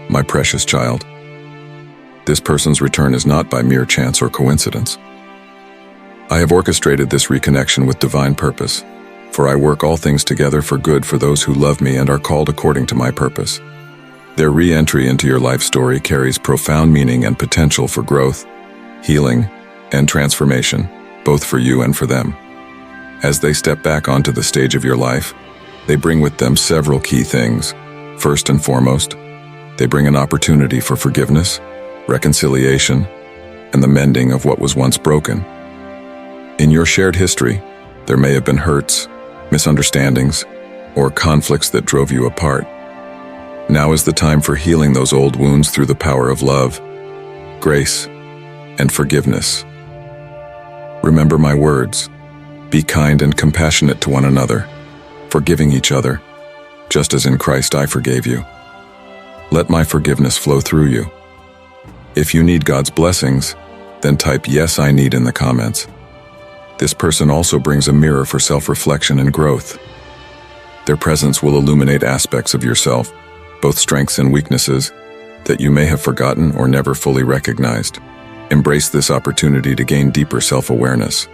my precious child. This person's return is not by mere chance or coincidence. I have orchestrated this reconnection with divine purpose, for I work all things together for good for those who love me and are called according to my purpose. Their re-entry into your life story carries profound meaning and potential for growth, healing, and transformation, both for you and for them. As they step back onto the stage of your life, they bring with them several key things. First and foremost, they bring an opportunity for forgiveness, reconciliation, and the mending of what was once broken. In your shared history, there may have been hurts, misunderstandings, or conflicts that drove you apart. Now is the time for healing those old wounds through the power of love, grace, and forgiveness. Remember my words. Be kind and compassionate to one another, forgiving each other, just as in Christ I forgave you. Let my forgiveness flow through you. If you need God's blessings, then type "Yes, I need" in the comments. This person also brings a mirror for self-reflection and growth. Their presence will illuminate aspects of yourself, both strengths and weaknesses, that you may have forgotten or never fully recognized. Embrace this opportunity to gain deeper self-awareness.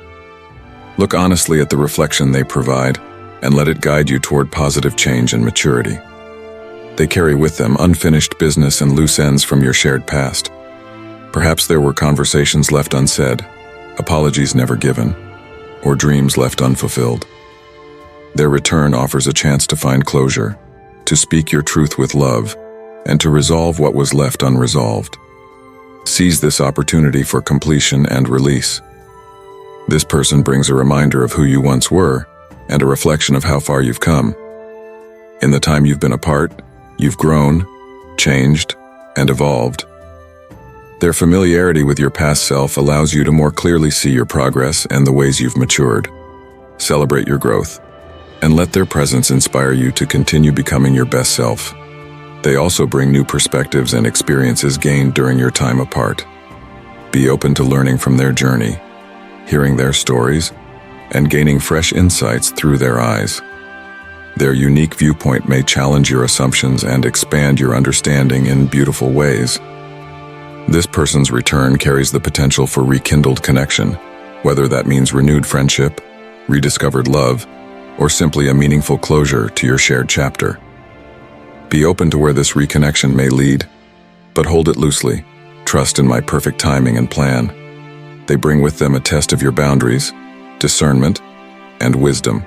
Look honestly at the reflection they provide and let it guide you toward positive change and maturity. They carry with them unfinished business and loose ends from your shared past. Perhaps there were conversations left unsaid, apologies never given, or dreams left unfulfilled. Their return offers a chance to find closure, to speak your truth with love, and to resolve what was left unresolved. Seize this opportunity for completion and release. This person brings a reminder of who you once were and a reflection of how far you've come. In the time you've been apart, you've grown, changed, and evolved. Their familiarity with your past self allows you to more clearly see your progress and the ways you've matured. Celebrate your growth, and let their presence inspire you to continue becoming your best self. They also bring new perspectives and experiences gained during your time apart. Be open to learning from their journey, hearing their stories, and gaining fresh insights through their eyes. Their unique viewpoint may challenge your assumptions and expand your understanding in beautiful ways. This person's return carries the potential for rekindled connection, whether that means renewed friendship, rediscovered love, or simply a meaningful closure to your shared chapter. Be open to where this reconnection may lead, but hold it loosely. Trust in my perfect timing and plan. They bring with them a test of your boundaries, discernment, and wisdom.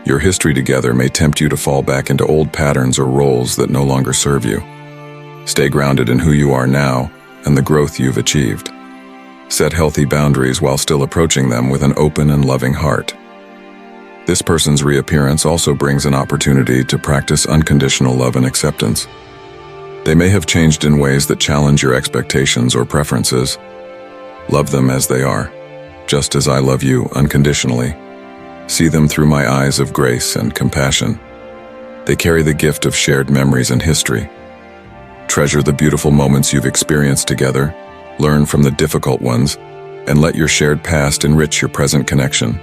Your history together may tempt you to fall back into old patterns or roles that no longer serve you. Stay grounded in who you are now and the growth you've achieved. Set healthy boundaries while still approaching them with an open and loving heart. This person's reappearance also brings an opportunity to practice unconditional love and acceptance. They may have changed in ways that challenge your expectations or preferences. Love them as they are, just as I love you unconditionally. See them through my eyes of grace and compassion. They carry the gift of shared memories and history. Treasure the beautiful moments you've experienced together, learn from the difficult ones, and let your shared past enrich your present connection.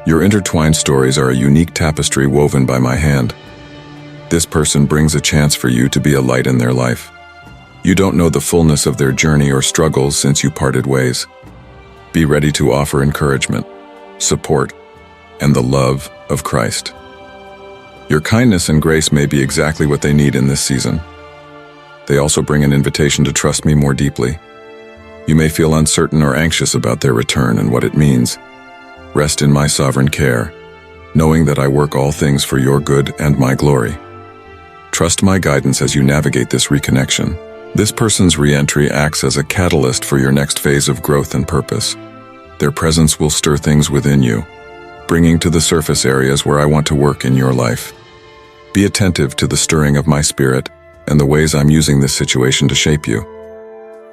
Your intertwined stories are a unique tapestry woven by my hand. This person brings a chance for you to be a light in their life. You don't know the fullness of their journey or struggles since you parted ways. Be ready to offer encouragement, support, and the love of Christ. Your kindness and grace may be exactly what they need in this season. They also bring an invitation to trust me more deeply. You may feel uncertain or anxious about their return and what it means. Rest in my sovereign care, knowing that I work all things for your good and my glory. Trust my guidance as you navigate this reconnection. This person's re-entry acts as a catalyst for your next phase of growth and purpose. Their presence will stir things within you, bringing to the surface areas where I want to work in your life. Be attentive to the stirring of my spirit and the ways I'm using this situation to shape you.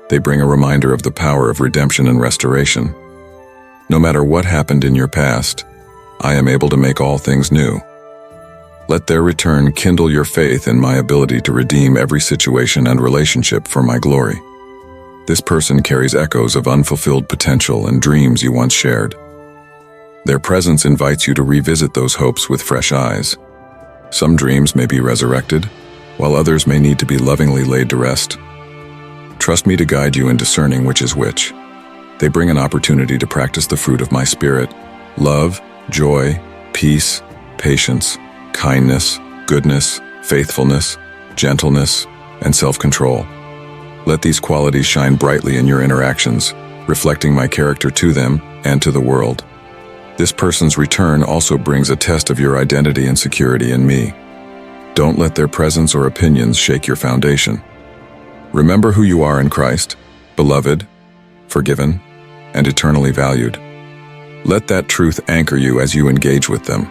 They bring a reminder of the power of redemption and restoration. No matter what happened in your past, I am able to make all things new. Let their return kindle your faith in my ability to redeem every situation and relationship for my glory. This person carries echoes of unfulfilled potential and dreams you once shared. Their presence invites you to revisit those hopes with fresh eyes. Some dreams may be resurrected, while others may need to be lovingly laid to rest. Trust me to guide you in discerning which is which. They bring an opportunity to practice the fruit of my Spirit: love, joy, peace, patience, kindness, goodness, faithfulness, gentleness, and self-control. Let these qualities shine brightly in your interactions, reflecting my character to them and to the world. This person's return also brings a test of your identity and security in me. Don't let their presence or opinions shake your foundation. Remember who you are in Christ, beloved, forgiven, and eternally valued. Let that truth anchor you as you engage with them.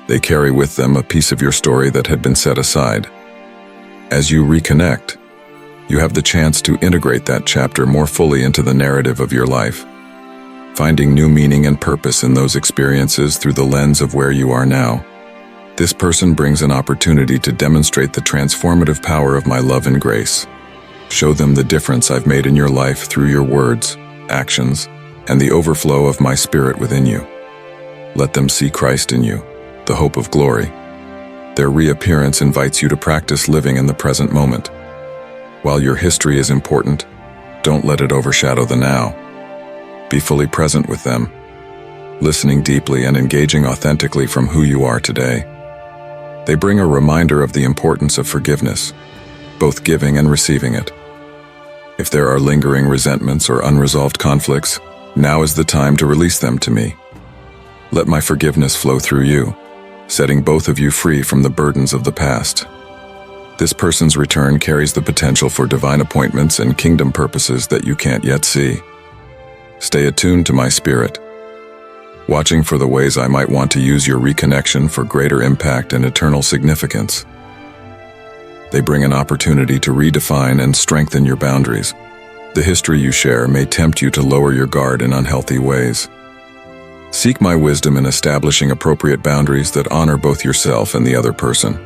They carry with them a piece of your story that had been set aside. As you reconnect, you have the chance to integrate that chapter more fully into the narrative of your life, finding new meaning and purpose in those experiences through the lens of where you are now. This person brings an opportunity to demonstrate the transformative power of my love and grace. Show them the difference I've made in your life through your words, actions, and the overflow of my Spirit within you. Let them see Christ in you, the hope of glory. Their reappearance invites you to practice living in the present moment. While your history is important, don't let it overshadow the now. Be fully present with them, listening deeply and engaging authentically from who you are today. They bring a reminder of the importance of forgiveness, both giving and receiving it. If there are lingering resentments or unresolved conflicts, now is the time to release them to me. Let my forgiveness flow through you, setting both of you free from the burdens of the past. This person's return carries the potential for divine appointments and kingdom purposes that you can't yet see. Stay attuned to my Spirit, watching for the ways I might want to use your reconnection for greater impact and eternal significance. They bring an opportunity to redefine and strengthen your boundaries. The history you share may tempt you to lower your guard in unhealthy ways. Seek my wisdom in establishing appropriate boundaries that honor both yourself and the other person.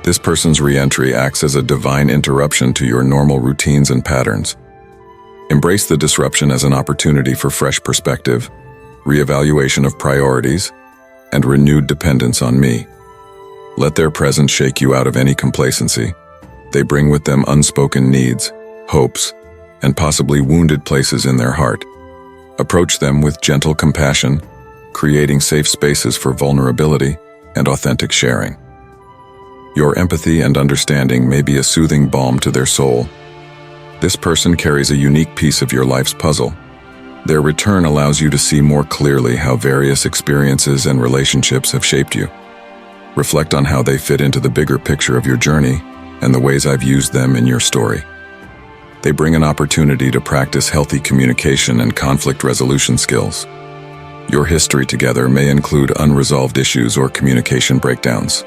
This person's re-entry acts as a divine interruption to your normal routines and patterns. Embrace the disruption as an opportunity for fresh perspective, reevaluation of priorities, and renewed dependence on me. Let their presence shake you out of any complacency. They bring with them unspoken needs, hopes, and possibly wounded places in their heart. Approach them with gentle compassion, creating safe spaces for vulnerability and authentic sharing. Your empathy and understanding may be a soothing balm to their soul. This person carries a unique piece of your life's puzzle. Their return allows you to see more clearly how various experiences and relationships have shaped you. Reflect on how they fit into the bigger picture of your journey and the ways I've used them in your story. They bring an opportunity to practice healthy communication and conflict resolution skills. Your history together may include unresolved issues or communication breakdowns.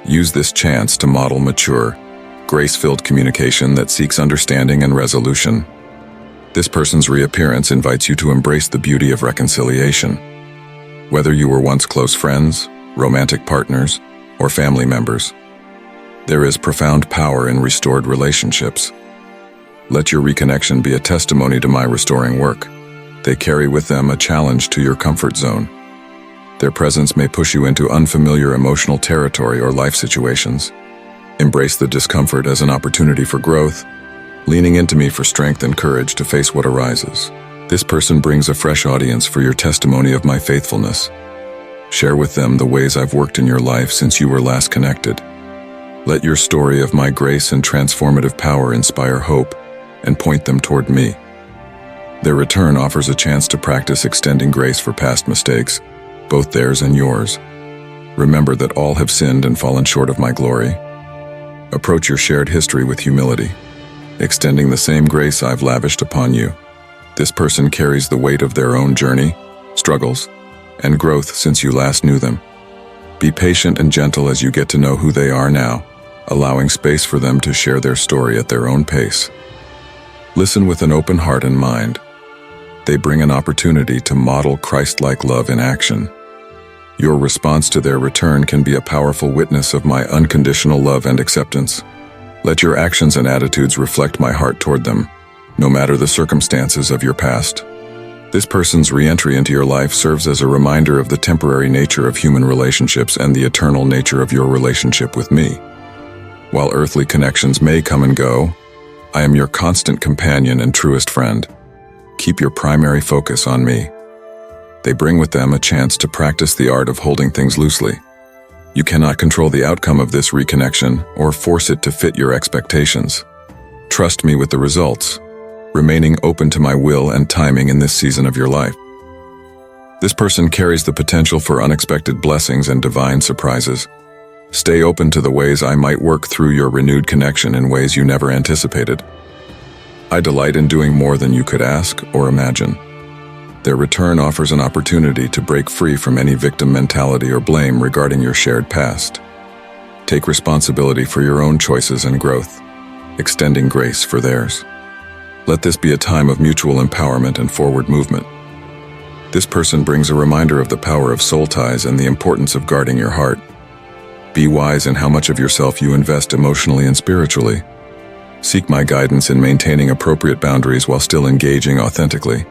Use this chance to model mature, grace-filled communication that seeks understanding and resolution. This person's reappearance invites you to embrace the beauty of reconciliation. Whether you were once close friends, romantic partners, or family members, there is profound power in restored relationships. Let your reconnection be a testimony to my restoring work. They carry with them a challenge to your comfort zone. Their presence may push you into unfamiliar emotional territory or life situations. Embrace the discomfort as an opportunity for growth, leaning into me for strength and courage to face what arises. This person brings a fresh audience for your testimony of my faithfulness. Share with them the ways I've worked in your life since you were last connected. Let your story of my grace and transformative power inspire hope and point them toward me. Their return offers a chance to practice extending grace for past mistakes, both theirs and yours. Remember that all have sinned and fallen short of my glory. Approach your shared history with humility, extending the same grace I've lavished upon you. This person carries the weight of their own journey, struggles, and growth since you last knew them. Be patient and gentle as you get to know who they are now, allowing space for them to share their story at their own pace. Listen with an open heart and mind. They bring an opportunity to model Christ-like love in action. Your response to their return can be a powerful witness of my unconditional love and acceptance. Let your actions and attitudes reflect my heart toward them, no matter the circumstances of your past. This person's re-entry into your life serves as a reminder of the temporary nature of human relationships and the eternal nature of your relationship with me. While earthly connections may come and go, I am your constant companion and truest friend. Keep your primary focus on me. They bring with them a chance to practice the art of holding things loosely. You cannot control the outcome of this reconnection or force it to fit your expectations. Trust me with the results, remaining open to my will and timing in this season of your life. This person carries the potential for unexpected blessings and divine surprises. Stay open to the ways I might work through your renewed connection in ways you never anticipated. I delight in doing more than you could ask or imagine. Their return offers an opportunity to break free from any victim mentality or blame regarding your shared past. Take responsibility for your own choices and growth, extending grace for theirs. Let this be a time of mutual empowerment and forward movement. This person brings a reminder of the power of soul ties and the importance of guarding your heart. Be wise in how much of yourself you invest emotionally and spiritually. Seek my guidance in maintaining appropriate boundaries while still engaging authentically.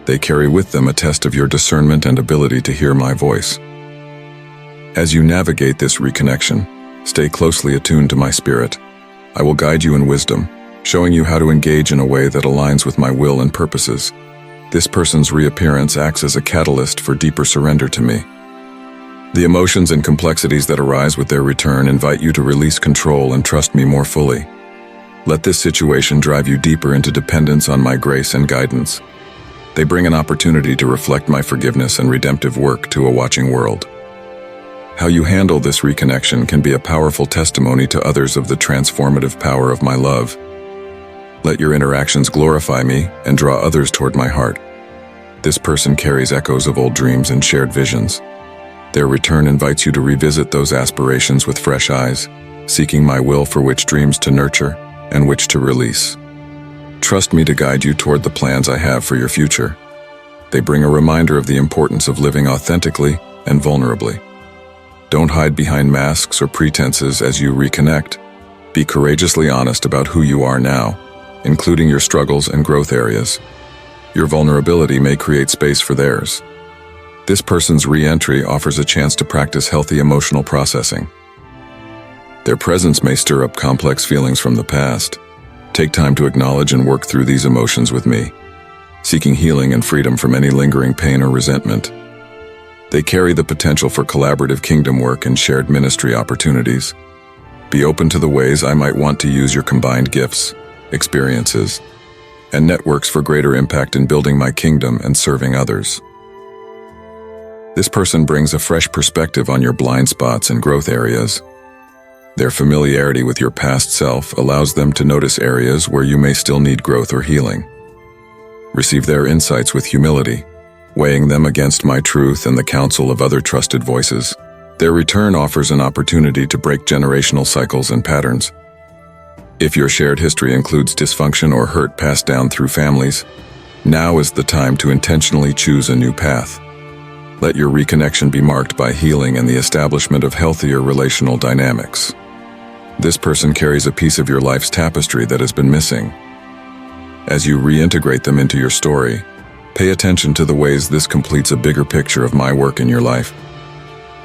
They carry with them a test of your discernment and ability to hear my voice. As you navigate this reconnection, stay closely attuned to my spirit. I will guide you in wisdom, showing you how to engage in a way that aligns with my will and purposes. This person's reappearance acts as a catalyst for deeper surrender to me. The emotions and complexities that arise with their return invite you to release control and trust me more fully. Let this situation drive you deeper into dependence on my grace and guidance. They bring an opportunity to reflect my forgiveness and redemptive work to a watching world. How you handle this reconnection can be a powerful testimony to others of the transformative power of my love. Let your interactions glorify me and draw others toward my heart. This person carries echoes of old dreams and shared visions. Their return invites you to revisit those aspirations with fresh eyes, seeking my will for which dreams to nurture and which to release. Trust me to guide you toward the plans I have for your future. They bring a reminder of the importance of living authentically and vulnerably. Don't hide behind masks or pretenses as you reconnect. Be courageously honest about who you are now, including your struggles and growth areas. Your vulnerability may create space for theirs. This person's re-entry offers a chance to practice healthy emotional processing. Their presence may stir up complex feelings from the past. Take time to acknowledge and work through these emotions with me, seeking healing and freedom from any lingering pain or resentment. They carry the potential for collaborative kingdom work and shared ministry opportunities. Be open to the ways I might want to use your combined gifts, experiences, and networks for greater impact in building my kingdom and serving others. This person brings a fresh perspective on your blind spots and growth areas. Their familiarity with your past self allows them to notice areas where you may still need growth or healing. Receive their insights with humility, weighing them against my truth and the counsel of other trusted voices. Their return offers an opportunity to break generational cycles and patterns. If your shared history includes dysfunction or hurt passed down through families, now is the time to intentionally choose a new path. Let your reconnection be marked by healing and the establishment of healthier relational dynamics. This person carries a piece of your life's tapestry that has been missing. As you reintegrate them into your story, pay attention to the ways this completes a bigger picture of my work in your life.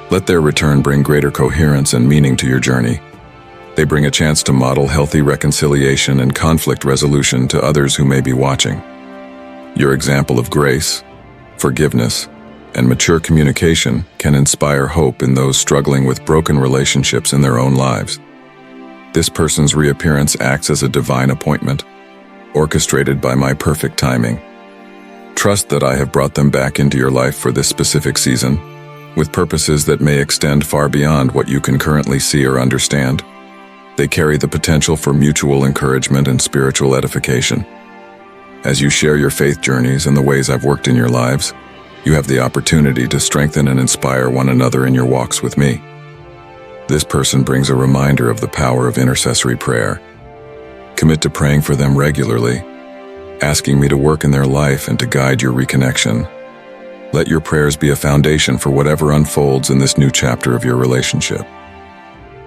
Let their return bring greater coherence and meaning to your journey. They bring a chance to model healthy reconciliation and conflict resolution to others who may be watching. Your example of grace, forgiveness, and mature communication can inspire hope in those struggling with broken relationships in their own lives. This person's reappearance acts as a divine appointment, orchestrated by my perfect timing. Trust that I have brought them back into your life for this specific season, with purposes that may extend far beyond what you can currently see or understand. They carry the potential for mutual encouragement and spiritual edification. As you share your faith journeys and the ways I've worked in your lives, you have the opportunity to strengthen and inspire one another in your walks with me. This person brings a reminder of the power of intercessory prayer. Commit to praying for them regularly, asking me to work in their life and to guide your reconnection. Let your prayers be a foundation for whatever unfolds in this new chapter of your relationship.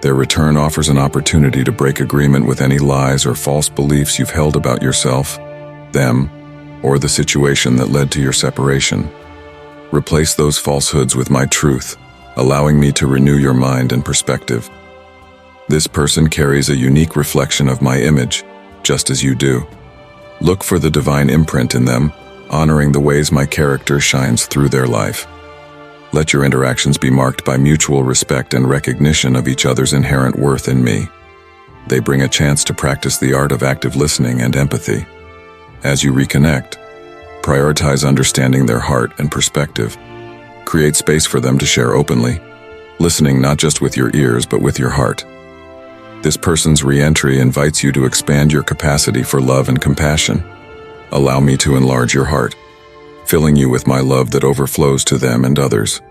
Their return offers an opportunity to break agreement with any lies or false beliefs you've held about yourself, them, or the situation that led to your separation. Replace those falsehoods with my truth, allowing me to renew your mind and perspective. This person carries a unique reflection of my image, just as you do. Look for the divine imprint in them, honoring the ways my character shines through their life. Let your interactions be marked by mutual respect and recognition of each other's inherent worth in me. They bring a chance to practice the art of active listening and empathy. As you reconnect, prioritize understanding their heart and perspective. Create space for them to share openly, listening not just with your ears but with your heart. This person's re-entry invites you to expand your capacity for love and compassion. Allow me to enlarge your heart, filling you with my love that overflows to them and others.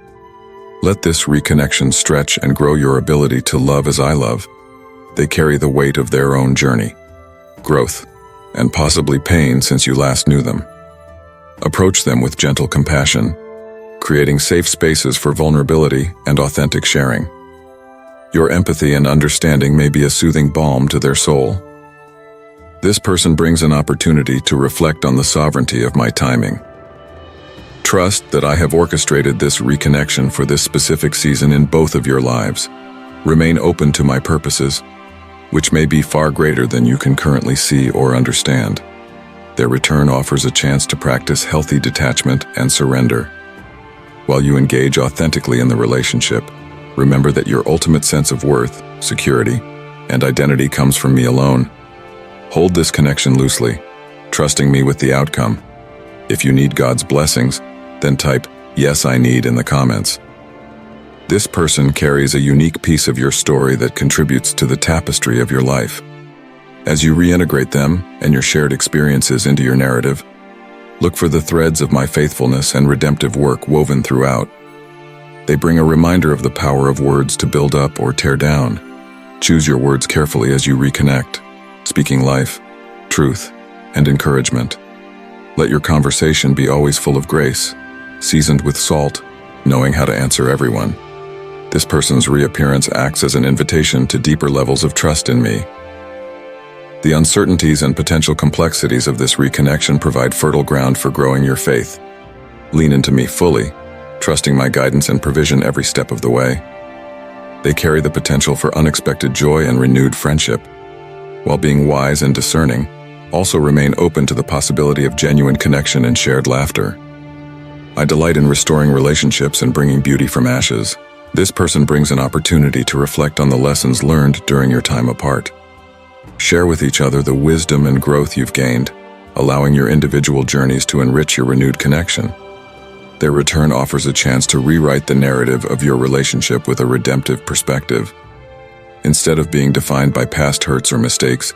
Let this reconnection stretch and grow your ability to love as I love. They carry the weight of their own journey, growth, and possibly pain since you last knew them. Approach them with gentle compassion, creating safe spaces for vulnerability and authentic sharing. Your empathy and understanding may be a soothing balm to their soul. This person brings an opportunity to reflect on the sovereignty of my timing. Trust that I have orchestrated this reconnection for this specific season in both of your lives. Remain open to my purposes, which may be far greater than you can currently see or understand. Their return offers a chance to practice healthy detachment and surrender. While you engage authentically in the relationship, remember that your ultimate sense of worth, security, and identity comes from me alone. Hold this connection loosely, trusting me with the outcome. If you need God's blessings, then type, "Yes, I need" in the comments. This person carries a unique piece of your story that contributes to the tapestry of your life. As you reintegrate them and your shared experiences into your narrative, look for the threads of my faithfulness and redemptive work woven throughout. They bring a reminder of the power of words to build up or tear down. Choose your words carefully as you reconnect, speaking life, truth, and encouragement. Let your conversation be always full of grace, seasoned with salt, knowing how to answer everyone. This person's reappearance acts as an invitation to deeper levels of trust in me. The uncertainties and potential complexities of this reconnection provide fertile ground for growing your faith. Lean into me fully, trusting my guidance and provision every step of the way. They carry the potential for unexpected joy and renewed friendship. While being wise and discerning, also remain open to the possibility of genuine connection and shared laughter. I delight in restoring relationships and bringing beauty from ashes. This person brings an opportunity to reflect on the lessons learned during your time apart. Share with each other the wisdom and growth you've gained, allowing your individual journeys to enrich your renewed connection. Their return offers a chance to rewrite the narrative of your relationship with a redemptive perspective. Instead of being defined by past hurts or mistakes,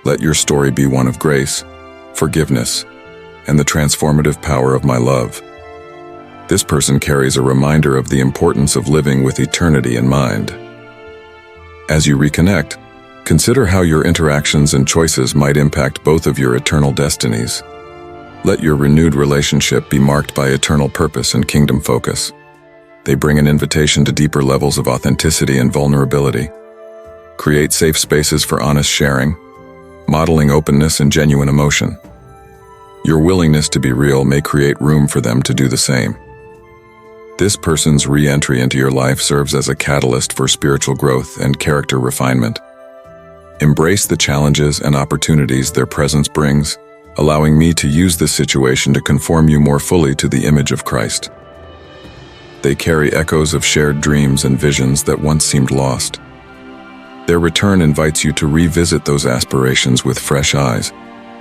let your story be one of grace, forgiveness, and the transformative power of my love. This person carries a reminder of the importance of living with eternity in mind. As you reconnect, consider how your interactions and choices might impact both of your eternal destinies. Let your renewed relationship be marked by eternal purpose and kingdom focus. They bring an invitation to deeper levels of authenticity and vulnerability. Create safe spaces for honest sharing, modeling openness and genuine emotion. Your willingness to be real may create room for them to do the same. This person's re-entry into your life serves as a catalyst for spiritual growth and character refinement. Embrace the challenges and opportunities their presence brings, allowing me to use this situation to conform you more fully to the image of Christ. They carry echoes of shared dreams and visions that once seemed lost. Their return invites you to revisit those aspirations with fresh eyes,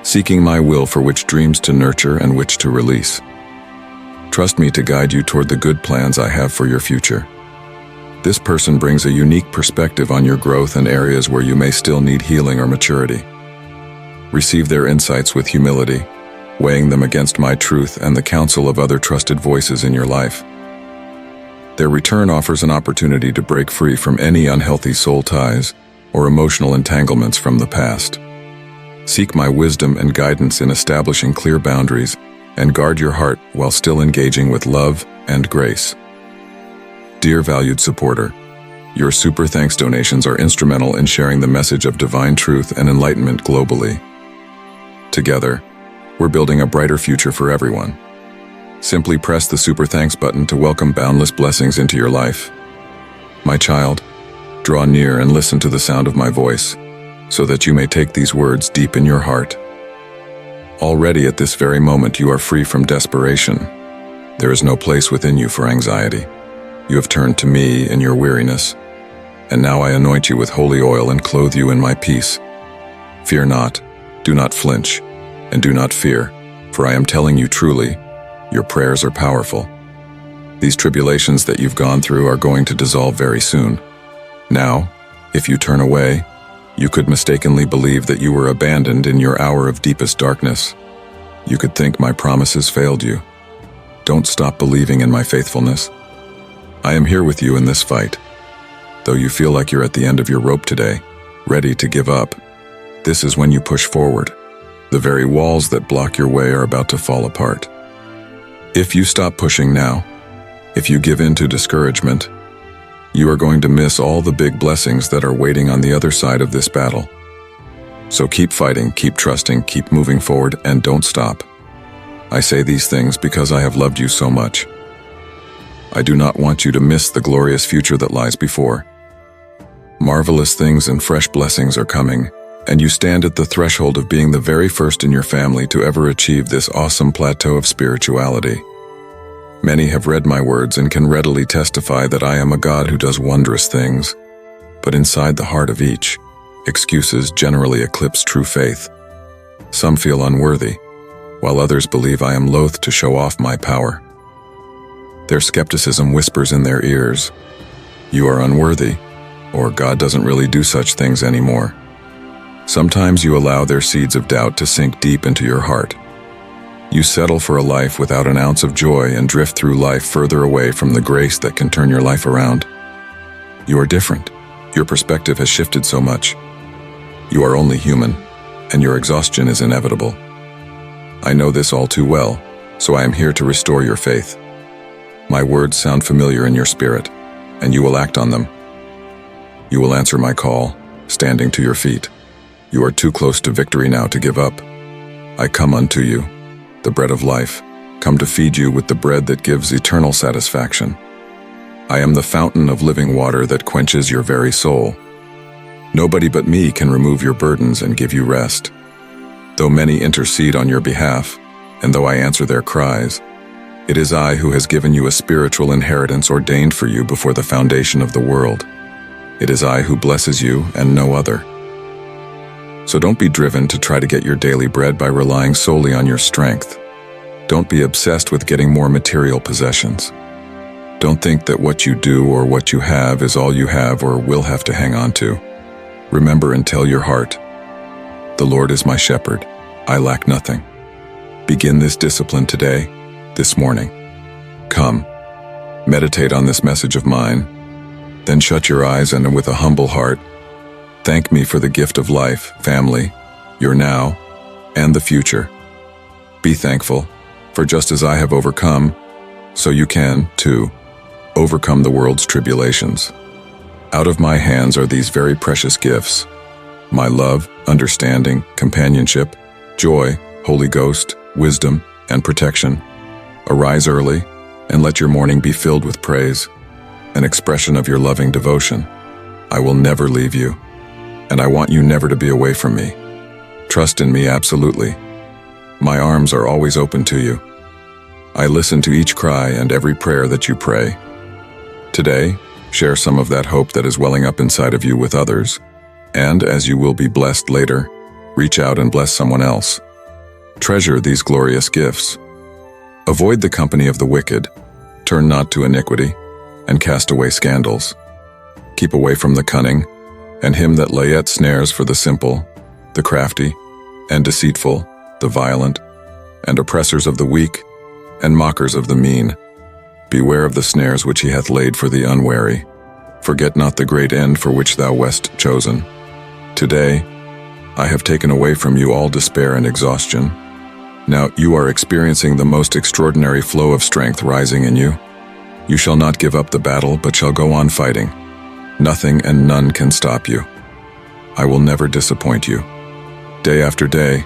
seeking my will for which dreams to nurture and which to release. Trust me to guide you toward the good plans I have for your future. This person brings a unique perspective on your growth and areas where you may still need healing or maturity. Receive their insights with humility, weighing them against my truth and the counsel of other trusted voices in your life. Their return offers an opportunity to break free from any unhealthy soul ties or emotional entanglements from the past. Seek my wisdom and guidance in establishing clear boundaries and guard your heart while still engaging with love and grace. Dear valued supporter, your super thanks donations are instrumental in sharing the message of divine truth and enlightenment globally. Together, we're building a brighter future for everyone. Simply press the super thanks button to welcome boundless blessings into your life. My child, Draw near and listen to the sound of my voice, so that you may take these words deep in your heart. Already at this very moment you are free from desperation. There is no place within you for anxiety. You have turned to me in your weariness, and now I anoint you with holy oil and clothe you in my peace. Fear not, do not flinch, and do not fear, for I am telling you truly, your prayers are powerful. These tribulations that you've gone through are going to dissolve very soon. Now, if you turn away, you could mistakenly believe that you were abandoned in your hour of deepest darkness. You could think my promises failed you. Don't stop believing in my faithfulness. I am here with you in this fight. Though you feel like you're at the end of your rope today, ready to give up, this is when you push forward. The very walls that block your way are about to fall apart. If you stop pushing now, if you give in to discouragement, you are going to miss all the big blessings that are waiting on the other side of this battle. So keep fighting, keep trusting, keep moving forward, and don't stop. I say these things because I have loved you so much. I do not want you to miss the glorious future that lies before. Marvelous things and fresh blessings are coming, and you stand at the threshold of being the very first in your family to ever achieve this awesome plateau of spirituality. Many have read my words and can readily testify that I am a God who does wondrous things, but inside the heart of each, excuses generally eclipse true faith. Some feel unworthy, while others believe I am loath to show off my power. Their skepticism whispers in their ears, "You are unworthy," or "God doesn't really do such things anymore." Sometimes you allow their seeds of doubt to sink deep into your heart. You settle for a life without an ounce of joy and drift through life further away from the grace that can turn your life around. You are different. Your perspective has shifted so much. You are only human, and your exhaustion is inevitable. I know this all too well, so I am here to restore your faith. My words sound familiar in your spirit, and you will act on them. You will answer my call, standing to your feet. You are too close to victory now to give up. I come unto you, the bread of life, come to feed you with the bread that gives eternal satisfaction. I am the fountain of living water that quenches your very soul. Nobody but me can remove your burdens and give you rest. Though many intercede on your behalf, and though I answer their cries, it is I who has given you a spiritual inheritance ordained for you before the foundation of the world. It is I who blesses you and no other. So don't be driven to try to get your daily bread by relying solely on your strength. Don't be obsessed with getting more material possessions. Don't think that what you do or what you have is all you have or will have to hang on to. Remember and tell your heart, "The Lord is my shepherd, I lack nothing." Begin this discipline today, this morning. Come, meditate on this message of mine, then shut your eyes and with a humble heart, thank me for the gift of life, family, your now, and the future. Be thankful, for just as I have overcome, so you can, too, overcome the world's tribulations. Out of my hands are these very precious gifts: my love, understanding, companionship, joy, Holy Ghost, wisdom, and protection. Arise early, and let your morning be filled with praise, an expression of your loving devotion. I will never leave you, and I want you never to be away from me. Trust in me absolutely. My arms are always open to you. I listen to each cry and every prayer that you pray. Today, share some of that hope that is welling up inside of you with others, and as you will be blessed later, reach out and bless someone else. Treasure these glorious gifts. Avoid the company of the wicked, turn not to iniquity, and cast away scandals. Keep away from the cunning, and him that layeth snares for the simple, the crafty, and deceitful, the violent, and oppressors of the weak, and mockers of the mean. Beware of the snares which he hath laid for the unwary. Forget not the great end for which thou wast chosen. Today, I have taken away from you all despair and exhaustion. Now you are experiencing the most extraordinary flow of strength rising in you. You shall not give up the battle, but shall go on fighting. Nothing and none can stop you. I will never disappoint you. Day after day,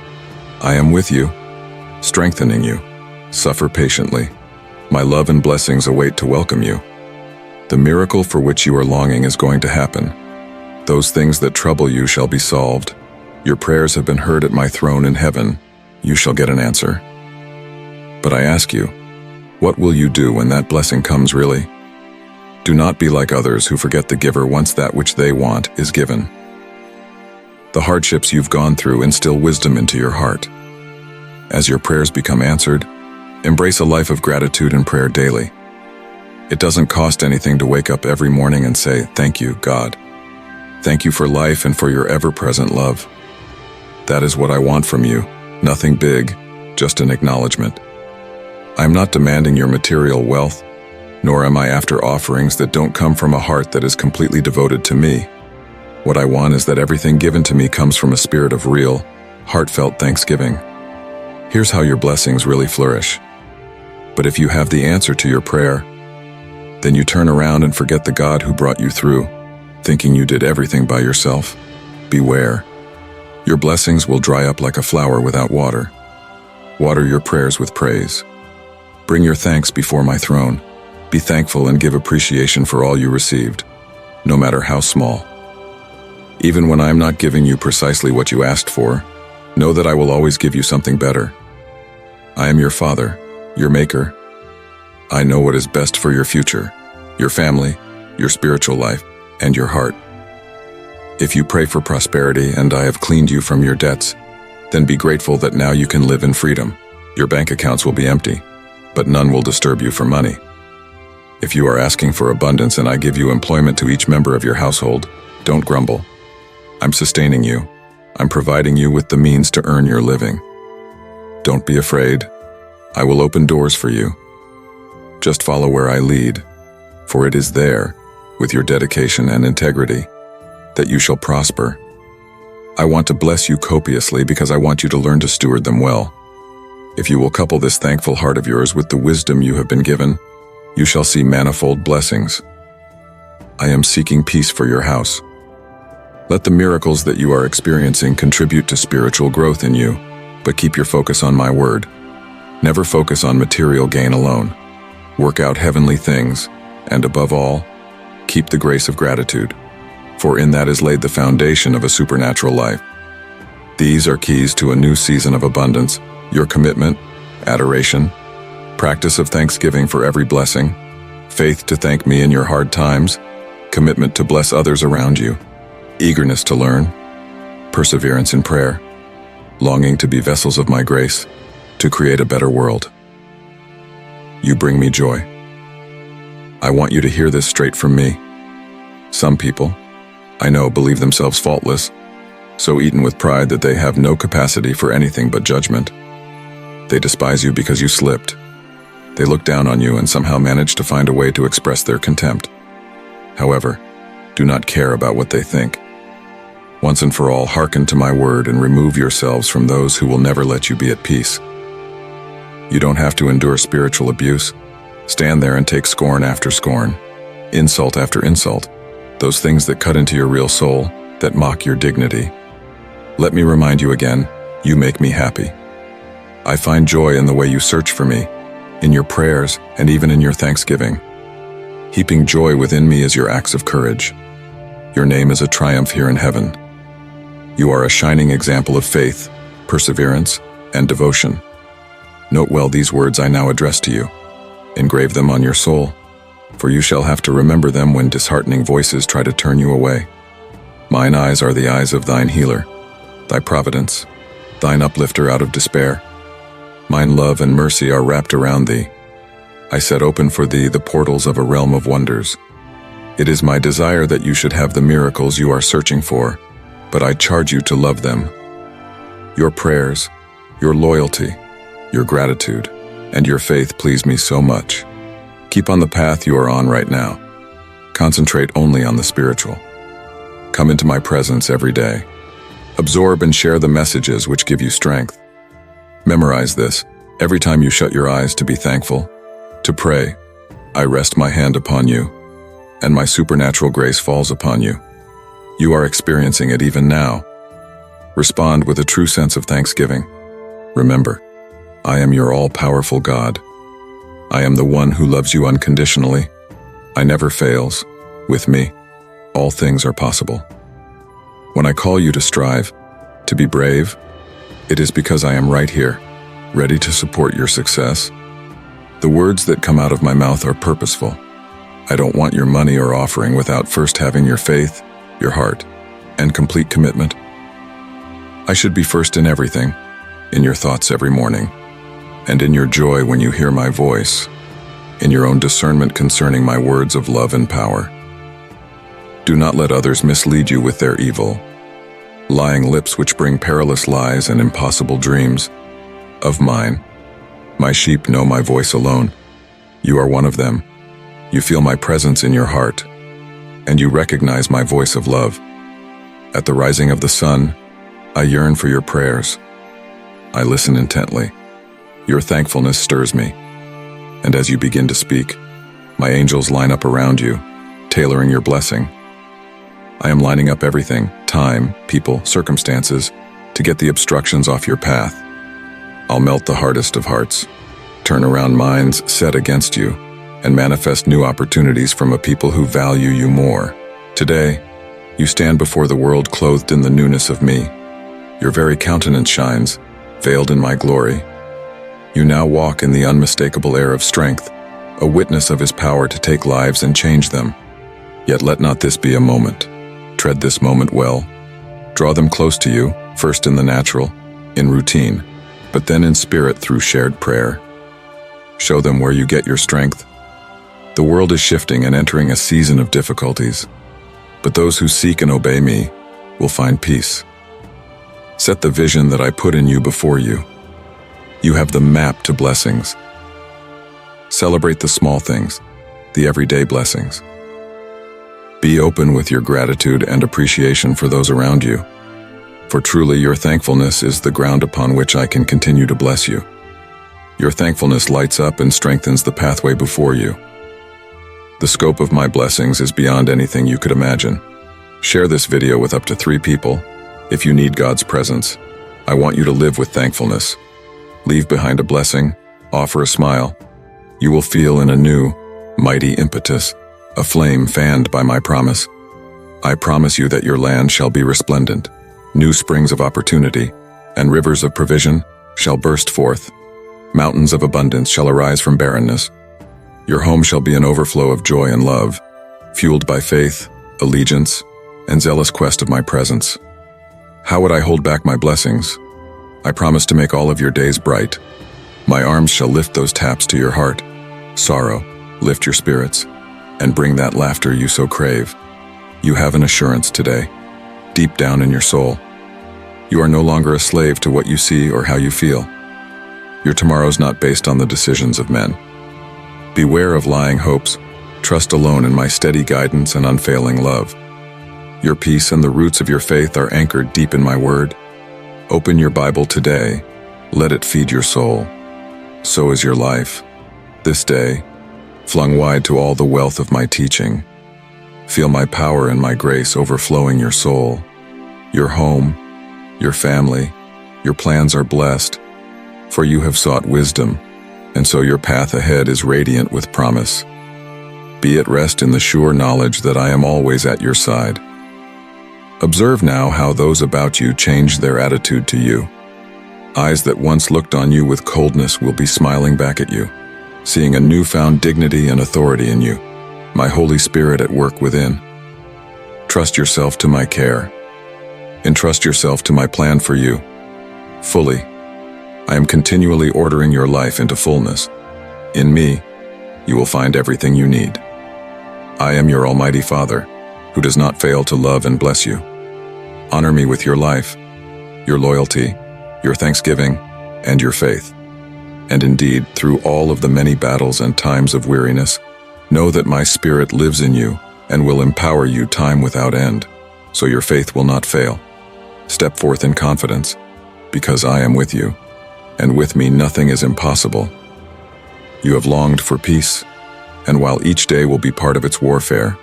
I am with you, strengthening you. Suffer patiently. My love and blessings await to welcome you. The miracle for which you are longing is going to happen, Those things that trouble you shall be solved. Your prayers have been heard at my throne in heaven. You shall get an answer. But I ask you, what will you do when that blessing comes really? Do not be like others who forget the giver once that which they want is given. The hardships you've gone through instill wisdom into your heart. As your prayers become answered, embrace a life of gratitude and prayer daily. It doesn't cost anything to wake up every morning and say, "Thank you, God. Thank you for life and for your ever-present love." That is what I want from you, nothing big, just an acknowledgement. I am not demanding your material wealth, nor am I after offerings that don't come from a heart that is completely devoted to me. What I want is that everything given to me comes from a spirit of real, heartfelt thanksgiving. Here's how your blessings really flourish. But if you have the answer to your prayer, then you turn around and forget the God who brought you through, thinking you did everything by yourself. Beware. Your blessings will dry up like a flower without water. Water your prayers with praise. Bring your thanks before my throne. Be thankful and give appreciation for all you received, no matter how small. Even when I am not giving you precisely what you asked for, know that I will always give you something better. I am your Father, your Maker. I know what is best for your future, your family, your spiritual life, and your heart. If you pray for prosperity and I have cleaned you from your debts, then be grateful that now you can live in freedom. Your bank accounts will be empty, but none will disturb you for money. If you are asking for abundance and I give you employment to each member of your household, don't grumble. I'm sustaining you. I'm providing you with the means to earn your living. Don't be afraid. I will open doors for you. Just follow where I lead, for it is there, with your dedication and integrity, that you shall prosper. I want to bless you copiously because I want you to learn to steward them well. If you will couple this thankful heart of yours with the wisdom you have been given, you shall see manifold blessings. I am seeking peace for your house. Let the miracles that you are experiencing contribute to spiritual growth in you, but keep your focus on my word. Never focus on material gain alone. Work out heavenly things, and above all, keep the grace of gratitude, for in that is laid the foundation of a supernatural life. These are keys to a new season of abundance: your commitment, adoration, practice of thanksgiving for every blessing, faith to thank me in your hard times, commitment to bless others around you, eagerness to learn, perseverance in prayer, longing to be vessels of my grace, to create a better world. You bring me joy. I want you to hear this straight from me. Some people, I know, believe themselves faultless, so eaten with pride that they have no capacity for anything but judgment. They despise you because you slipped. They look down on you and somehow manage to find a way to express their contempt. However, do not care about what they think. Once and for all, hearken to my word and remove yourselves from those who will never let you be at peace. You don't have to endure spiritual abuse. Stand there and take scorn after scorn, insult after insult, those things that cut into your real soul, that mock your dignity. Let me remind you again, you make me happy. I find joy in the way you search for me, in your prayers, and even in your thanksgiving. Heaping joy within me is your acts of courage. Your name is a triumph here in heaven. You are a shining example of faith, perseverance, and devotion. Note well these words I now address to you. Engrave them on your soul, for you shall have to remember them when disheartening voices try to turn you away. Mine eyes are the eyes of thine healer, thy providence, thine uplifter out of despair. Mine love and mercy are wrapped around thee. I set open for thee the portals of a realm of wonders. It is my desire that you should have the miracles you are searching for, but I charge you to love them. Your prayers, your loyalty, your gratitude, and your faith please me so much. Keep on the path you are on right now. Concentrate only on the spiritual. Come into my presence every day. Absorb and share the messages which give you strength. Memorize this every time you shut your eyes to be thankful, to pray. I rest my hand upon you, and my supernatural grace falls upon you. You are experiencing it even now. Respond with a true sense of thanksgiving. Remember, I am your all-powerful God. I am the one who loves you unconditionally. I never fails. With me, all things are possible. When I call you to strive, to be brave, it is because I am right here, ready to support your success. The words that come out of my mouth are purposeful. I don't want your money or offering without first having your faith, your heart, and complete commitment. I should be first in everything, in your thoughts every morning, and in your joy when you hear my voice, in your own discernment concerning my words of love and power. Do not let others mislead you with their evil, lying lips which bring perilous lies and impossible dreams. Of mine, my sheep know my voice alone. You are one of them. You feel my presence in your heart, and you recognize my voice of love. At the rising of the sun, I yearn for your prayers. I listen intently. Your thankfulness stirs me. And as you begin to speak, my angels line up around you, tailoring your blessing. I am lining up everything, time, people, circumstances, to get the obstructions off your path. I'll melt the hardest of hearts, turn around minds set against you, and manifest new opportunities from a people who value you more. Today, you stand before the world clothed in the newness of me. Your very countenance shines, veiled in my glory. You now walk in the unmistakable air of strength, a witness of his power to take lives and change them. Yet let not this be a moment. Tread this moment well. Draw them close to you, first in the natural, in routine, but then in spirit through shared prayer. Show them where you get your strength. The world is shifting and entering a season of difficulties, but those who seek and obey me will find peace. Set the vision that I put in you before you. You have the map to blessings. Celebrate the small things, the everyday blessings. Be open with your gratitude and appreciation for those around you, for truly your thankfulness is the ground upon which I can continue to bless you. Your thankfulness lights up and strengthens the pathway before you. The scope of my blessings is beyond anything you could imagine. Share this video with up to 3 people. If you need God's presence, I want you to live with thankfulness. Leave behind a blessing, offer a smile. You will feel in a new, mighty impetus, a flame fanned by my promise. I promise you that your land shall be resplendent. New springs of opportunity and rivers of provision shall burst forth. Mountains of abundance shall arise from barrenness. Your home shall be an overflow of joy and love, fueled by faith, allegiance, and zealous quest of my presence. How would I hold back my blessings? I promise to make all of your days bright. My arms shall lift those taps to your heart. Sorrow, lift your spirits, and bring that laughter you so crave. You have an assurance today, deep down in your soul. You are no longer a slave to what you see or how you feel. Your tomorrow's not based on the decisions of men. Beware of lying hopes. Trust alone in my steady guidance and unfailing love. Your peace and the roots of your faith are anchored deep in my word. Open your Bible today. Let it feed your soul. So is your life. This day, flung wide to all the wealth of my teaching. Feel my power and my grace overflowing your soul. Your home, your family, your plans are blessed, for you have sought wisdom, and so your path ahead is radiant with promise. Be at rest in the sure knowledge that I am always at your side. Observe now how those about you change their attitude to you. Eyes that once looked on you with coldness will be smiling back at you, seeing a newfound dignity and authority in you, my Holy Spirit at work within. Trust yourself to my care. Entrust yourself to my plan for you. Fully, I am continually ordering your life into fullness. In me, you will find everything you need. I am your Almighty Father, who does not fail to love and bless you. Honor me with your life, your loyalty, your thanksgiving, and your faith. And indeed, through all of the many battles and times of weariness, know that my Spirit lives in you and will empower you time without end, so your faith will not fail. Step forth in confidence, because I am with you, and with me nothing is impossible. You have longed for peace, and while each day will be part of its warfare,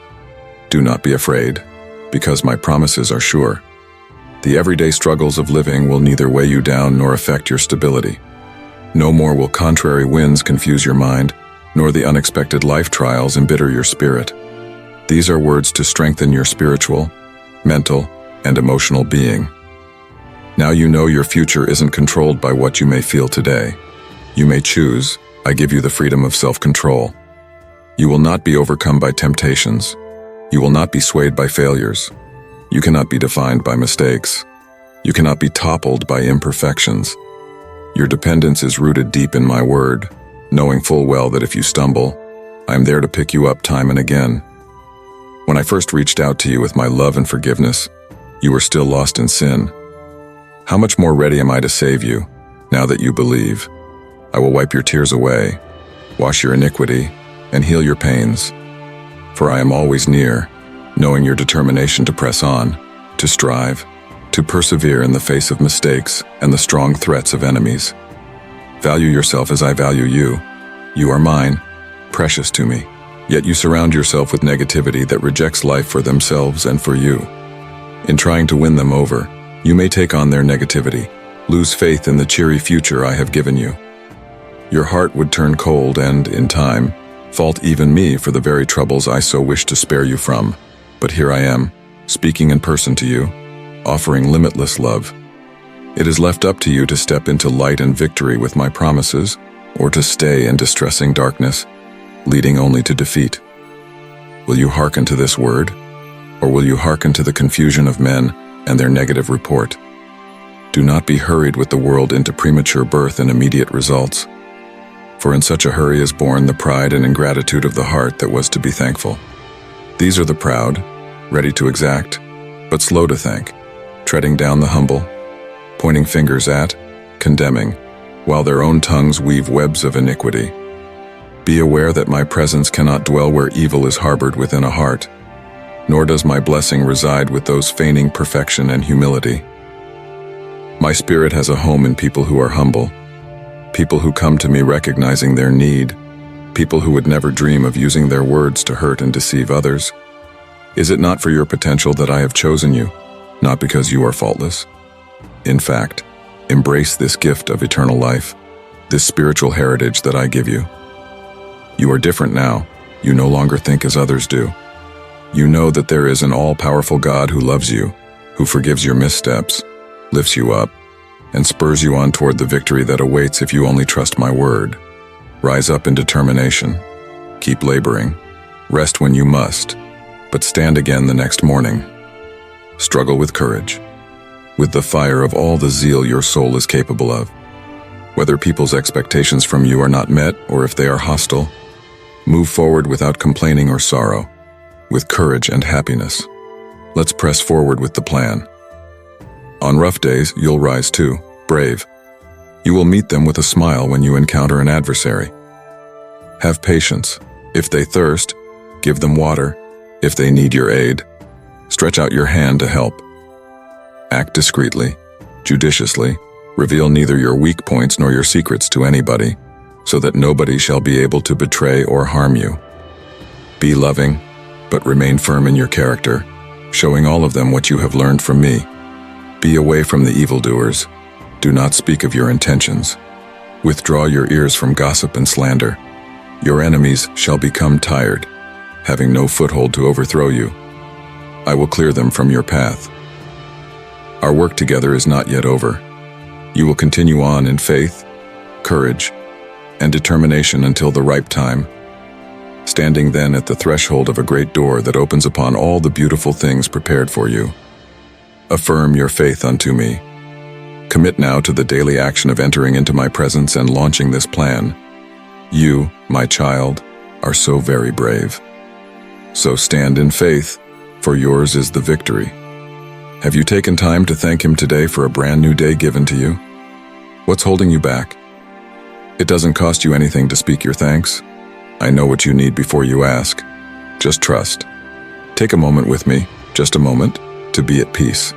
do not be afraid, because my promises are sure. The everyday struggles of living will neither weigh you down nor affect your stability. No more will contrary winds confuse your mind, nor the unexpected life trials embitter your spirit. These are words to strengthen your spiritual, mental, and emotional being. Now you know your future isn't controlled by what you may feel today. You may choose. I give you the freedom of self-control. You will not be overcome by temptations. You will not be swayed by failures. You cannot be defined by mistakes. You cannot be toppled by imperfections. Your dependence is rooted deep in my word, knowing full well that if you stumble, I am there to pick you up time and again. When I first reached out to you with my love and forgiveness, you were still lost in sin. How much more ready am I to save you, now that you believe? I will wipe your tears away, wash your iniquity, and heal your pains. For I am always near, knowing your determination to press on, to strive, to persevere in the face of mistakes and the strong threats of enemies. Value yourself as I value you. You are mine, precious to me. Yet you surround yourself with negativity that rejects life for themselves and for you. In trying to win them over, you may take on their negativity, lose faith in the cheery future I have given you. Your heart would turn cold and, in time, fault even me for the very troubles I so wish to spare you from. But here I am, speaking in person to you, offering limitless love. It is left up to you to step into light and victory with my promises, or to stay in distressing darkness, leading only to defeat. Will you hearken to this word, or will you hearken to the confusion of men and their negative report? Do not be hurried with the world into premature birth and immediate results, for in such a hurry is born the pride and ingratitude of the heart that was to be thankful. These are the proud, ready to exact, but slow to thank, treading down the humble, pointing fingers at, condemning, while their own tongues weave webs of iniquity. Be aware that my presence cannot dwell where evil is harbored within a heart, nor does my blessing reside with those feigning perfection and humility. My spirit has a home in people who are humble, people who come to me recognizing their need, people who would never dream of using their words to hurt and deceive others. Is it not for your potential that I have chosen you, not because you are faultless? In fact, embrace this gift of eternal life, this spiritual heritage that I give you. You are different now. You no longer think as others do. You know that there is an all-powerful God who loves you, who forgives your missteps, lifts you up, and spurs you on toward the victory that awaits if you only trust my word. Rise up in determination. Keep laboring. Rest when you must, but stand again the next morning. Struggle with courage, with the fire of all the zeal your soul is capable of. Whether people's expectations from you are not met or if they are hostile, move forward without complaining or sorrow, with courage and happiness. Let's press forward with the plan. On rough days, you'll rise too, brave. You will meet them with a smile when you encounter an adversary. Have patience. If they thirst, give them water. If they need your aid, stretch out your hand to help. Act discreetly, judiciously. Reveal neither your weak points nor your secrets to anybody, so that nobody shall be able to betray or harm you. Be loving, but remain firm in your character, showing all of them what you have learned from me. Be away from the evildoers. Do not speak of your intentions. Withdraw your ears from gossip and slander. Your enemies shall become tired, having no foothold to overthrow you. I will clear them from your path. Our work together is not yet over. You will continue on in faith, courage, and determination until the ripe time, standing then at the threshold of a great door that opens upon all the beautiful things prepared for you. Affirm your faith unto me. Commit now to the daily action of entering into my presence and launching this plan. You, my child, are so very brave. So stand in faith, for yours is the victory. Have you taken time to thank him today for a brand new day given to you? What's holding you back? It doesn't cost you anything to speak your thanks. I know what you need before you ask. Just trust. Take a moment with me, just a moment, to be at peace.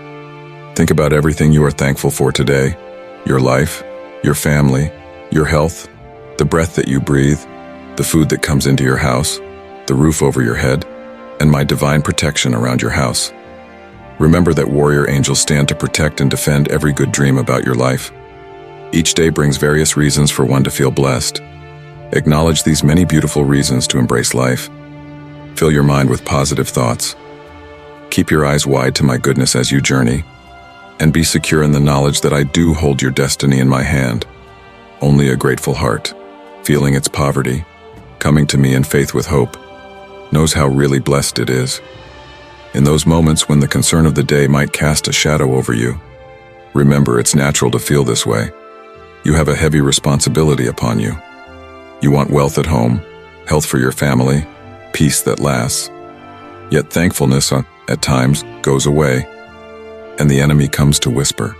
Think about everything you are thankful for today: your life, your family, your health, the breath that you breathe, the food that comes into your house, the roof over your head, and my divine protection around your house. Remember that warrior angels stand to protect and defend every good dream about your life. Each day brings various reasons for one to feel blessed. Acknowledge these many beautiful reasons to embrace life. Fill your mind with positive thoughts. Keep your eyes wide to my goodness as you journey, and be secure in the knowledge that I do hold your destiny in my hand. Only a grateful heart, feeling its poverty, coming to me in faith with hope, knows how really blessed it is. In those moments when the concern of the day might cast a shadow over you, remember it's natural to feel this way. You have a heavy responsibility upon you. You want wealth at home, health for your family, peace that lasts. Yet thankfulness at times goes away, and the enemy comes to whisper.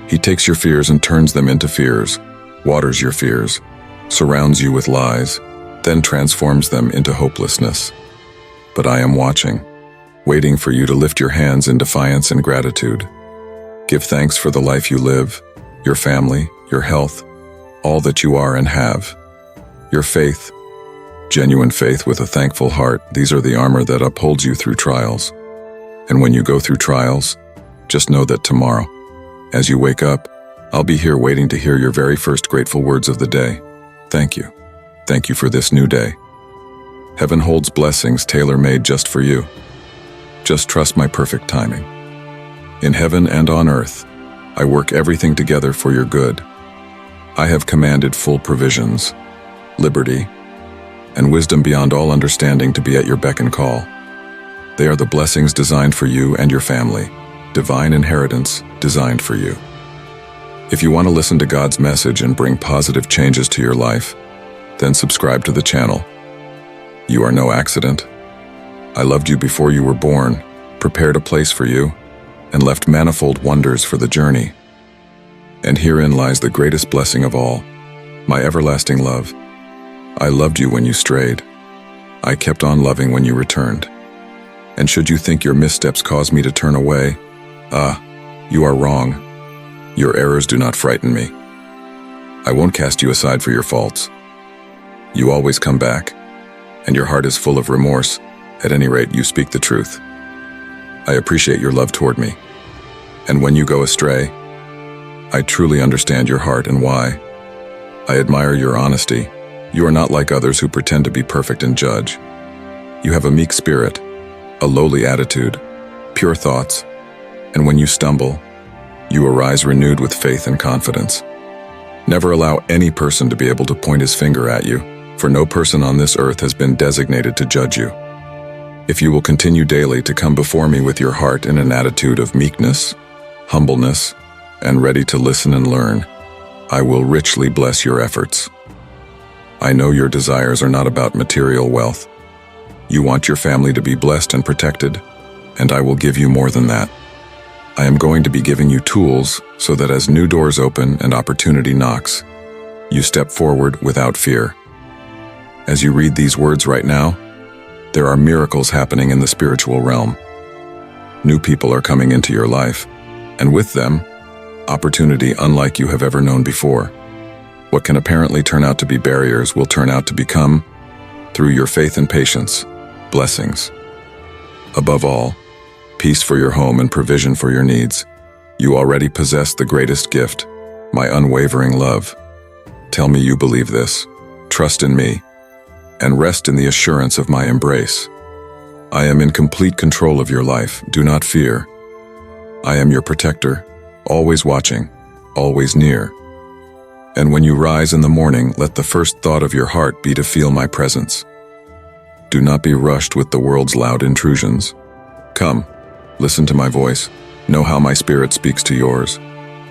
He takes your fears and turns them into fears, waters your fears, surrounds you with lies, then transforms them into hopelessness. But I am watching, waiting for you to lift your hands in defiance and gratitude. Give thanks for the life you live, your family, your health, all that you are and have. Your faith, genuine faith with a thankful heart, these are the armor that upholds you through trials. And when you go through trials, just know that tomorrow, as you wake up, I'll be here waiting to hear your very first grateful words of the day. Thank you. Thank you for this new day. Heaven holds blessings tailor-made just for you. Just trust my perfect timing. In heaven and on earth, I work everything together for your good. I have commanded full provisions, liberty, and wisdom beyond all understanding to be at your beck and call. They are the blessings designed for you and your family, divine inheritance designed for you. If you want to listen to God's message and bring positive changes to your life, then subscribe to the channel. You are no accident. I loved you before you were born, prepared a place for you, and left manifold wonders for the journey. And herein lies the greatest blessing of all, my everlasting love. I loved you when you strayed. I kept on loving when you returned. And should you think your missteps caused me to turn away, you are wrong. Your errors do not frighten me. I won't cast you aside for your faults. You always come back, and your heart is full of remorse. At any rate, you speak the truth. I appreciate your love toward me. And when you go astray, I truly understand your heart and why. I admire your honesty. You are not like others who pretend to be perfect and judge. You have a meek spirit, a lowly attitude, pure thoughts, and when you stumble, you arise renewed with faith and confidence. Never allow any person to be able to point his finger at you, for no person on this earth has been designated to judge you. If you will continue daily to come before me with your heart in an attitude of meekness, humbleness, and ready to listen and learn, I will richly bless your efforts. I know your desires are not about material wealth. You want your family to be blessed and protected, and I will give you more than that. I am going to be giving you tools so that as new doors open and opportunity knocks, you step forward without fear. As you read these words right now, there are miracles happening in the spiritual realm. New people are coming into your life, and with them, opportunity unlike you have ever known before. What can apparently turn out to be barriers will turn out to become, through your faith and patience, blessings. Above all, peace for your home and provision for your needs. You already possess the greatest gift, my unwavering love. Tell me you believe this, trust in me, and rest in the assurance of my embrace. I am in complete control of your life, do not fear. I am your protector, always watching, always near. And when you rise in the morning, let the first thought of your heart be to feel my presence. Do not be rushed with the world's loud intrusions. Come, listen to my voice, know how my spirit speaks to yours,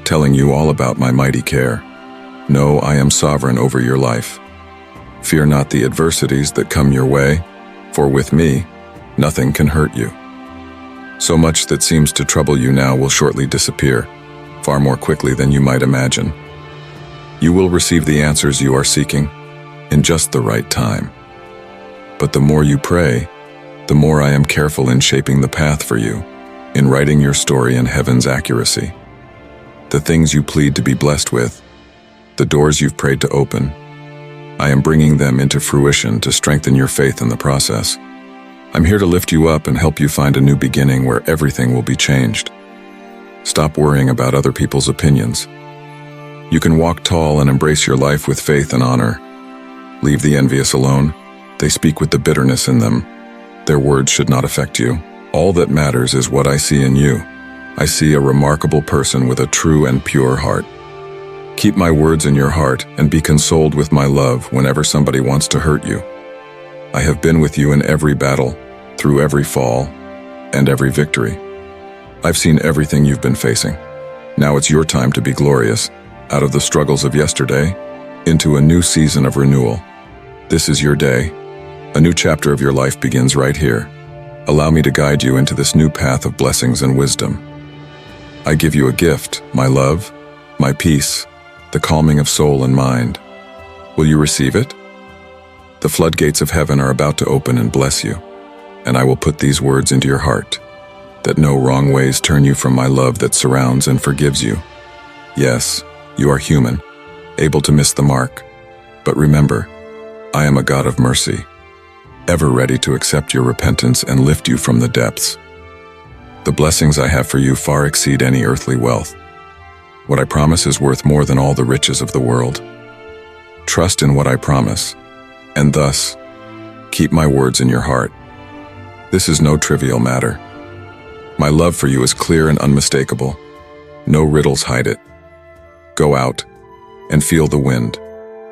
telling you all about my mighty care. Know I am sovereign over your life. Fear not the adversities that come your way, for with me, nothing can hurt you. So much that seems to trouble you now will shortly disappear, far more quickly than you might imagine. You will receive the answers you are seeking, in just the right time. But the more you pray, the more I am careful in shaping the path for you, in writing your story in heaven's accuracy. The things you plead to be blessed with, the doors you've prayed to open, I am bringing them into fruition to strengthen your faith in the process. I'm here to lift you up and help you find a new beginning where everything will be changed. Stop worrying about other people's opinions. You can walk tall and embrace your life with faith and honor. Leave the envious alone. They speak with the bitterness in them. Their words should not affect you. All that matters is what I see in you. I see a remarkable person with a true and pure heart. Keep my words in your heart and be consoled with my love whenever somebody wants to hurt you. I have been with you in every battle, through every fall, and every victory. I've seen everything you've been facing. Now it's your time to be glorious, out of the struggles of yesterday, into a new season of renewal. This is your day. A new chapter of your life begins right here. Allow me to guide you into this new path of blessings and wisdom. I give you a gift, my love, my peace, the calming of soul and mind. Will you receive it? The floodgates of heaven are about to open and bless you, and I will put these words into your heart, that no wrong ways turn you from my love that surrounds and forgives you. Yes, you are human, able to miss the mark, but remember, I am a God of mercy, ever ready to accept your repentance and lift you from the depths. The blessings I have for you far exceed any earthly wealth. What I promise is worth more than all the riches of the world. Trust in what I promise, and thus, keep my words in your heart. This is no trivial matter. My love for you is clear and unmistakable. No riddles hide it. Go out and feel the wind.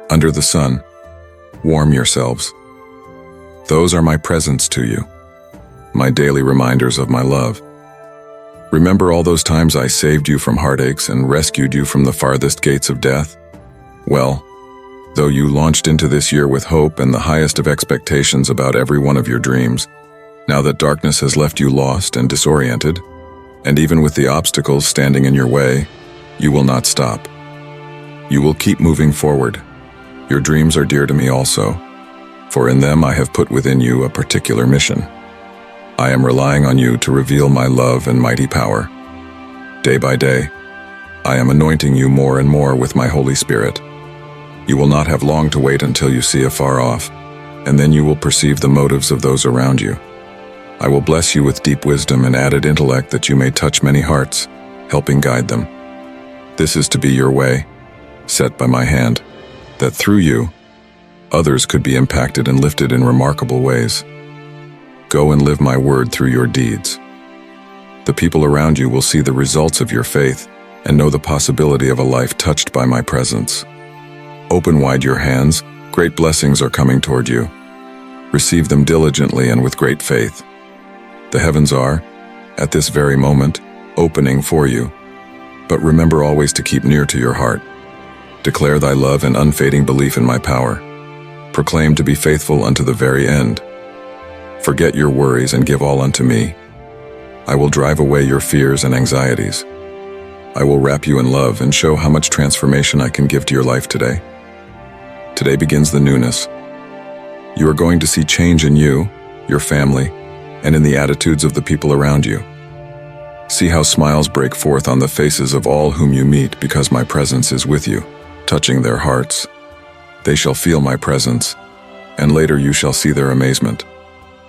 Under the sun, warm yourselves. Those are my presents to you, my daily reminders of my love. Remember all those times I saved you from heartaches and rescued you from the farthest gates of death? Well, though you launched into this year with hope and the highest of expectations about every one of your dreams, now that darkness has left you lost and disoriented, and even with the obstacles standing in your way, you will not stop. You will keep moving forward. Your dreams are dear to me also, for in them I have put within you a particular mission. I am relying on you to reveal my love and mighty power. Day by day, I am anointing you more and more with my Holy Spirit. You will not have long to wait until you see afar off, and then you will perceive the motives of those around you. I will bless you with deep wisdom and added intellect that you may touch many hearts, helping guide them. This is to be your way, set by my hand, that through you, others could be impacted and lifted in remarkable ways. Go and live my word through your deeds. The people around you will see the results of your faith and know the possibility of a life touched by my presence. Open wide your hands, great blessings are coming toward you. Receive them diligently and with great faith. The heavens are, at this very moment, opening for you. But remember always to keep near to your heart. Declare thy love and unfading belief in my power. Proclaim to be faithful unto the very end. Forget your worries and give all unto me. I will drive away your fears and anxieties. I will wrap you in love and show how much transformation I can give to your life today. Today begins the newness. You are going to see change in you, your family, and in the attitudes of the people around you. See how smiles break forth on the faces of all whom you meet because my presence is with you, touching their hearts. They shall feel my presence, and later you shall see their amazement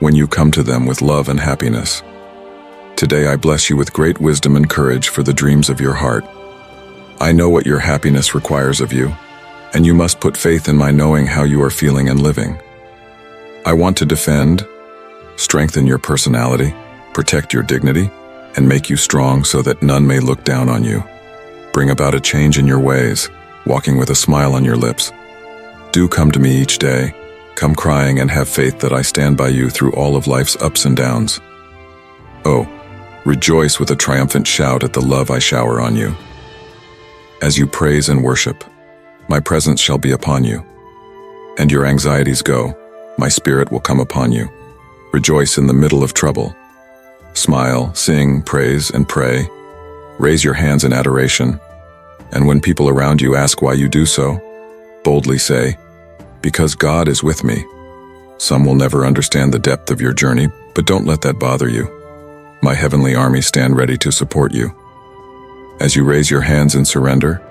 when you come to them with love and happiness. Today I bless you with great wisdom and courage for the dreams of your heart. I know what your happiness requires of you, and you must put faith in my knowing how you are feeling and living. I want to defend, strengthen your personality, protect your dignity, and make you strong so that none may look down on you. Bring about a change in your ways, walking with a smile on your lips. Do come to me each day. Come crying and have faith that I stand by you through all of life's ups and downs. Oh, rejoice with a triumphant shout at the love I shower on you. As you praise and worship, my presence shall be upon you. And your anxieties go, my spirit will come upon you. Rejoice in the middle of trouble. Smile, sing, praise, and pray. Raise your hands in adoration. And when people around you ask why you do so, boldly say, because God is with me. Some will never understand the depth of your journey, but don't let that bother you. My heavenly armies stand ready to support you. As you raise your hands in surrender,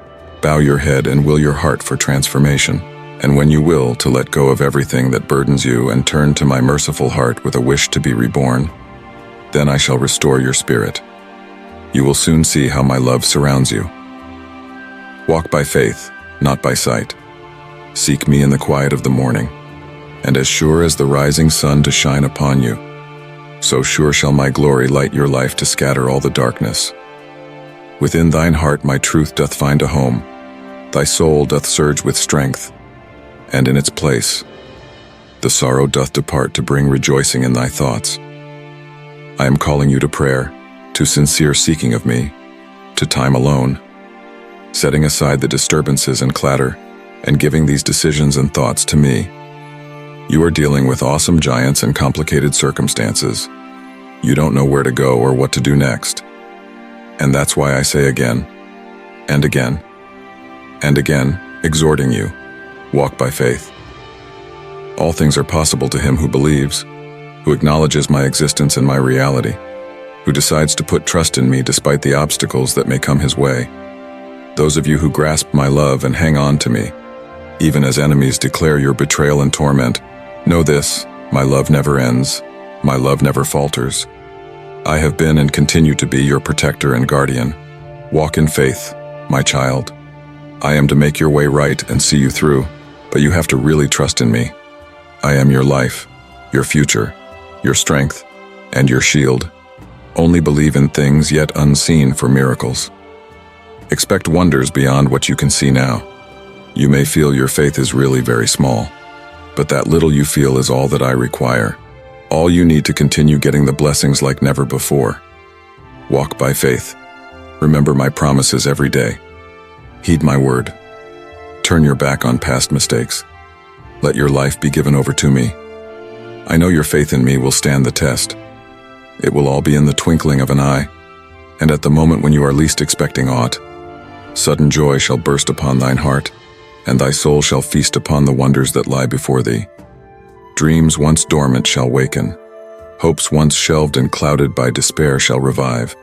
bow your head and will your heart for transformation. And when you will, to let go of everything that burdens you and turn to my merciful heart with a wish to be reborn, then I shall restore your spirit. You will soon see how my love surrounds you. Walk by faith, not by sight. Seek me in the quiet of the morning, and as sure as the rising sun to shine upon you, So sure shall my glory light your life to scatter all the darkness. Within thine heart my truth doth find a home, thy soul doth surge with strength, and in its place the sorrow doth depart to bring rejoicing in thy thoughts. I am calling you to prayer, to sincere seeking of me, to time alone, setting aside the disturbances and clatter, and giving these decisions and thoughts to me. You are dealing with awesome giants and complicated circumstances. You don't know where to go or what to do next. And that's why I say again, and again, and again, exhorting you, walk by faith. All things are possible to him who believes, who acknowledges my existence and my reality, who decides to put trust in me despite the obstacles that may come his way. Those of you who grasp my love and hang on to me, even as enemies declare your betrayal and torment, know this, my love never ends, my love never falters. I have been and continue to be your protector and guardian. Walk in faith, my child. I am to make your way right and see you through, but you have to really trust in me. I am your life, your future, your strength, and your shield. Only believe in things yet unseen for miracles. Expect wonders beyond what you can see now. You may feel your faith is really very small, but that little you feel is all that I require. All you need to continue getting the blessings like never before. Walk by faith. Remember my promises every day. Heed my word. Turn your back on past mistakes. Let your life be given over to me. I know your faith in me will stand the test. It will all be in the twinkling of an eye, and at the moment when you are least expecting aught, sudden joy shall burst upon thine heart, and thy soul shall feast upon the wonders that lie before thee. Dreams once dormant shall waken. Hopes once shelved and clouded by despair shall revive.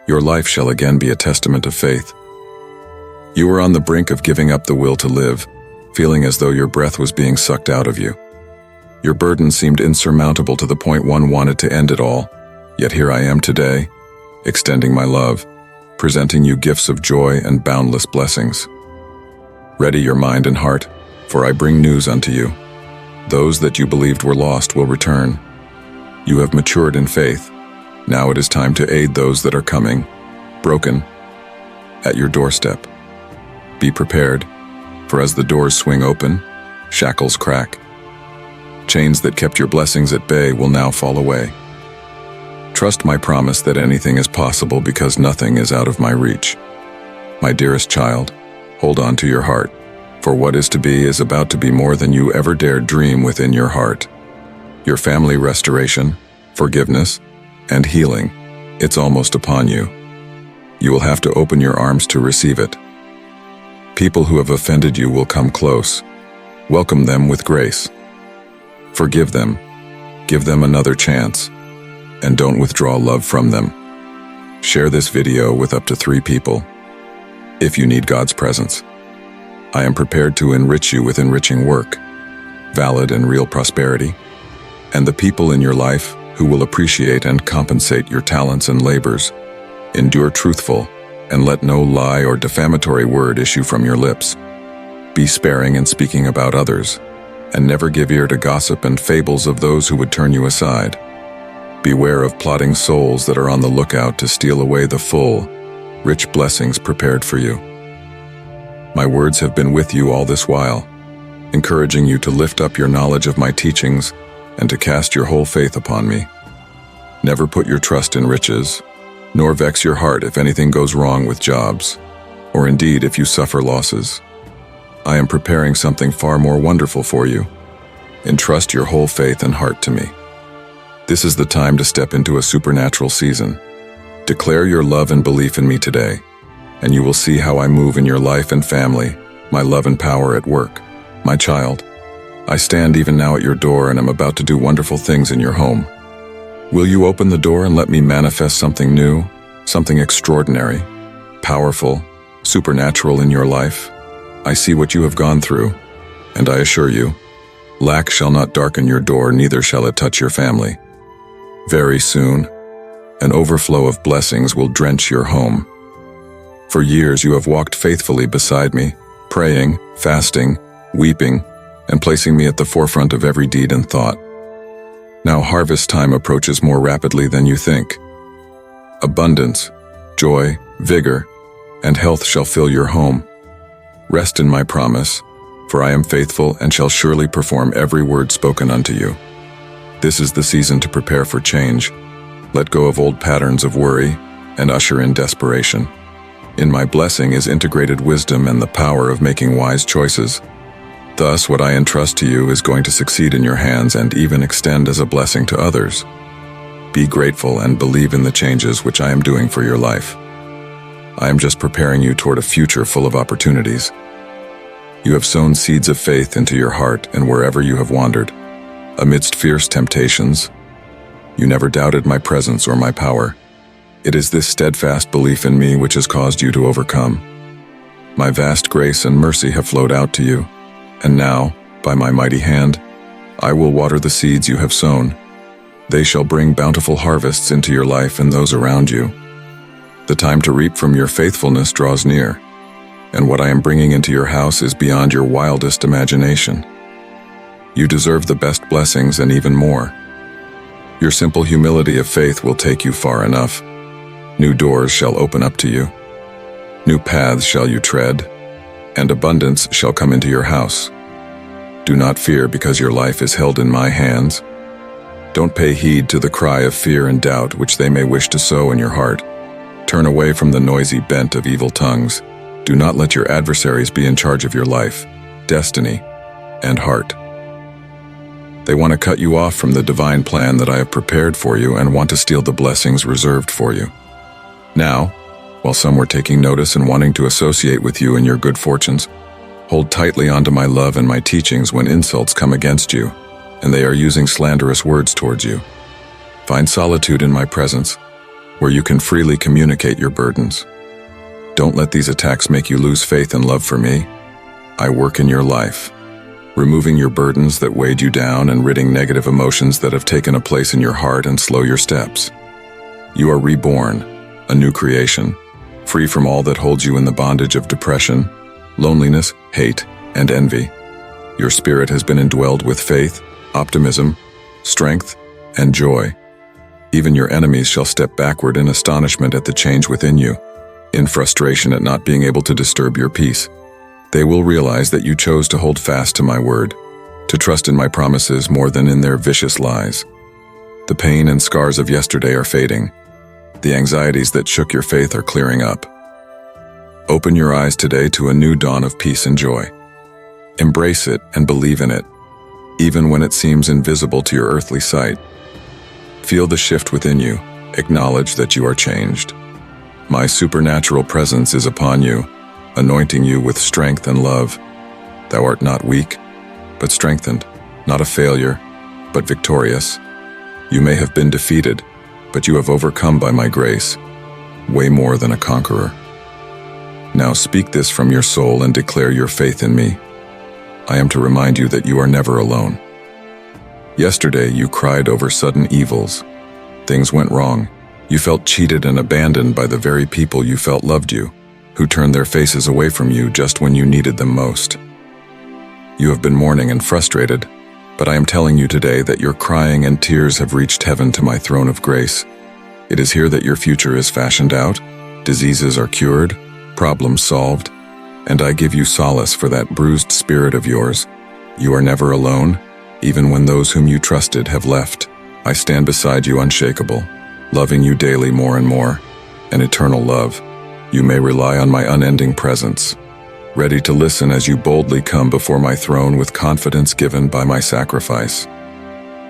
Your life shall again be a testament of faith. You were on the brink of giving up the will to live, feeling as though your breath was being sucked out of you. Your burden seemed insurmountable to the point one wanted to end it all, yet here I am today, extending my love, presenting you gifts of joy and boundless blessings. Ready your mind and heart, for I bring news unto you. Those that you believed were lost will return. You have matured in faith. Now it is time to aid those that are coming, broken, at your doorstep. Be prepared, for as the doors swing open, shackles crack. Chains that kept your blessings at bay will now fall away. Trust my promise that anything is possible because nothing is out of my reach. My dearest child, hold on to your heart, for what is to be is about to be more than you ever dared dream within your heart. Your family restoration, forgiveness, and healing, it's almost upon you. You will have to open your arms to receive it. People who have offended you will come close. Welcome them with grace. Forgive them. Give them another chance. And don't withdraw love from them. Share this video with up to 3 people. If you need God's presence, I am prepared to enrich you with enriching work, valid and real prosperity, and the people in your life who will appreciate and compensate your talents and labors. Endure truthful, and let no lie or defamatory word issue from your lips. Be sparing in speaking about others, and never give ear to gossip and fables of those who would turn you aside. Beware of plotting souls that are on the lookout to steal away the full, rich blessings prepared for you. My words have been with you all this while, encouraging you to lift up your knowledge of my teachings and to cast your whole faith upon me. Never put your trust in riches, nor vex your heart if anything goes wrong with jobs, or indeed if you suffer losses. I am preparing something far more wonderful for you. Entrust your whole faith and heart to me. This is the time to step into a supernatural season. Declare your love and belief in me today, and you will see how I move in your life and family, my love and power at work. My child, I stand even now at your door and am about to do wonderful things in your home. Will you open the door and let me manifest something new, something extraordinary, powerful, supernatural in your life? I see what you have gone through, and I assure you, lack shall not darken your door, neither shall it touch your family. Very soon, an overflow of blessings will drench your home. For years you have walked faithfully beside me, praying, fasting, weeping, and placing me at the forefront of every deed and thought. Now harvest time approaches more rapidly than you think. Abundance, joy, vigor, and health shall fill your home. Rest in my promise, for I am faithful and shall surely perform every word spoken unto you. This is the season to prepare for change. Let go of old patterns of worry and usher in desperation. In my blessing is integrated wisdom and the power of making wise choices. Thus, what I entrust to you is going to succeed in your hands and even extend as a blessing to others. Be grateful and believe in the changes which I am doing for your life. I am just preparing you toward a future full of opportunities. You have sown seeds of faith into your heart and wherever you have wandered. Amidst fierce temptations, you never doubted my presence or my power. It is this steadfast belief in me which has caused you to overcome. My vast grace and mercy have flowed out to you, and now, by my mighty hand, I will water the seeds you have sown. They shall bring bountiful harvests into your life and those around you. The time to reap from your faithfulness draws near, and what I am bringing into your house is beyond your wildest imagination. You deserve the best blessings and even more. Your simple humility of faith will take you far enough. New doors shall open up to you. New paths shall you tread, and abundance shall come into your house. Do not fear because your life is held in my hands. Don't pay heed to the cry of fear and doubt which they may wish to sow in your heart. Turn away from the noisy bent of evil tongues. Do not let your adversaries be in charge of your life, destiny, and heart. They want to cut you off from the divine plan that I have prepared for you and want to steal the blessings reserved for you. Now, while some were taking notice and wanting to associate with you in your good fortunes, hold tightly onto my love and my teachings when insults come against you, and they are using slanderous words towards you. Find solitude in my presence, where you can freely communicate your burdens. Don't let these attacks make you lose faith and love for me. I work in your life, removing your burdens that weighed you down and ridding negative emotions that have taken a place in your heart and slow your steps. You are reborn, a new creation, free from all that holds you in the bondage of depression, loneliness, hate, and envy. Your spirit has been indwelled with faith, optimism, strength, and joy. Even your enemies shall step backward in astonishment at the change within you, in frustration at not being able to disturb your peace. They will realize that you chose to hold fast to my word, to trust in my promises more than in their vicious lies. The pain and scars of yesterday are fading. The anxieties that shook your faith are clearing up. Open your eyes today to a new dawn of peace and joy. Embrace it and believe in it, even when it seems invisible to your earthly sight. Feel the shift within you. Acknowledge that you are changed. My supernatural presence is upon you, anointing you with strength and love. Thou art not weak, but strengthened, not a failure, but victorious. You may have been defeated, but you have overcome by my grace, way more than a conqueror. Now speak this from your soul and declare your faith in me. I am to remind you that you are never alone. Yesterday you cried over sudden evils. Things went wrong. You felt cheated and abandoned by the very people you felt loved you, who turned their faces away from you just when you needed them most. You have been mourning and frustrated, but I am telling you today that your crying and tears have reached heaven to my throne of grace. It is here that your future is fashioned out, diseases are cured, problems solved, and I give you solace for that bruised spirit of yours. You are never alone, even when those whom you trusted have left. I stand beside you unshakable, loving you daily more and more, an eternal love. You may rely on my unending presence, ready to listen as you boldly come before my throne with confidence given by my sacrifice.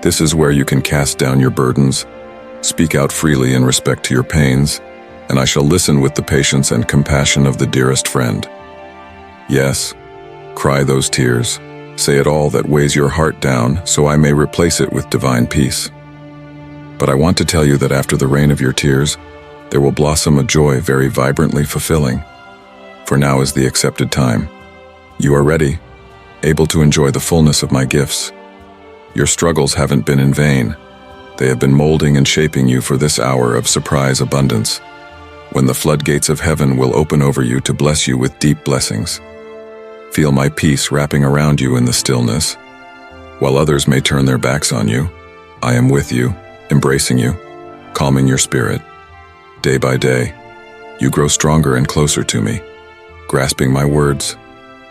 This is where you can cast down your burdens, speak out freely in respect to your pains, and I shall listen with the patience and compassion of the dearest friend. Yes, cry those tears, say it all that weighs your heart down so I may replace it with divine peace. But I want to tell you that after the rain of your tears, there will blossom a joy very vibrantly fulfilling. For now is the accepted time. You are ready, able to enjoy the fullness of my gifts. Your struggles haven't been in vain. They have been molding and shaping you for this hour of surprise abundance, when the floodgates of heaven will open over you to bless you with deep blessings. Feel my peace wrapping around you in the stillness. While others may turn their backs on you, I am with you, embracing you, calming your spirit. Day by day, you grow stronger and closer to me, grasping my words,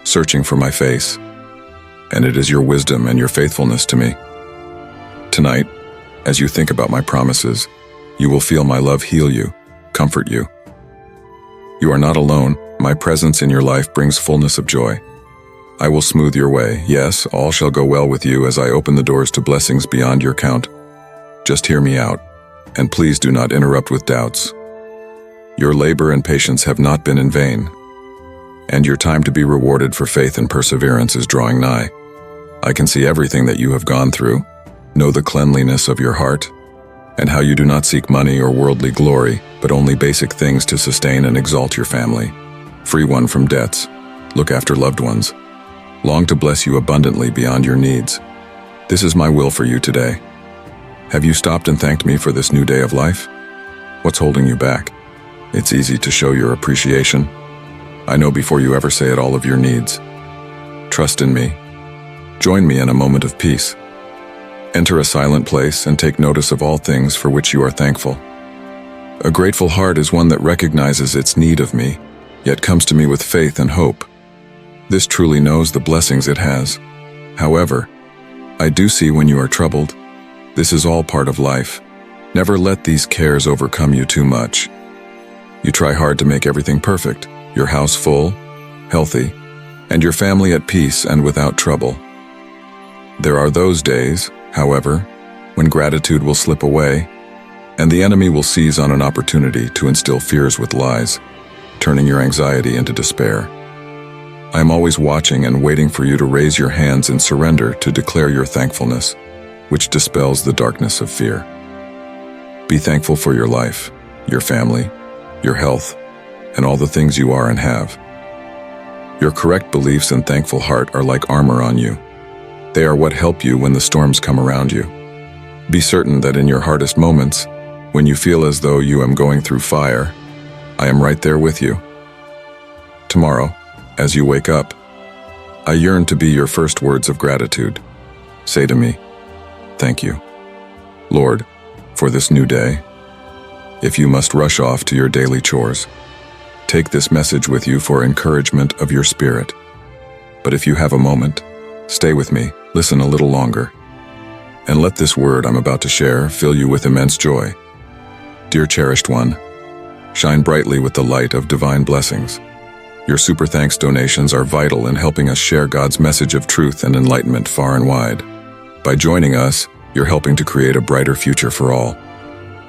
searching for my face, and it is your wisdom and your faithfulness to me. Tonight, as you think about my promises, you will feel my love heal you, comfort you. You are not alone. My presence in your life brings fullness of joy. I will smooth your way. Yes, all shall go well with you as I open the doors to blessings beyond your count. Just hear me out, and please do not interrupt with doubts. Your labor and patience have not been in vain, and your time to be rewarded for faith and perseverance is drawing nigh. I can see everything that you have gone through, know the cleanliness of your heart, and how you do not seek money or worldly glory, but only basic things to sustain and exalt your family. Free one from debts, look after loved ones, long to bless you abundantly beyond your needs. This is my will for you today. Have you stopped and thanked me for this new day of life? What's holding you back? It's easy to show your appreciation. I know before you ever say it all of your needs. Trust in me. Join me in a moment of peace. Enter a silent place and take notice of all things for which you are thankful. A grateful heart is one that recognizes its need of me, yet comes to me with faith and hope. This truly knows the blessings it has. However, I do see when you are troubled. This is all part of life. Never let these cares overcome you too much. You try hard to make everything perfect, your house full, healthy, and your family at peace and without trouble. There are those days, however, when gratitude will slip away, and the enemy will seize on an opportunity to instill fears with lies, turning your anxiety into despair. I am always watching and waiting for you to raise your hands in surrender to declare your thankfulness, which dispels the darkness of fear. Be thankful for your life, your family, your health, and all the things you are and have. Your correct beliefs and thankful heart are like armor on you. They are what help you when the storms come around you. Be certain that in your hardest moments, when you feel as though you am going through fire, I am right there with you. Tomorrow, as you wake up, I yearn to be your first words of gratitude. Say to me, thank you, Lord, for this new day. If you must rush off to your daily chores, take this message with you for encouragement of your spirit. But if you have a moment, stay with me, listen a little longer, and let this word I'm about to share fill you with immense joy. Dear cherished one, shine brightly with the light of divine blessings. Your super thanks donations are vital in helping us share God's message of truth and enlightenment far and wide. By joining us, you're helping to create a brighter future for all.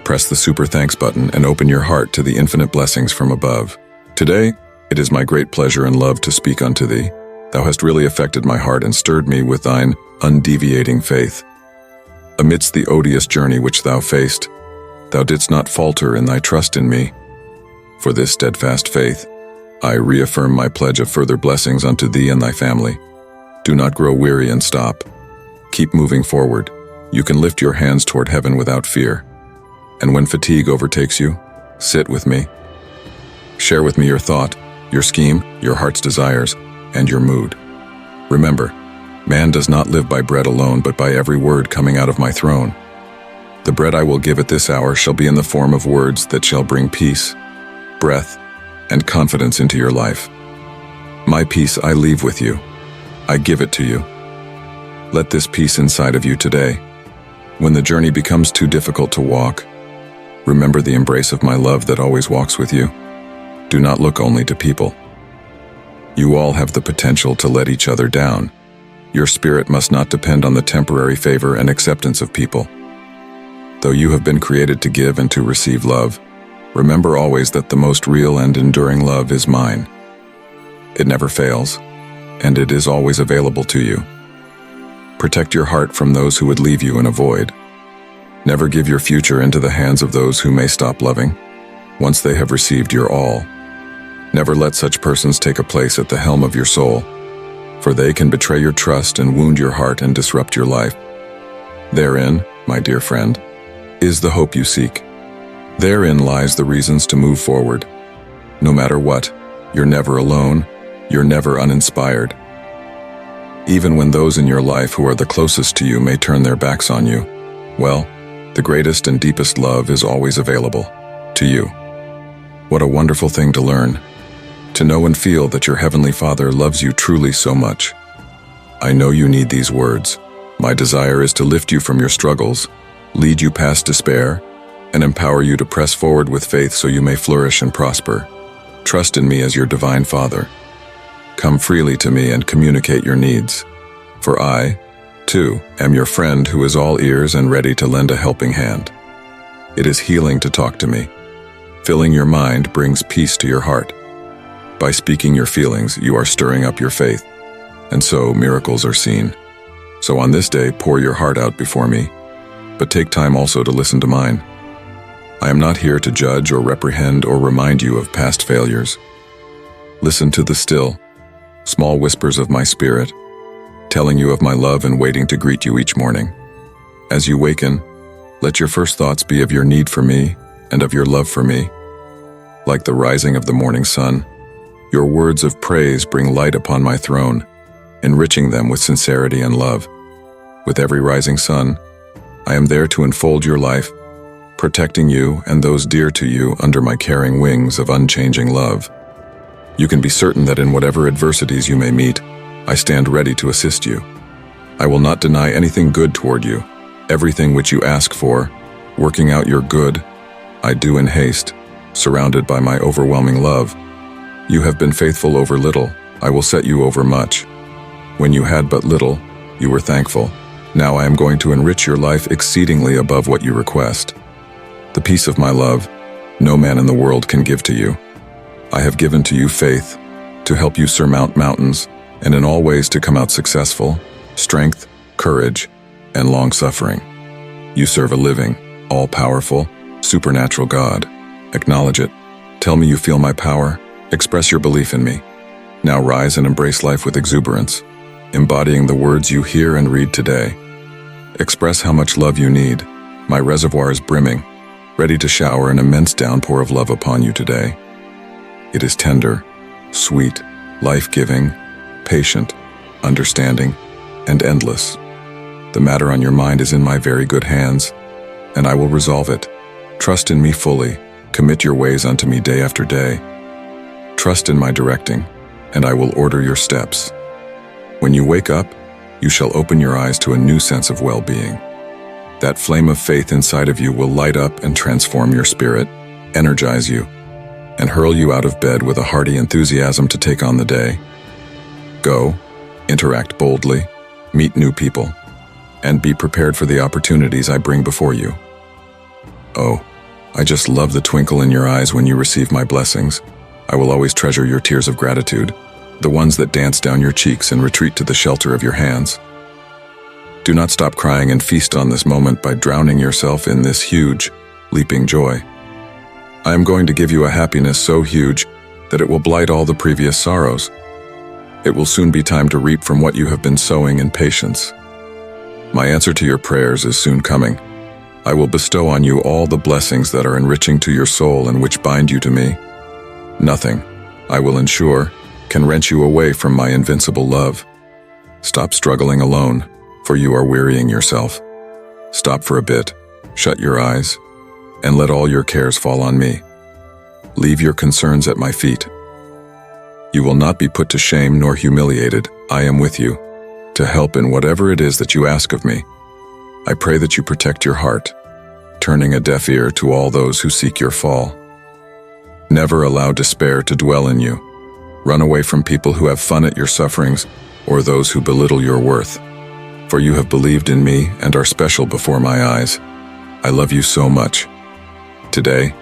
Press the super thanks button and open your heart to the infinite blessings from above. Today, it is my great pleasure and love to speak unto thee. Thou hast really affected my heart and stirred me with thine undeviating faith. Amidst the odious journey which thou faced, thou didst not falter in thy trust in me. For this steadfast faith, I reaffirm my pledge of further blessings unto thee and thy family. Do not grow weary and stop. Keep moving forward. You can lift your hands toward heaven without fear. And when fatigue overtakes you, sit with me. Share with me your thought, your scheme, your heart's desires, and your mood. Remember, man does not live by bread alone, but by every word coming out of my throne. The bread I will give at this hour shall be in the form of words that shall bring peace, breath, and confidence into your life. My peace I leave with you. I give it to you. Let this peace inside of you today. When the journey becomes too difficult to walk, remember the embrace of my love that always walks with you. Do not look only to people. You all have the potential to let each other down. Your spirit must not depend on the temporary favor and acceptance of people. Though you have been created to give and to receive love, remember always that the most real and enduring love is mine. It never fails, and it is always available to you. Protect your heart from those who would leave you in a void. Never give your future into the hands of those who may stop loving, once they have received your all. Never let such persons take a place at the helm of your soul, for they can betray your trust and wound your heart and disrupt your life. Therein, my dear friend, is the hope you seek. Therein lies the reasons to move forward. No matter what, you're never alone, you're never uninspired. Even when those in your life who are the closest to you may turn their backs on you, Well, the greatest and deepest love is always available to you. What a wonderful thing to learn, to know and feel that your Heavenly Father loves you truly so much. I know you need these words. My desire is to lift you from your struggles, lead you past despair, and empower you to press forward with faith so you may flourish and prosper. Trust in me as your divine Father. Come freely to me and communicate your needs, for I, too, am your friend who is all ears and ready to lend a helping hand. It is healing to talk to me. Filling your mind brings peace to your heart. By speaking your feelings, you are stirring up your faith, and so miracles are seen. So on this day, pour your heart out before me, but take time also to listen to mine. I am not here to judge or reprehend or remind you of past failures. Listen to the still, small whispers of my spirit, telling you of my love and waiting to greet you each morning. As you waken, let your first thoughts be of your need for me and of your love for me. Like the rising of the morning sun, your words of praise bring light upon my throne, enriching them with sincerity and love. With every rising sun, I am there to enfold your life, protecting you and those dear to you under my caring wings of unchanging love. You can be certain that in whatever adversities you may meet, I stand ready to assist you. I will not deny anything good toward you. Everything which you ask for, working out your good, I do in haste, surrounded by my overwhelming love. You have been faithful over little, I will set you over much. When you had but little, you were thankful. Now I am going to enrich your life exceedingly above what you request. The peace of my love, no man in the world can give to you. I have given to you faith, to help you surmount mountains, and in all ways to come out successful, strength, courage, and long-suffering. You serve a living, all-powerful, supernatural God. Acknowledge it. Tell me you feel my power. Express your belief in me. Now rise and embrace life with exuberance, embodying the words you hear and read today. Express how much love you need. My reservoir is brimming, ready to shower an immense downpour of love upon you today. It is tender, sweet, life-giving, patient, understanding, and endless. The matter on your mind is in my very good hands, and I will resolve it. Trust in me fully. Commit your ways unto me day after day. Trust in my directing, and I will order your steps. When you wake up, you shall open your eyes to a new sense of well-being. That flame of faith inside of you will light up and transform your spirit, energize you, and hurl you out of bed with a hearty enthusiasm to take on the day. Go, interact boldly, meet new people, and be prepared for the opportunities I bring before you. Oh, I just love the twinkle in your eyes when you receive my blessings. I will always treasure your tears of gratitude, the ones that dance down your cheeks and retreat to the shelter of your hands. Do not stop crying and feast on this moment by drowning yourself in this huge, leaping joy. I am going to give you a happiness so huge that it will blight all the previous sorrows. It will soon be time to reap from what you have been sowing in patience. My answer to your prayers is soon coming. I will bestow on you all the blessings that are enriching to your soul and which bind you to me. Nothing, I will ensure, can wrench you away from my invincible love. Stop struggling alone, for you are wearying yourself. Stop for a bit, shut your eyes, and let all your cares fall on me. Leave your concerns at my feet. You will not be put to shame nor humiliated. I am with you, to help in whatever it is that you ask of me. I pray that you protect your heart, turning a deaf ear to all those who seek your fall. Never allow despair to dwell in you. Run away from people who have fun at your sufferings or those who belittle your worth. For you have believed in me and are special before my eyes. I love you so much. Today,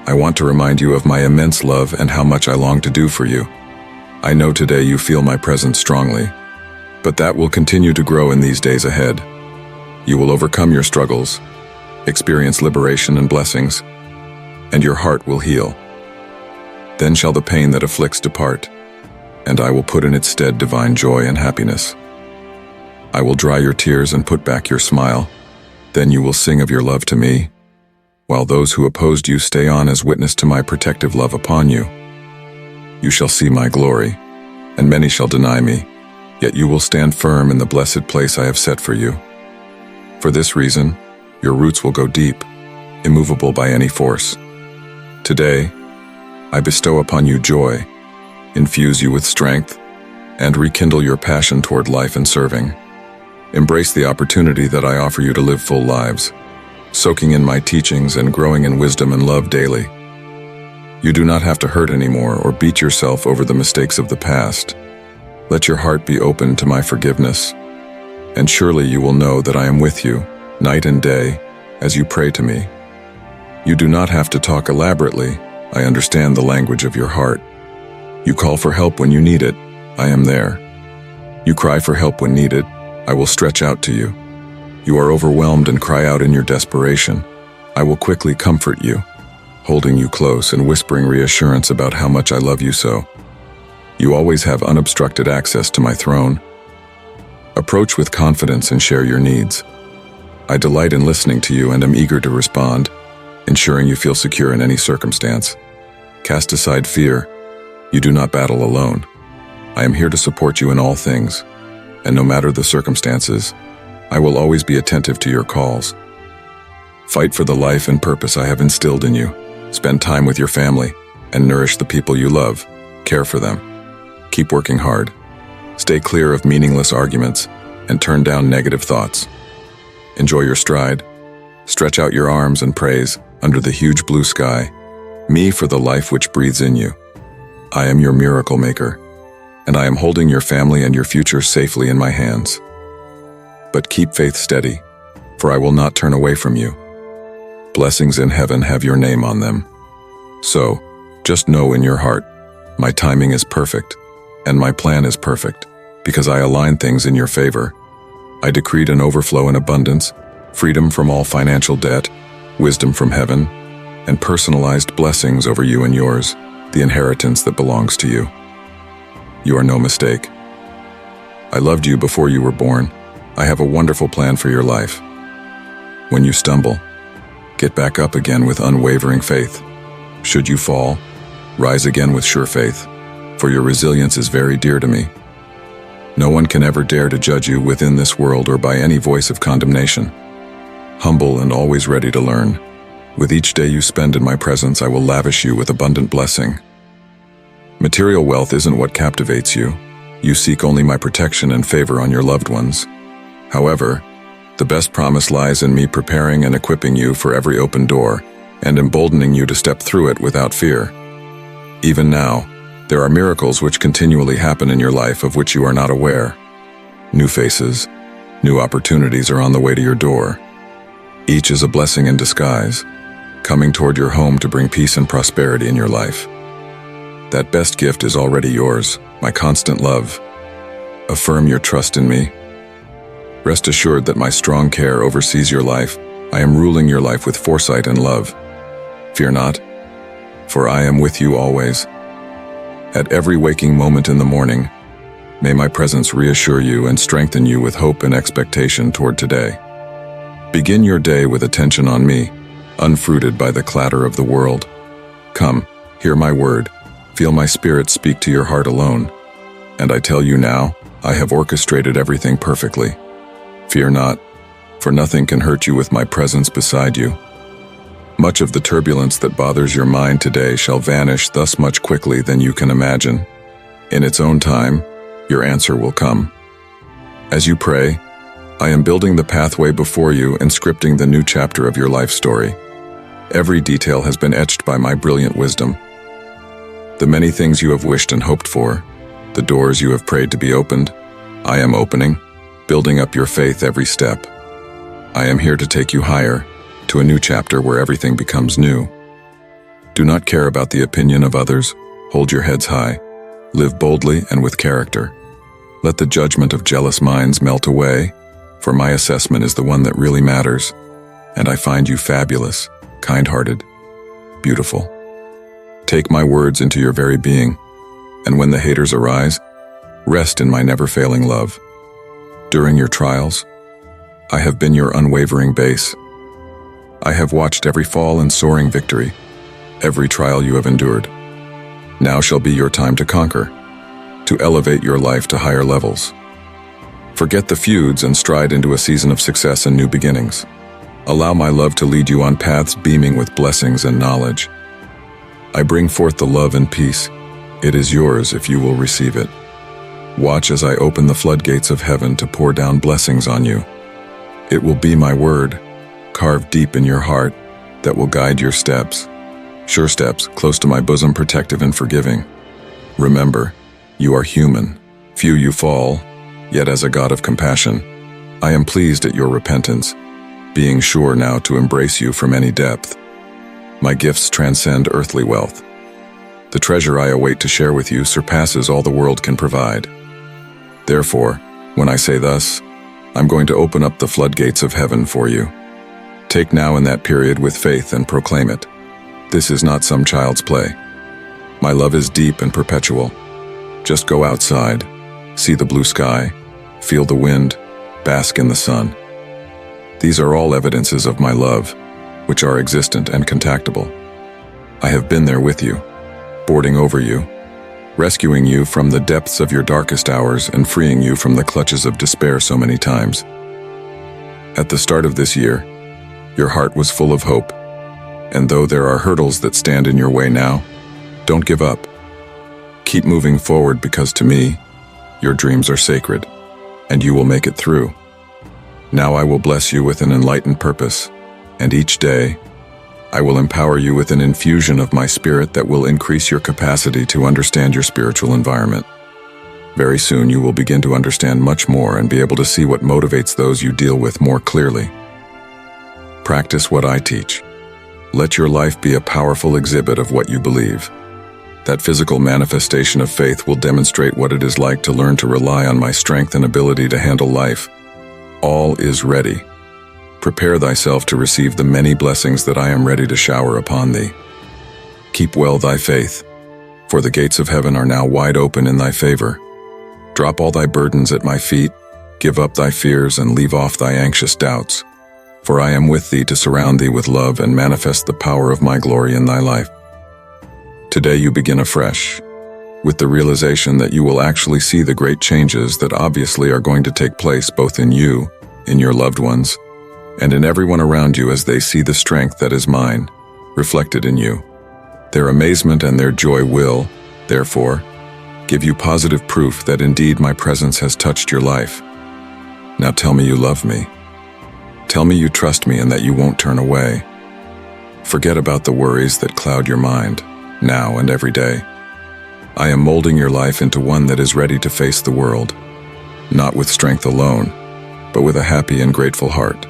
I want to remind you of my immense love and how much I long to do for you. I know today you feel my presence strongly, but that will continue to grow in these days ahead. You will overcome your struggles, experience liberation and blessings, and your heart will heal. Then shall the pain that afflicts depart, and I will put in its stead divine joy and happiness. I will dry your tears and put back your smile. Then you will sing of your love to me, while those who opposed you stay on as witness to my protective love upon you. You shall see my glory, and many shall deny me, yet you will stand firm in the blessed place I have set for you. For this reason, Your roots will go deep, immovable by any force. Today, I bestow upon you joy, infuse you with strength, and rekindle your passion toward life and serving. Embrace the opportunity that I offer you to live full lives, soaking in my teachings and growing in wisdom and love daily. You do not have to hurt anymore or beat yourself over the mistakes of the past. Let your heart be open to my forgiveness, and surely you will know that I am with you, night and day, as you pray to me. You do not have to talk elaborately. I understand the language of your heart. You call for help when you need it. I am there. You cry for help when needed. I will stretch out to you. You are overwhelmed and cry out in your desperation. I will quickly comfort you, holding you close and whispering reassurance about how much I love you so. You always have unobstructed access to my throne. Approach with confidence and share your needs. I delight in listening to you and am eager to respond, ensuring you feel secure in any circumstance. Cast aside fear. You do not battle alone. I am here to support you in all things, and no matter the circumstances, I will always be attentive to your calls. Fight for the life and purpose I have instilled in you. Spend time with your family and nourish the people you love. Care for them. Keep working hard. Stay clear of meaningless arguments and turn down negative thoughts. Enjoy your stride. Stretch out your arms and praise under the huge blue sky, me for the life which breathes in you. I am your miracle maker, and I am holding your family and your future safely in my hands. But keep faith steady, for I will not turn away from you. Blessings in heaven have your name on them. So, just know in your heart, my timing is perfect, and my plan is perfect, because I align things in your favor. I decreed an overflow in abundance, freedom from all financial debt, wisdom from heaven, and personalized blessings over you and yours, the inheritance that belongs to you. You are no mistake. I loved you before you were born. I have a wonderful plan for your life. When you stumble, get back up again with unwavering faith. Should you fall, rise again with sure faith, for your resilience is very dear to me. No one can ever dare to judge you within this world or by any voice of condemnation. Humble and always ready to learn, with each day you spend in my presence, I will lavish you with abundant blessing. Material wealth isn't what captivates you. You seek only my protection and favor on your loved ones. However, the best promise lies in me preparing and equipping you for every open door and emboldening you to step through it without fear. Even now, there are miracles which continually happen in your life of which you are not aware. New faces, new opportunities are on the way to your door. Each is a blessing in disguise, coming toward your home to bring peace and prosperity in your life. That best gift is already yours, my constant love. Affirm your trust in me. Rest assured that my strong care oversees your life. I am ruling your life with foresight and love. Fear not, for I am with you always. At every waking moment in the morning, may my presence reassure you and strengthen you with hope and expectation toward today. Begin your day with attention on me, unfruited by the clatter of the world. Come, hear my word, feel my spirit speak to your heart alone. And I tell you now, I have orchestrated everything perfectly. Fear not, for nothing can hurt you with my presence beside you. Much of the turbulence that bothers your mind today shall vanish thus much quickly than you can imagine. In its own time, your answer will come. As you pray, I am building the pathway before you and scripting the new chapter of your life story. Every detail has been etched by my brilliant wisdom. The many things you have wished and hoped for, the doors you have prayed to be opened, I am opening, building up your faith every step. I am here to take you higher, to a new chapter where everything becomes new. Do not care about the opinion of others. Hold your heads high. Live boldly and with character. Let the judgment of jealous minds melt away, for my assessment is the one that really matters, and I find you fabulous, kind-hearted, beautiful. Take my words into your very being, and when the haters arise, rest in my never-failing love. During your trials, I have been your unwavering base. I have watched every fall and soaring victory, every trial you have endured. Now shall be your time to conquer, to elevate your life to higher levels. Forget the feuds and stride into a season of success and new beginnings. Allow my love to lead you on paths beaming with blessings and knowledge. I bring forth the love and peace. It is yours if you will receive it. Watch as I open the floodgates of heaven to pour down blessings on you. It will be my word, carved deep in your heart, that will guide your steps. Sure steps, close to my bosom, protective and forgiving. Remember, you are human. Few you fall, yet as a God of compassion, I am pleased at your repentance, being sure now to embrace you from any depth. My gifts transcend earthly wealth. The treasure I await to share with you surpasses all the world can provide. Therefore, when I say thus, I'm going to open up the floodgates of heaven for you. Take now in that period with faith and proclaim it. This is not some child's play. My love is deep and perpetual. Just go outside, see the blue sky, feel the wind, bask in the sun. These are all evidences of my love, which are existent and contactable. I have been there with you, boarding over you, rescuing you from the depths of your darkest hours and freeing you from the clutches of despair so many times. At the start of this year, your heart was full of hope, and though there are hurdles that stand in your way now, don't give up. Keep moving forward because to me, your dreams are sacred, and you will make it through. Now I will bless you with an enlightened purpose, and each day, I will empower you with an infusion of my spirit that will increase your capacity to understand your spiritual environment. Very soon you will begin to understand much more and be able to see what motivates those you deal with more clearly. Practice what I teach. Let your life be a powerful exhibit of what you believe. That physical manifestation of faith will demonstrate what it is like to learn to rely on my strength and ability to handle life. All is ready. Prepare thyself to receive the many blessings that I am ready to shower upon thee. Keep well thy faith, for the gates of heaven are now wide open in thy favor. Drop all thy burdens at my feet, give up thy fears and leave off thy anxious doubts, for I am with thee to surround thee with love and manifest the power of my glory in thy life. Today you begin afresh, with the realization that you will actually see the great changes that obviously are going to take place both in you, in your loved ones, and in everyone around you as they see the strength that is mine, reflected in you. Their amazement and their joy will, therefore, give you positive proof that indeed my presence has touched your life. Now tell me you love me. Tell me you trust me and that you won't turn away. Forget about the worries that cloud your mind, now and every day. I am molding your life into one that is ready to face the world, not with strength alone, but with a happy and grateful heart.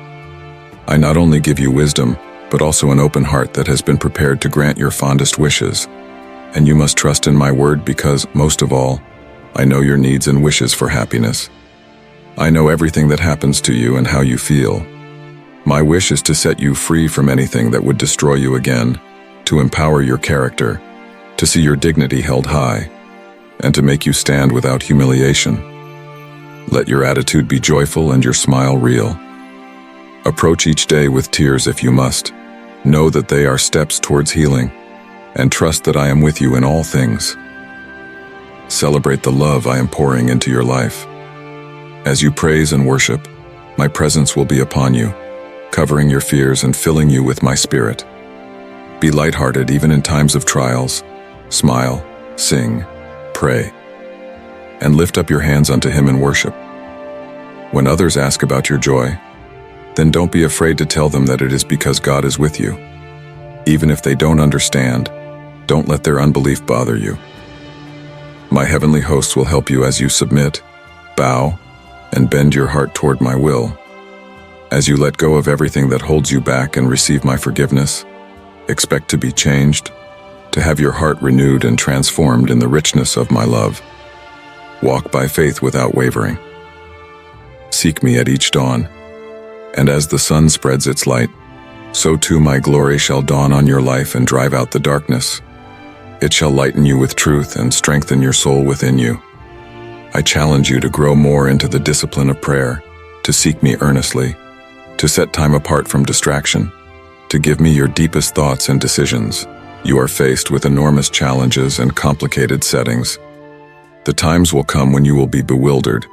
I not only give you wisdom, but also an open heart that has been prepared to grant your fondest wishes. And you must trust in my word because, most of all, I know your needs and wishes for happiness. I know everything that happens to you and how you feel. My wish is to set you free from anything that would destroy you again, to empower your character, to see your dignity held high, and to make you stand without humiliation. Let your attitude be joyful and your smile real. Approach each day with tears if you must. Know that they are steps towards healing, and trust that I am with you in all things. Celebrate the love I am pouring into your life. As you praise and worship, my presence will be upon you, covering your fears and filling you with my spirit. Be lighthearted even in times of trials. Smile, sing, pray, and lift up your hands unto him in worship. When others ask about your joy, then don't be afraid to tell them that it is because God is with you. Even if they don't understand, don't let their unbelief bother you. My heavenly hosts will help you as you submit, bow, and bend your heart toward my will. As you let go of everything that holds you back and receive my forgiveness, expect to be changed, to have your heart renewed and transformed in the richness of my love. Walk by faith without wavering. Seek me at each dawn, and as the sun spreads its light, so too my glory shall dawn on your life and drive out the darkness. It shall lighten you with truth and strengthen your soul within you. I challenge you to grow more into the discipline of prayer, to seek me earnestly, to set time apart from distraction, to give me your deepest thoughts and decisions. You are faced with enormous challenges and complicated settings. The times will come when you will be bewildered.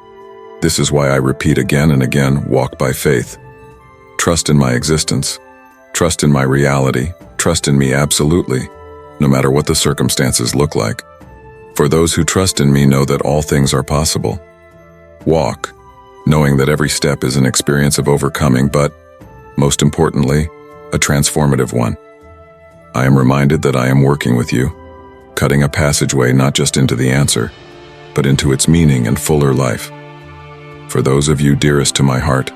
This is why I repeat again and again, walk by faith. Trust in my existence. Trust in my reality. Trust in me absolutely, no matter what the circumstances look like. For those who trust in me know that all things are possible. Walk, knowing that every step is an experience of overcoming, but, most importantly, a transformative one. I am reminded that I am working with you, cutting a passageway not just into the answer, but into its meaning and fuller life. For those of you dearest to my heart,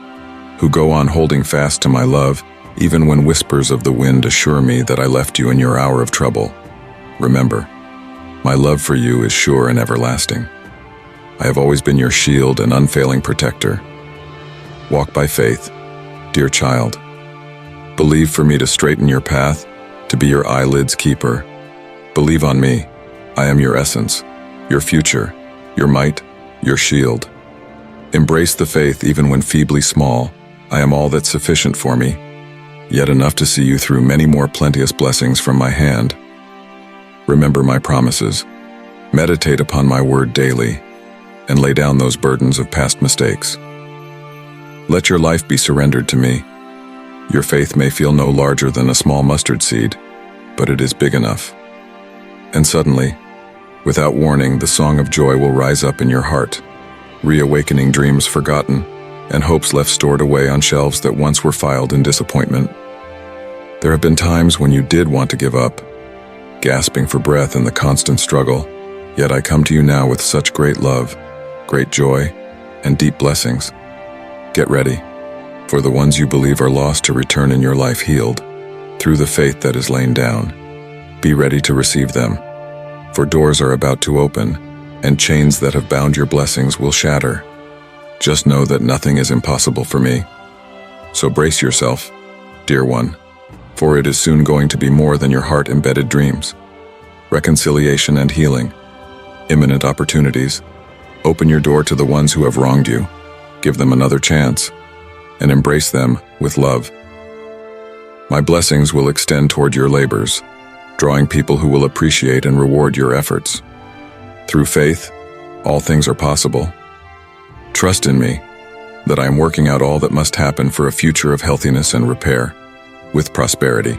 who go on holding fast to my love, even when whispers of the wind assure me that I left you in your hour of trouble, remember, my love for you is sure and everlasting. I have always been your shield and unfailing protector. Walk by faith, dear child. Believe for me to straighten your path, to be your eyelids keeper. Believe on me. I am your essence, your future, your might, your shield. Embrace the faith even when feebly small. I am all that's sufficient for me, yet enough to see you through many more plenteous blessings from my hand. Remember my promises. Meditate upon my word daily, and lay down those burdens of past mistakes. Let your life be surrendered to me. Your faith may feel no larger than a small mustard seed, but it is big enough. And suddenly, without warning, the song of joy will rise up in your heart, reawakening dreams forgotten and hopes left stored away on shelves that once were filed in disappointment. There have been times when you did want to give up, gasping for breath in the constant struggle, yet I come to you now with such great love, great joy, and deep blessings. Get ready, for the ones you believe are lost to return in your life healed, through the faith that is lain down. Be ready to receive them, for doors are about to open, and chains that have bound your blessings will shatter. Just know that nothing is impossible for me. So brace yourself, dear one, for it is soon going to be more than your heart-embedded dreams. Reconciliation and healing, imminent opportunities. Open your door to the ones who have wronged you, give them another chance, and embrace them with love. My blessings will extend toward your labors, drawing people who will appreciate and reward your efforts. Through faith, all things are possible. Trust in me, that I am working out all that must happen for a future of healthiness and repair, with prosperity.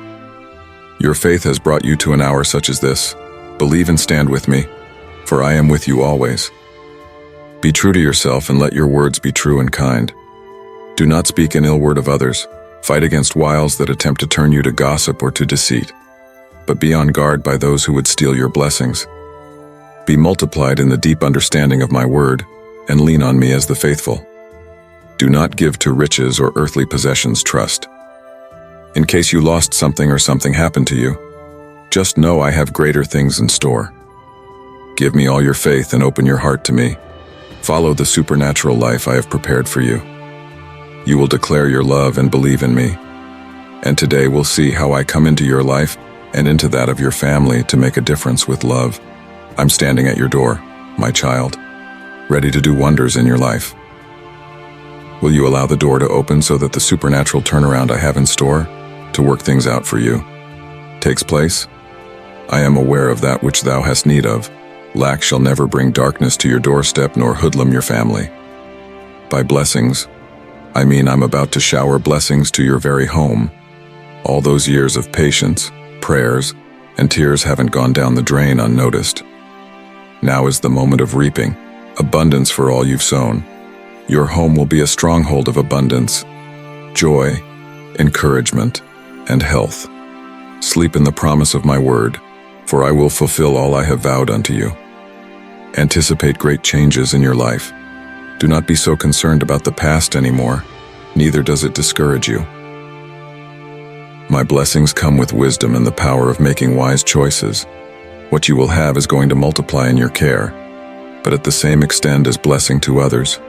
Your faith has brought you to an hour such as this. Believe and stand with me, for I am with you always. Be true to yourself and let your words be true and kind. Do not speak an ill word of others. Fight against wiles that attempt to turn you to gossip or to deceit. But be on guard by those who would steal your blessings. Be multiplied in the deep understanding of my word, and lean on me as the faithful. Do not give to riches or earthly possessions trust. In case you lost something or something happened to you, just know I have greater things in store. Give me all your faith and open your heart to me. Follow the supernatural life I have prepared for you. You will declare your love and believe in me. And today we'll see how I come into your life and into that of your family to make a difference with love. I'm standing at your door, my child, ready to do wonders in your life. Will you allow the door to open so that the supernatural turnaround I have in store to work things out for you takes place? I am aware of that which thou hast need of. Lack shall never bring darkness to your doorstep nor hoodlum your family. By blessings, I mean I'm about to shower blessings to your very home. All those years of patience, prayers, and tears haven't gone down the drain unnoticed. Now is the moment of reaping, abundance for all you've sown. Your home will be a stronghold of abundance, joy, encouragement, and health. Sleep in the promise of my word, for I will fulfill all I have vowed unto you. Anticipate great changes in your life. Do not be so concerned about the past anymore, neither does it discourage you. My blessings come with wisdom and the power of making wise choices. What you will have is going to multiply in your care, but at the same extent as blessing to others.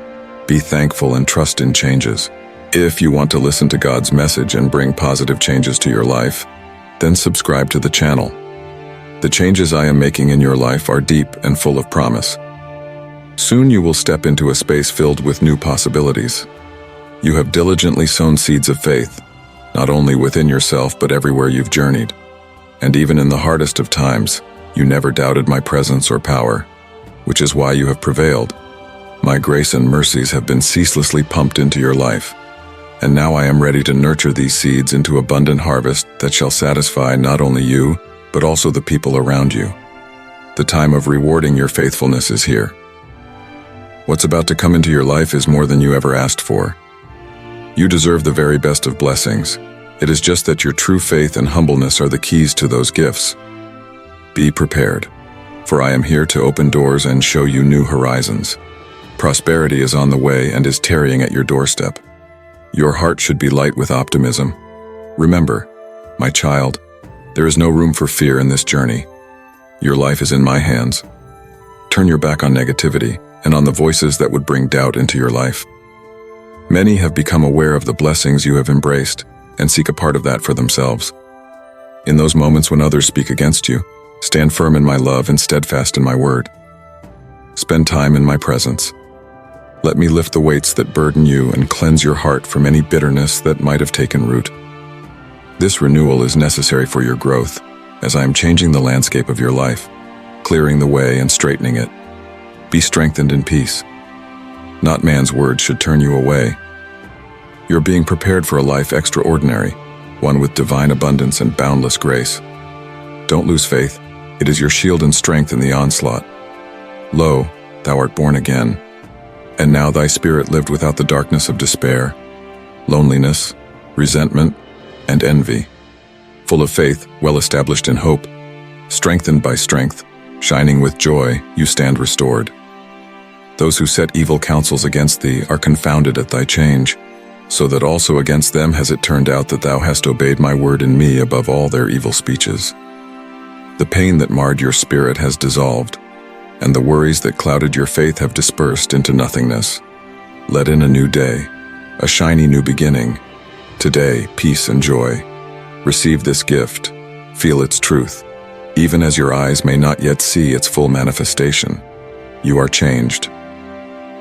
Be thankful and trust in changes. If you want to listen to God's message and bring positive changes to your life, then subscribe to the channel. The changes I am making in your life are deep and full of promise. Soon you will step into a space filled with new possibilities. You have diligently sown seeds of faith, not only within yourself but everywhere you've journeyed. And even in the hardest of times, you never doubted my presence or power, which is why you have prevailed. My grace and mercies have been ceaselessly pumped into your life. and now I am ready to nurture these seeds into abundant harvest that shall satisfy not only you, but also the people around you. The time of rewarding your faithfulness is here. What's about to come into your life is more than you ever asked for. You deserve the very best of blessings. It is just that your true faith and humbleness are the keys to those gifts. Be prepared, for I am here to open doors and show you new horizons. Prosperity is on the way and is tarrying at your doorstep. Your heart should be light with optimism. Remember, my child, there is no room for fear in this journey. Your life is in my hands. Turn your back on negativity and on the voices that would bring doubt into your life. Many have become aware of the blessings you have embraced and seek a part of that for themselves. In those moments when others speak against you, stand firm in my love and steadfast in my word. Spend time in my presence. Let me lift the weights that burden you and cleanse your heart from any bitterness that might have taken root. This renewal is necessary for your growth, as I am changing the landscape of your life, clearing the way and straightening it. Be strengthened in peace. Not man's words should turn you away. You're being prepared for a life extraordinary, one with divine abundance and boundless grace. Don't lose faith. It is your shield and strength in the onslaught. Lo, thou art born again. And now thy spirit lived without the darkness of despair, loneliness, resentment, and envy. Full of faith, well established in hope, strengthened by strength, shining with joy, you stand restored. Those who set evil counsels against thee are confounded at thy change, so that also against them has it turned out that thou hast obeyed my word in me above all their evil speeches. The pain that marred your spirit has dissolved, and the worries that clouded your faith have dispersed into nothingness. Let in a new day, a shiny new beginning. Today, peace and joy. Receive this gift, feel its truth, even as your eyes may not yet see its full manifestation. You are changed.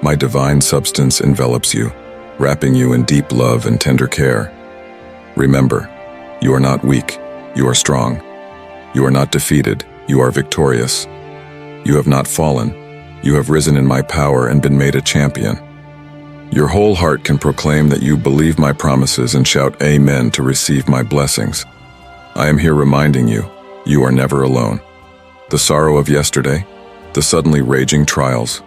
My divine substance envelops you, wrapping you in deep love and tender care. Remember, you are not weak, you are strong. You are not defeated, you are victorious. You have not fallen, you have risen in my power and been made a champion. Your whole heart can proclaim that you believe my promises and shout amen to receive my blessings. I am here reminding you, you are never alone. The sorrow of yesterday, the suddenly raging trials,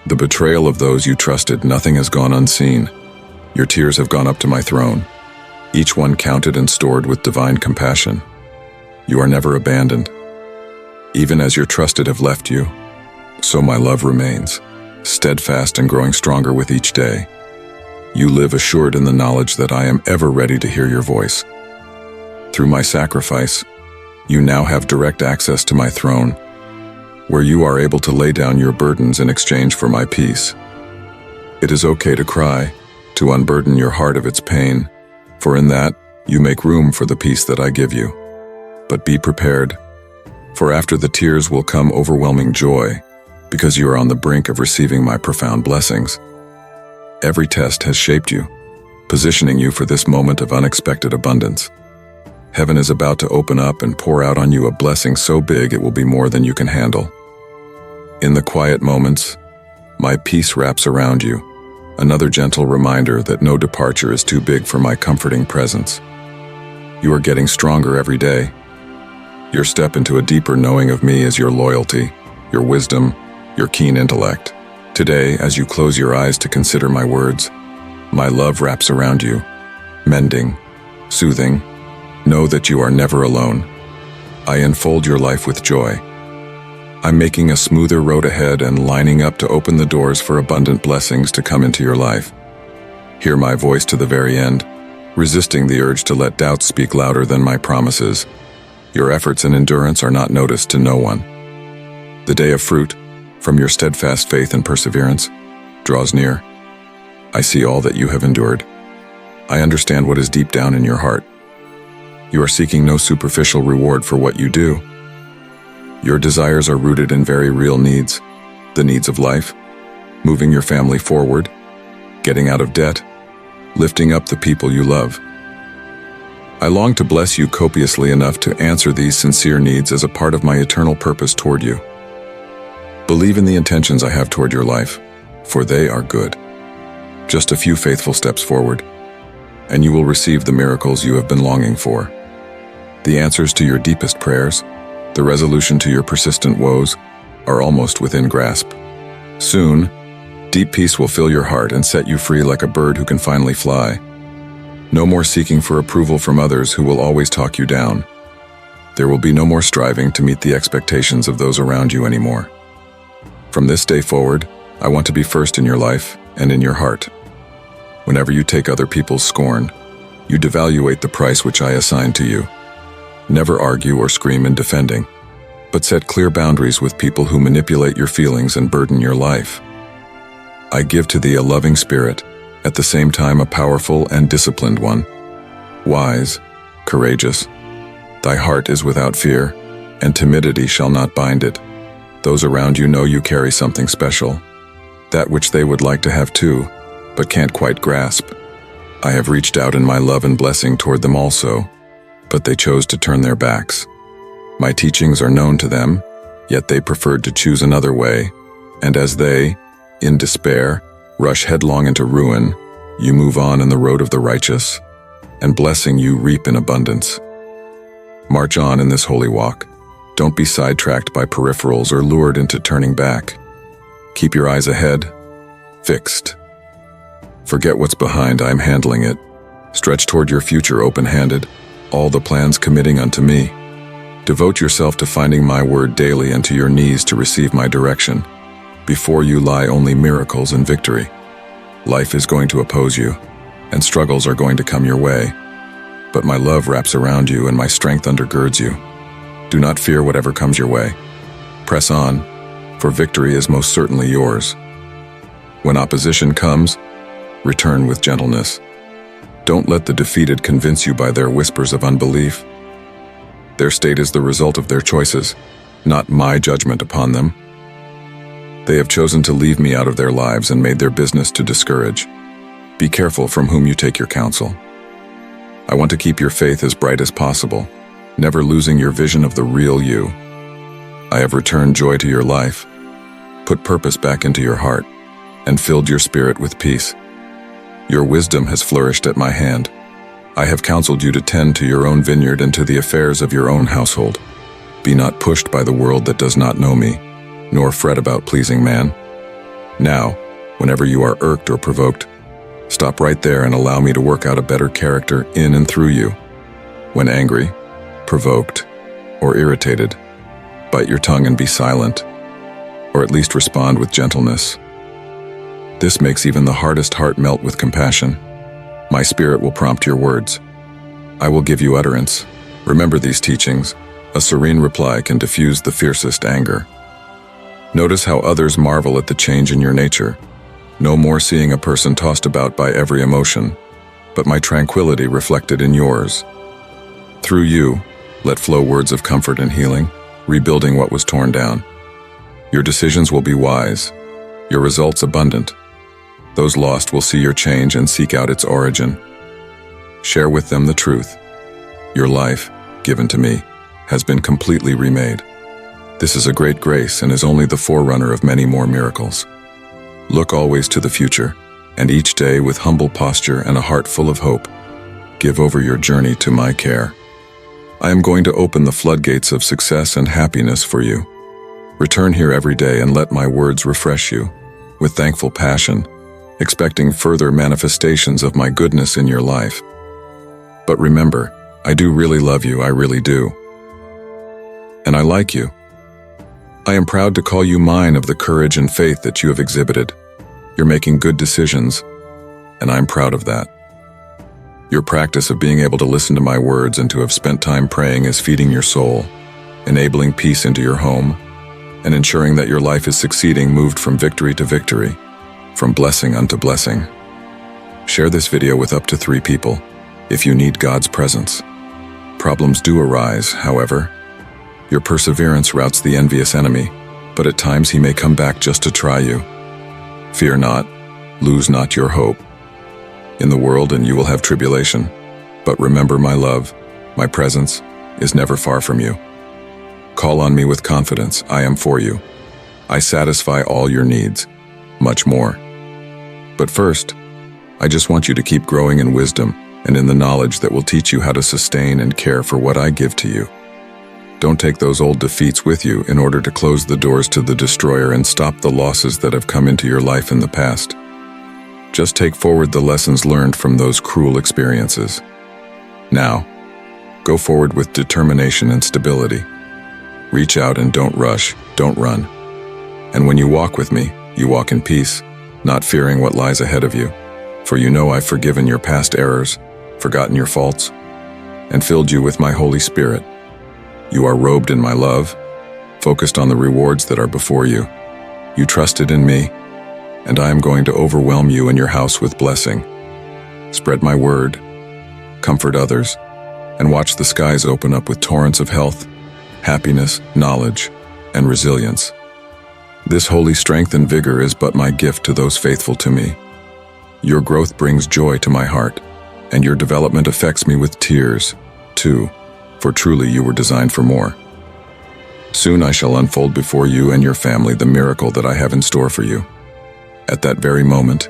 the betrayal of those you trusted, nothing has gone unseen. Your tears have gone up to my throne, each one counted and stored with divine compassion. You are never abandoned. Even as your trusted have left you, so my love remains, steadfast and growing stronger with each day. You live assured in the knowledge that I am ever ready to hear your voice. Through my sacrifice, you now have direct access to my throne, where you are able to lay down your burdens in exchange for my peace. It is okay to cry, to unburden your heart of its pain, for in that you make room for the peace that I give you. But be prepared, for after the tears will come overwhelming joy, because you are on the brink of receiving my profound blessings. Every test has shaped you, positioning you for this moment of unexpected abundance. Heaven is about to open up and pour out on you a blessing so big it will be more than you can handle. In the quiet moments, my peace wraps around you, another gentle reminder that no departure is too big for my comforting presence. You are getting stronger every day. Your step into a deeper knowing of me is your loyalty, your wisdom, your keen intellect. Today, as you close your eyes to consider my words, my love wraps around you, mending, soothing. Know that you are never alone. I enfold your life with joy. I'm making a smoother road ahead and lining up to open the doors for abundant blessings to come into your life. Hear my voice to the very end, resisting the urge to let doubts speak louder than my promises. Your efforts and endurance are not noticed to no one. The day of fruit, from your steadfast faith and perseverance, draws near. I see all that you have endured. I understand what is deep down in your heart. You are seeking no superficial reward for what you do. Your desires are rooted in very real needs, the needs of life, moving your family forward, getting out of debt, lifting up the people you love. I long to bless you copiously enough to answer these sincere needs as a part of my eternal purpose toward you. Believe in the intentions I have toward your life, for they are good. Just a few faithful steps forward, and you will receive the miracles you have been longing for. The answers to your deepest prayers, the resolution to your persistent woes, are almost within grasp. Soon, deep peace will fill your heart and set you free like a bird who can finally fly. No more seeking for approval from others who will always talk you down. There will be no more striving to meet the expectations of those around you anymore. From this day forward, I want to be first in your life and in your heart. Whenever you take other people's scorn, you devaluate the price which I assign to you. Never argue or scream in defending, but set clear boundaries with people who manipulate your feelings and burden your life. I give to thee a loving spirit, at the same time a powerful and disciplined one. Wise, courageous. Thy heart is without fear, and timidity shall not bind it. Those around you know you carry something special, that which they would like to have too, but can't quite grasp. I have reached out in my love and blessing toward them also, but they chose to turn their backs. My teachings are known to them, yet they preferred to choose another way, and as they, in despair, rush headlong into ruin, you move on in the road of the righteous, and blessing you reap in abundance. March on in this holy walk. Don't be sidetracked by peripherals or lured into turning back. Keep your eyes ahead, fixed. Forget what's behind, I am handling it. Stretch toward your future open-handed, all the plans committing unto me. Devote yourself to finding my word daily and to your knees to receive my direction. Before you lie only miracles and victory. Life is going to oppose you, and struggles are going to come your way. But my love wraps around you and my strength undergirds you. Do not fear whatever comes your way. Press on, for victory is most certainly yours. When opposition comes, return with gentleness. Don't let the defeated convince you by their whispers of unbelief. Their state is the result of their choices, not my judgment upon them. They have chosen to leave me out of their lives and made their business to discourage. Be careful from whom you take your counsel. I want to keep your faith as bright as possible, never losing your vision of the real you. I have returned joy to your life, put purpose back into your heart, and filled your spirit with peace. Your wisdom has flourished at my hand. I have counseled you to tend to your own vineyard and to the affairs of your own household. Be not pushed by the world that does not know me, nor fret about pleasing man. Now, whenever you are irked or provoked, stop right there and allow me to work out a better character in and through you. When angry, provoked, or irritated, bite your tongue and be silent, or at least respond with gentleness. This makes even the hardest heart melt with compassion. My spirit will prompt your words. I will give you utterance. Remember these teachings. A serene reply can diffuse the fiercest anger. Notice how others marvel at the change in your nature. No more seeing a person tossed about by every emotion, but my tranquility reflected in yours. Through you, let flow words of comfort and healing, rebuilding what was torn down. Your decisions will be wise, your results abundant. Those lost will see your change and seek out its origin. Share with them the truth. Your life, given to me, has been completely remade. This is a great grace and is only the forerunner of many more miracles. Look always to the future, and each day with humble posture and a heart full of hope, give over your journey to my care. I am going to open the floodgates of success and happiness for you. Return here every day and let my words refresh you, with thankful passion, expecting further manifestations of my goodness in your life. But remember, I do really love you, I really do. And I like you. I am proud to call you mine of the courage and faith that you have exhibited. You're making good decisions, and I'm proud of that. Your practice of being able to listen to my words and to have spent time praying is feeding your soul, enabling peace into your home, and ensuring that your life is succeeding, moved from victory to victory, from blessing unto blessing. Share this video with up to 3 people if you need God's presence. Problems do arise, however. Your perseverance routs the envious enemy, but at times he may come back just to try you. Fear not, lose not your hope. In the world and you will have tribulation, but remember my love, my presence, is never far from you. Call on me with confidence, I am for you. I satisfy all your needs, much more. But first, I just want you to keep growing in wisdom, and in the knowledge that will teach you how to sustain and care for what I give to you. Don't take those old defeats with you in order to close the doors to the destroyer and stop the losses that have come into your life in the past. Just take forward the lessons learned from those cruel experiences. Now, go forward with determination and stability. Reach out and don't rush, don't run. And when you walk with me, you walk in peace, not fearing what lies ahead of you. For you know I've forgiven your past errors, forgotten your faults, and filled you with my Holy Spirit. You are robed in my love, focused on the rewards that are before you. You trusted in me, and I am going to overwhelm you and your house with blessing. Spread my word, comfort others, and watch the skies open up with torrents of health, happiness, knowledge, and resilience. This holy strength and vigor is but my gift to those faithful to me. Your growth brings joy to my heart, and your development affects me with tears, too, for truly you were designed for more. Soon I shall unfold before you and your family the miracle that I have in store for you. At that very moment,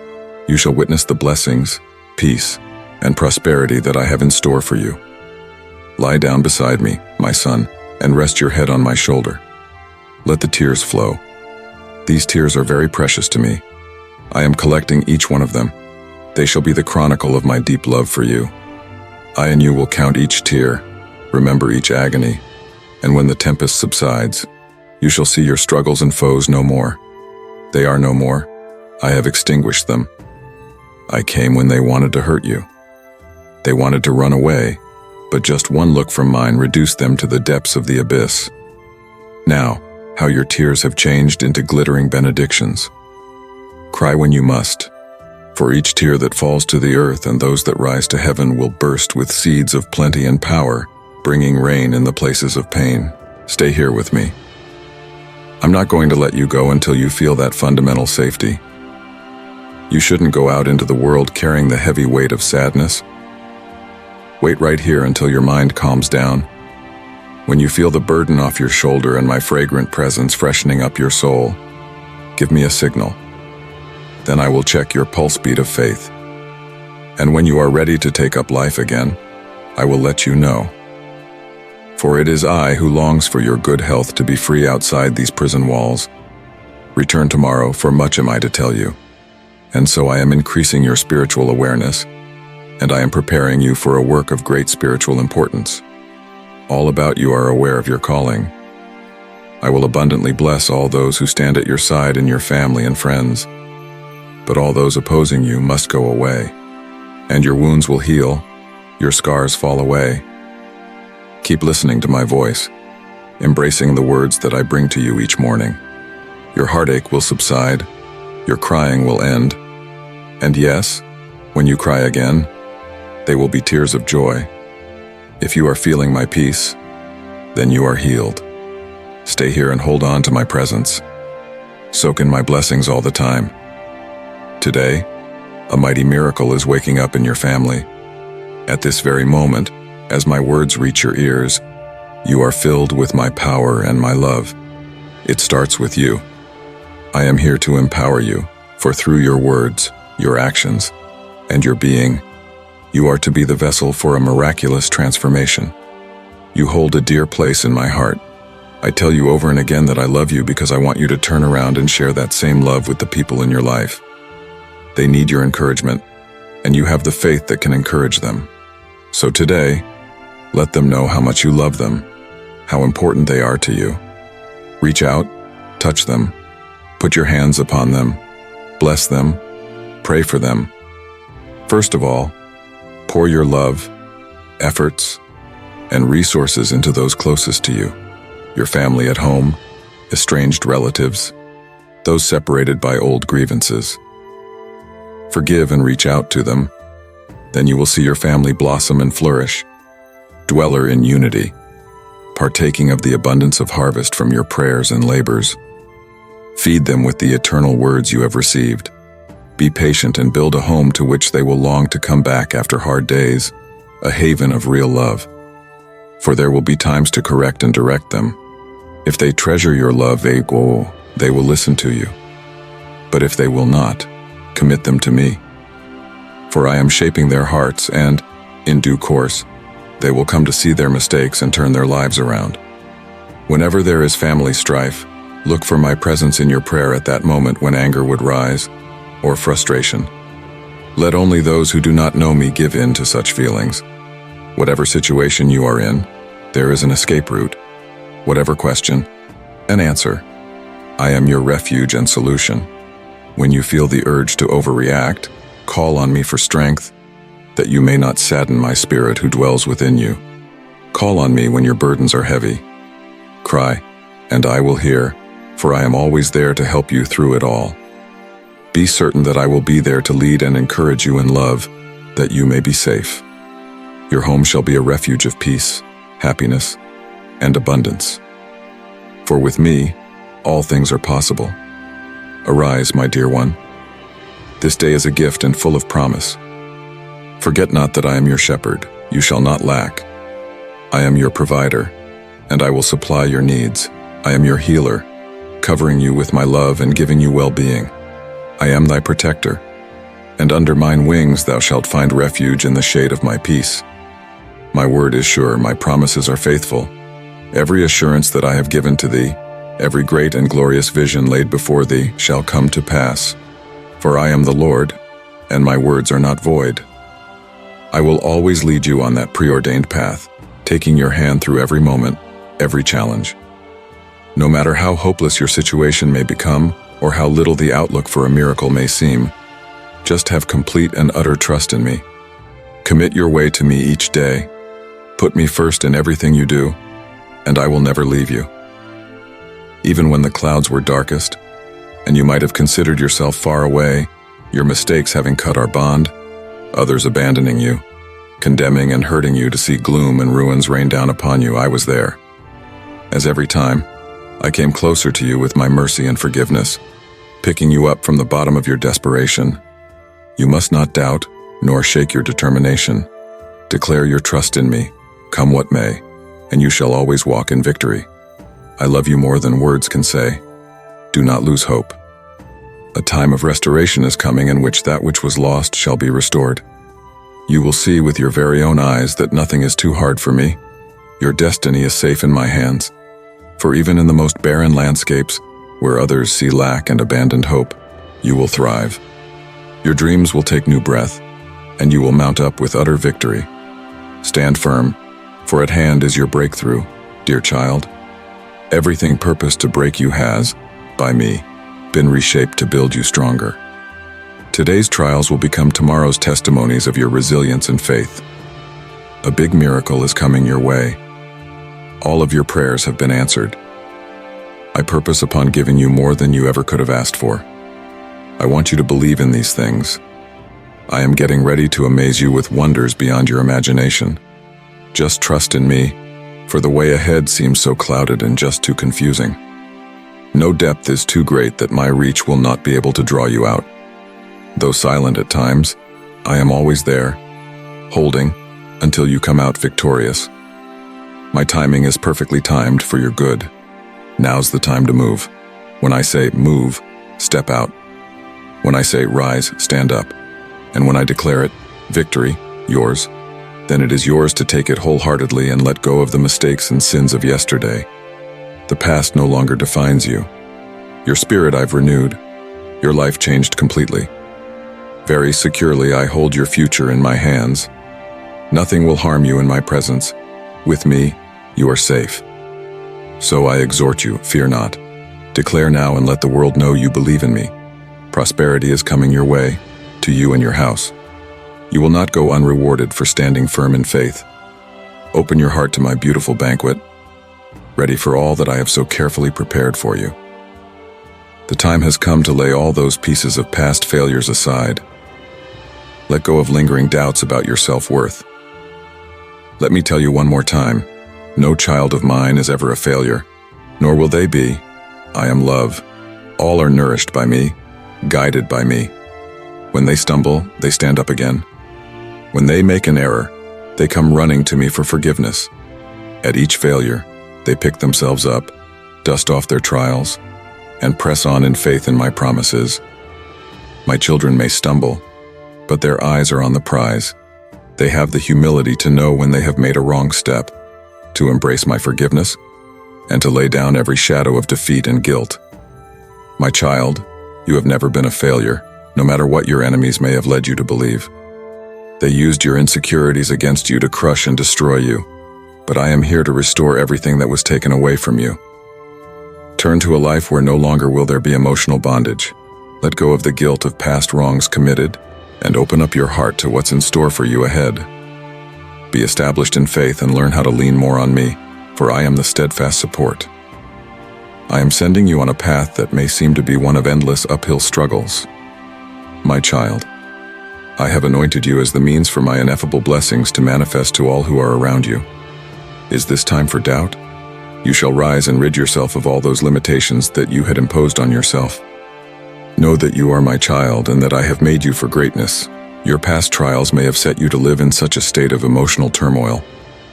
you shall witness the blessings, peace, and prosperity that I have in store for you. Lie down beside me, my son, and rest your head on my shoulder. Let the tears flow. These tears are very precious to me. I am collecting each one of them. They shall be the chronicle of my deep love for you. I and you will count each tear, remember each agony, and when the tempest subsides, you shall see your struggles and foes no more. They are no more. I have extinguished them. I came when they wanted to hurt you. They wanted to run away, but just one look from mine reduced them to the depths of the abyss. Now, how your tears have changed into glittering benedictions. Cry when you must, for each tear that falls to the earth and those that rise to heaven will burst with seeds of plenty and power, bringing rain in the places of pain. Stay here with me. I'm not going to let you go until you feel that fundamental safety. You shouldn't go out into the world carrying the heavy weight of sadness. Wait right here until your mind calms down. When you feel the burden off your shoulder and my fragrant presence freshening up your soul, give me a signal. Then I will check your pulse beat of faith. And when you are ready to take up life again, I will let you know. For it is I who longs for your good health to be free outside these prison walls. Return tomorrow, for much am I to tell you. And so I am increasing your spiritual awareness, and I am preparing you for a work of great spiritual importance. All about you are aware of your calling. I will abundantly bless all those who stand at your side and your family and friends. But all those opposing you must go away, and your wounds will heal, your scars fall away. Keep listening to my voice, embracing the words that I bring to you each morning. Your heartache will subside, your crying will end, and yes, when you cry again, they will be tears of joy. If you are feeling my peace, then you are healed. Stay here and hold on to my presence. Soak in my blessings all the time. Today, a mighty miracle is waking up in your family. At this very moment, as my words reach your ears, you are filled with my power and my love. It starts with you. I am here to empower you, for through your words, your actions, and your being, you are to be the vessel for a miraculous transformation. You hold a dear place in my heart. I tell you over and again that I love you because I want you to turn around and share that same love with the people in your life. They need your encouragement, and you have the faith that can encourage them. So today, let them know how much you love them, how important they are to you. Reach out, touch them, put your hands upon them, bless them, pray for them. First of all, pour your love, efforts, and resources into those closest to you, your family at home, estranged relatives, those separated by old grievances. Forgive and reach out to them. Then you will see your family blossom and flourish. Dweller in unity, partaking of the abundance of harvest from your prayers and labors. Feed them with the eternal words you have received. Be patient and build a home to which they will long to come back after hard days, a haven of real love. For there will be times to correct and direct them. If they treasure your love, they will listen to you. But if they will not, commit them to me. For I am shaping their hearts, and In due course, they will come to see their mistakes and turn their lives around. Whenever there is family strife, look for my presence in your prayer at that moment when anger would rise, or frustration. Let only those who do not know me give in to such feelings. Whatever situation you are in, there is an escape route. Whatever question, an answer. I am your refuge and solution. When you feel the urge to overreact, call on me for strength, that you may not sadden my spirit who dwells within you. Call on me when your burdens are heavy. Cry, and I will hear, for I am always there to help you through it all. Be certain that I will be there to lead and encourage you in love, that you may be safe. Your home shall be a refuge of peace, happiness, and abundance. For with me, all things are possible. Arise, my dear one. This day is a gift and full of promise. Forget not that I am your shepherd, you shall not lack. I am your provider, and I will supply your needs. I am your healer, covering you with my love and giving you well-being. I am thy protector, and under mine wings thou shalt find refuge in the shade of my peace. My word is sure, my promises are faithful. Every assurance that I have given to thee, every great and glorious vision laid before thee, shall come to pass. For I am the Lord, and my words are not void. I will always lead you on that preordained path, taking your hand through every moment, every challenge. No matter how hopeless your situation may become, or how little the outlook for a miracle may seem, just have complete and utter trust in me. Commit your way to me each day. Put me first in everything you do, and I will never leave you. Even when the clouds were darkest, and you might have considered yourself far away, your mistakes having cut our bond, others abandoning you, condemning and hurting you to see gloom and ruins rain down upon you, I was there. As every time, I came closer to you with my mercy and forgiveness, picking you up from the bottom of your desperation. You must not doubt, nor shake your determination. Declare your trust in me, come what may, and you shall always walk in victory. I love you more than words can say. Do not lose hope. A time of restoration is coming in which that which was lost shall be restored. You will see with your very own eyes that nothing is too hard for me. Your destiny is safe in my hands. For even in the most barren landscapes, where others see lack and abandoned hope, you will thrive. Your dreams will take new breath, and you will mount up with utter victory. Stand firm, for at hand is your breakthrough, dear child. Everything purposed to break you has, by me, been reshaped to build you stronger. Today's trials will become tomorrow's testimonies of your resilience and faith. A big miracle is coming your way. All of your prayers have been answered. I purpose upon giving you more than you ever could have asked for. I want you to believe in these things. I am getting ready to amaze you with wonders beyond your imagination. Just trust in me, for the way ahead seems so clouded and just too confusing. No depth is too great that my reach will not be able to draw you out. Though silent at times, I am always there, holding, until you come out victorious. My timing is perfectly timed for your good. Now's the time to move. When I say move, step out. When I say rise, stand up. And when I declare it, victory, yours, then it is yours to take it wholeheartedly and let go of the mistakes and sins of yesterday. The past no longer defines you. Your spirit I've renewed. Your life changed completely. Very securely I hold your future in my hands. Nothing will harm you in my presence. With me, you are safe. So I exhort you, fear not. Declare now and let the world know you believe in me. Prosperity is coming your way, to you and your house. You will not go unrewarded for standing firm in faith. Open your heart to my beautiful banquet, ready for all that I have so carefully prepared for you. The time has come to lay all those pieces of past failures aside. Let go of lingering doubts about your self-worth. Let me tell you one more time, no child of mine is ever a failure, nor will they be. I am love. All are nourished by me, guided by me. When they stumble, they stand up again. When they make an error, they come running to me for forgiveness. At each failure, they pick themselves up, dust off their trials, and press on in faith in my promises. My children may stumble, but their eyes are on the prize. They have the humility to know when they have made a wrong step, to embrace my forgiveness, and to lay down every shadow of defeat and guilt. My child, you have never been a failure, no matter what your enemies may have led you to believe. They used your insecurities against you to crush and destroy you, but I am here to restore everything that was taken away from you. Turn to a life where no longer will there be emotional bondage. Let go of the guilt of past wrongs committed, and open up your heart to what's in store for you ahead. Be established in faith and learn how to lean more on me, for I am the steadfast support. I am sending you on a path that may seem to be one of endless uphill struggles. My child, I have anointed you as the means for my ineffable blessings to manifest to all who are around you. Is this time for doubt? You shall rise and rid yourself of all those limitations that you had imposed on yourself. Know that you are my child and that I have made you for greatness. Your past trials may have set you to live in such a state of emotional turmoil,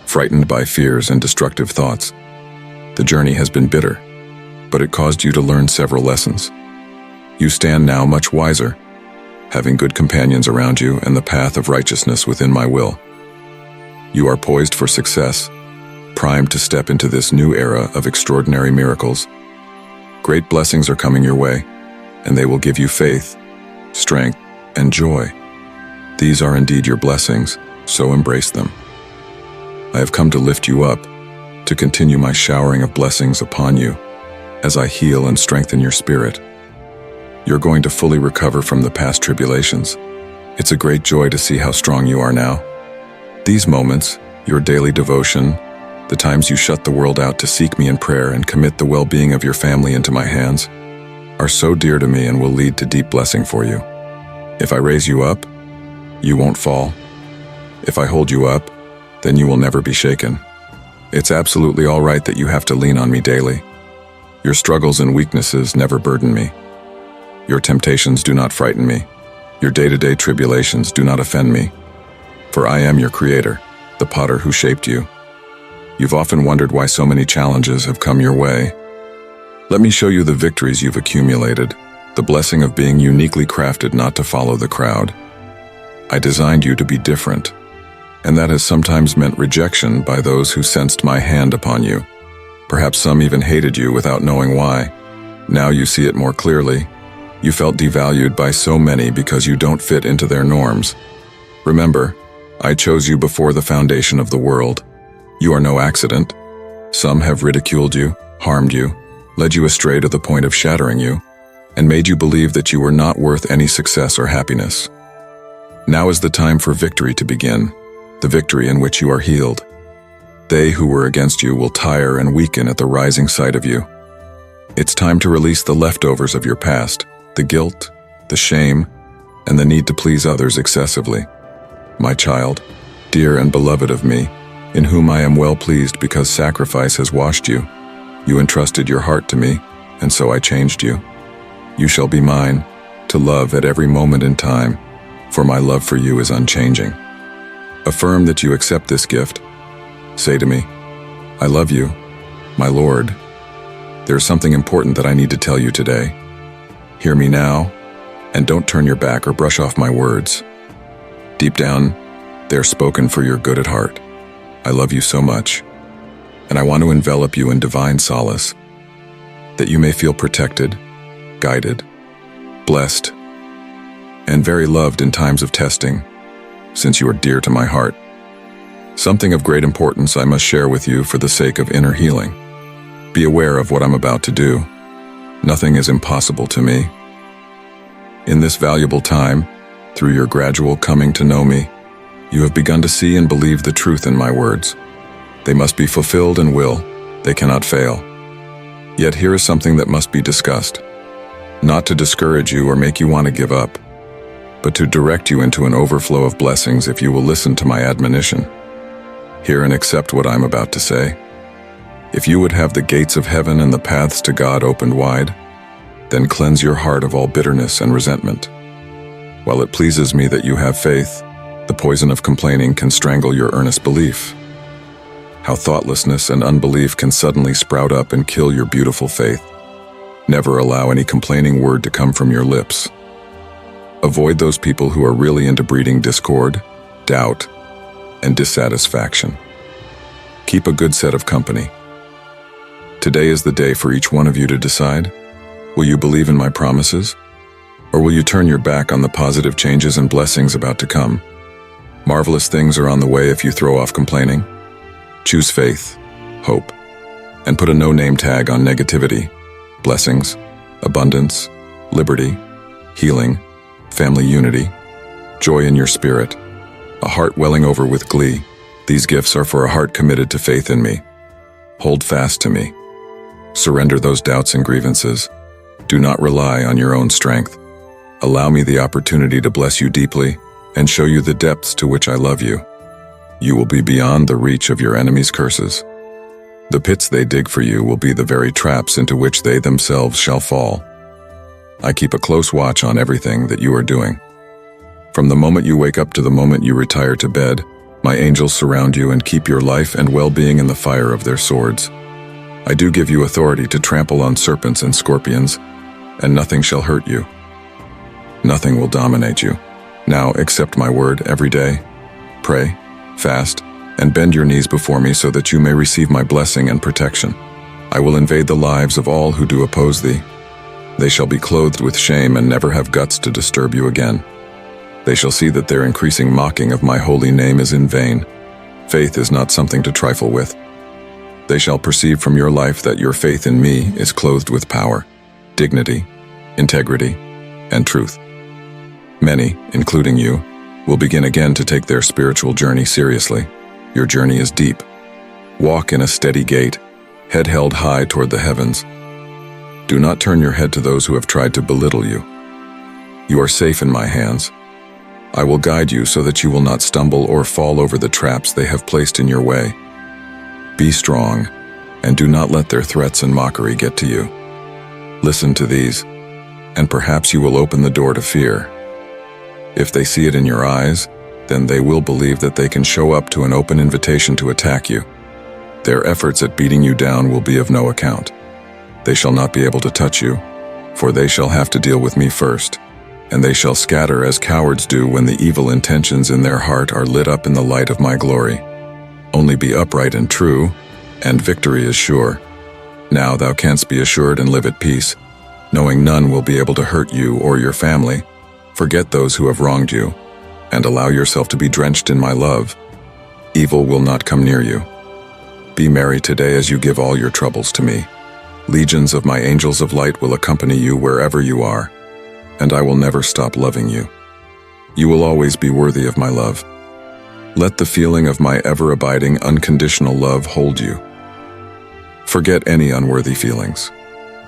frightened by fears and destructive thoughts. The journey has been bitter, but it caused you to learn several lessons. You stand now much wiser, having good companions around you and the path of righteousness within my will. You are poised for success, primed to step into this new era of extraordinary miracles. Great blessings are coming your way, and they will give you faith, strength, and joy. These are indeed your blessings, so embrace them. I have come to lift you up, to continue my showering of blessings upon you, as I heal and strengthen your spirit. You're going to fully recover from the past tribulations. It's a great joy to see how strong you are now. These moments, your daily devotion, the times you shut the world out to seek me in prayer and commit the well-being of your family into my hands, are so dear to me and will lead to deep blessing for you. If I raise you up, you won't fall. If I hold you up, then you will never be shaken. It's absolutely all right that you have to lean on me daily. Your struggles and weaknesses never burden me. Your temptations do not frighten me. Your day-to-day tribulations do not offend me. For I am your creator, the potter who shaped you. You've often wondered why so many challenges have come your way. Let me show you the victories you've accumulated, the blessing of being uniquely crafted not to follow the crowd. I designed you to be different, and that has sometimes meant rejection by those who sensed my hand upon you. Perhaps some even hated you without knowing why. Now you see it more clearly. You felt devalued by so many because you don't fit into their norms. Remember, I chose you before the foundation of the world. You are no accident. Some have ridiculed you, harmed you, led you astray to the point of shattering you, and made you believe that you were not worth any success or happiness. Now is the time for victory to begin, the victory in which you are healed. They who were against you will tire and weaken at the rising sight of you. It's time to release the leftovers of your past, the guilt, the shame, and the need to please others excessively. My child, dear and beloved of me, in whom I am well pleased because sacrifice has washed you. You entrusted your heart to me, and so I changed you. You shall be mine, to love at every moment in time, for my love for you is unchanging. Affirm that you accept this gift. Say to me, I love you, my Lord. There is something important that I need to tell you today. Hear me now, and don't turn your back or brush off my words. Deep down, they're spoken for your good at heart. I love you so much, and I want to envelop you in divine solace, that you may feel protected, guided, blessed, and very loved in times of testing, since you are dear to my heart. Something of great importance I must share with you for the sake of inner healing. Be aware of what I'm about to do. Nothing is impossible to me. In this valuable time, through your gradual coming to know me, you have begun to see and believe the truth in my words. They must be fulfilled and will. They cannot fail. Yet here is something that must be discussed. Not to discourage you or make you want to give up, but to direct you into an overflow of blessings if you will listen to my admonition. Hear and accept what I'm about to say. If you would have the gates of heaven and the paths to God opened wide, then cleanse your heart of all bitterness and resentment. While it pleases me that you have faith, the poison of complaining can strangle your earnest belief. How thoughtlessness and unbelief can suddenly sprout up and kill your beautiful faith. Never allow any complaining word to come from your lips. Avoid those people who are really into breeding discord, doubt, and dissatisfaction. Keep a good set of company. Today is the day for each one of you to decide. Will you believe in my promises? Or will you turn your back on the positive changes and blessings about to come? Marvelous things are on the way if you throw off complaining. Choose faith, hope, and put a no-name tag on negativity. Blessings, abundance, liberty, healing, family unity, joy in your spirit, a heart welling over with glee. These gifts are for a heart committed to faith in me. Hold fast to me. Surrender those doubts and grievances. Do not rely on your own strength. Allow me the opportunity to bless you deeply and show you the depths to which I love you. You will be beyond the reach of your enemies' curses. The pits they dig for you will be the very traps into which they themselves shall fall. I keep a close watch on everything that you are doing. From the moment you wake up to the moment you retire to bed, my angels surround you and keep your life and well-being in the fire of their swords. I do give you authority to trample on serpents and scorpions, and nothing shall hurt you. Nothing will dominate you. Now accept my word every day. Pray, fast, and bend your knees before me so that you may receive my blessing and protection. I will invade the lives of all who do oppose thee. They shall be clothed with shame and never have guts to disturb you again. They shall see that their increasing mocking of my holy name is in vain. Faith is not something to trifle with. They shall perceive from your life that your faith in me is clothed with power, dignity, integrity, and truth. Many, including you, will begin again to take their spiritual journey seriously. Your journey is deep. Walk in a steady gait, head held high toward the heavens. Do not turn your head to those who have tried to belittle you. You are safe in my hands. I will guide you so that you will not stumble or fall over the traps they have placed in your way. Be strong, and do not let their threats and mockery get to you. Listen to these, and perhaps you will open the door to fear. If they see it in your eyes, then they will believe that they can show up to an open invitation to attack you. Their efforts at beating you down will be of no account. They shall not be able to touch you, for they shall have to deal with me first, and they shall scatter as cowards do when the evil intentions in their heart are lit up in the light of my glory. Only be upright and true, and victory is sure. Now thou canst be assured and live at peace, knowing none will be able to hurt you or your family. Forget those who have wronged you, and allow yourself to be drenched in my love. Evil will not come near you. Be merry today as you give all your troubles to me. Legions of my angels of light will accompany you wherever you are, and I will never stop loving you. You will always be worthy of my love. Let the feeling of my ever-abiding, unconditional love hold you. Forget any unworthy feelings.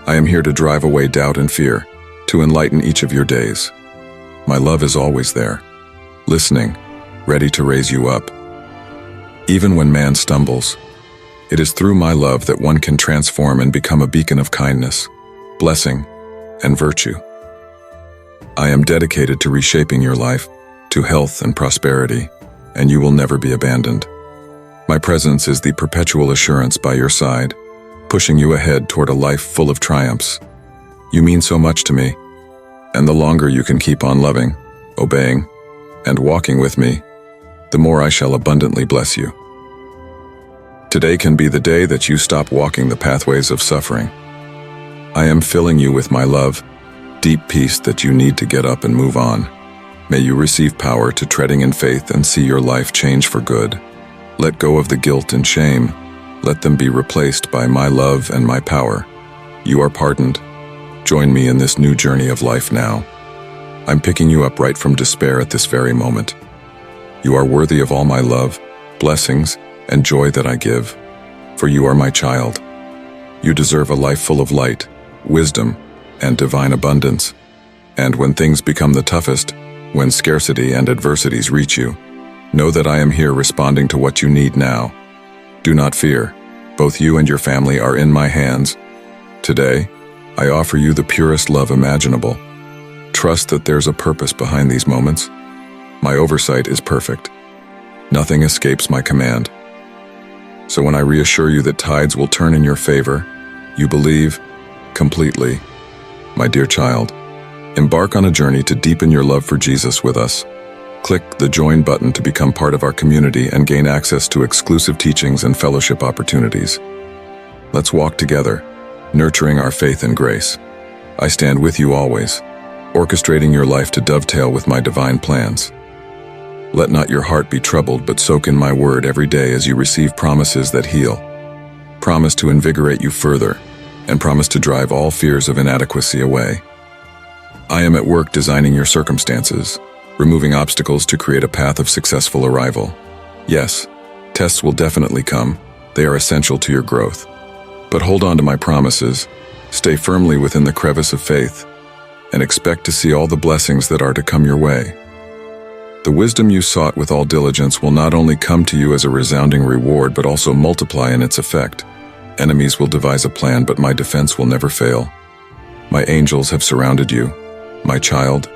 I am here to drive away doubt and fear, to enlighten each of your days. My love is always there, listening, ready to raise you up. Even when man stumbles, it is through my love that one can transform and become a beacon of kindness, blessing, and virtue. I am dedicated to reshaping your life, to health and prosperity, and you will never be abandoned. My presence is the perpetual assurance by your side, pushing you ahead toward a life full of triumphs. You mean so much to me, and the longer you can keep on loving, obeying, and walking with me, the more I shall abundantly bless you. Today can be the day that you stop walking the pathways of suffering. I am filling you with my love, deep peace that you need to get up and move on. May you receive power to treading in faith and see your life change for good. Let go of the guilt and shame. Let them be replaced by my love and my power. You are pardoned. Join me in this new journey of life now. I'm picking you up right from despair at this very moment. You are worthy of all my love, blessings, and joy that I give, for you are my child. You deserve a life full of light, wisdom, and divine abundance. And when things become the toughest, when scarcity and adversities reach you, know that I am here responding to what you need now. Do not fear. Both you and your family are in my hands. Today, I offer you the purest love imaginable. Trust that there's a purpose behind these moments. My oversight is perfect. Nothing escapes my command. So when I reassure you that tides will turn in your favor, you believe completely. My dear child, embark on a journey to deepen your love for Jesus with us. Click the Join button to become part of our community and gain access to exclusive teachings and fellowship opportunities. Let's walk together, nurturing our faith and grace. I stand with you always, orchestrating your life to dovetail with my divine plans. Let not your heart be troubled, but soak in my word every day as you receive promises that heal. Promise to invigorate you further, and promise to drive all fears of inadequacy away. I am at work designing your circumstances, removing obstacles to create a path of successful arrival. Yes, tests will definitely come. They are essential to your growth. But hold on to my promises, stay firmly within the crevice of faith, and expect to see all the blessings that are to come your way. The wisdom you sought with all diligence will not only come to you as a resounding reward, but also multiply in its effect. Enemies will devise a plan, but my defense will never fail. My angels have surrounded you, my child,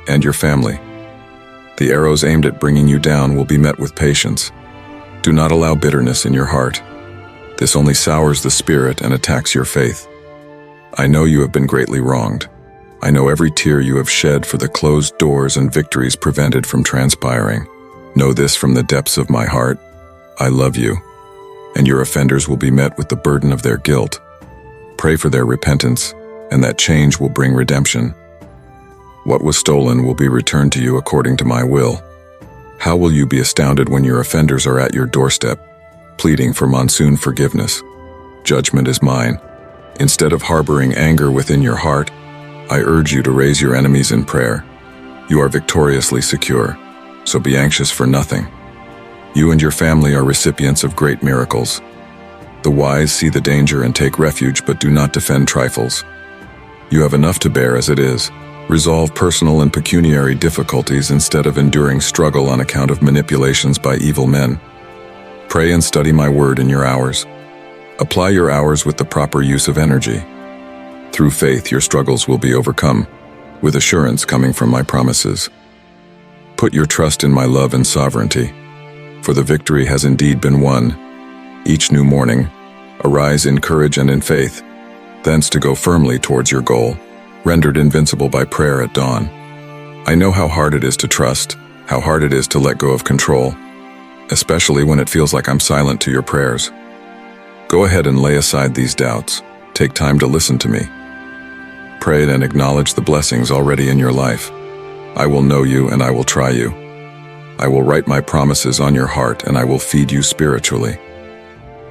and your family. The arrows aimed at bringing you down will be met with patience. Do not allow bitterness in your heart. This only sours the spirit and attacks your faith. I know you have been greatly wronged. I know every tear you have shed for the closed doors and victories prevented from transpiring. Know this from the depths of my heart. I love you, and your offenders will be met with the burden of their guilt. Pray for their repentance, and that change will bring redemption. What was stolen will be returned to you according to my will. How will you be astounded when your offenders are at your doorstep, pleading for monsoon forgiveness? Judgment is mine. Instead of harboring anger within your heart, I urge you to raise your enemies in prayer. You are victoriously secure, so be anxious for nothing. You and your family are recipients of great miracles. The wise see the danger and take refuge, but do not defend trifles. You have enough to bear as it is. Resolve personal and pecuniary difficulties instead of enduring struggle on account of manipulations by evil men. Pray and study my word in your hours. Apply your hours with the proper use of energy. Through faith, your struggles will be overcome, with assurance coming from my promises. Put your trust in my love and sovereignty, for the victory has indeed been won. Each new morning, arise in courage and in faith, thence to go firmly towards your goal, rendered invincible by prayer at dawn. I know how hard it is to trust, how hard it is to let go of control, especially when it feels like I'm silent to your prayers. Go ahead and lay aside these doubts. Take time to listen to me. Pray and acknowledge the blessings already in your life. I will know you and I will try you. I will write my promises on your heart and I will feed you spiritually.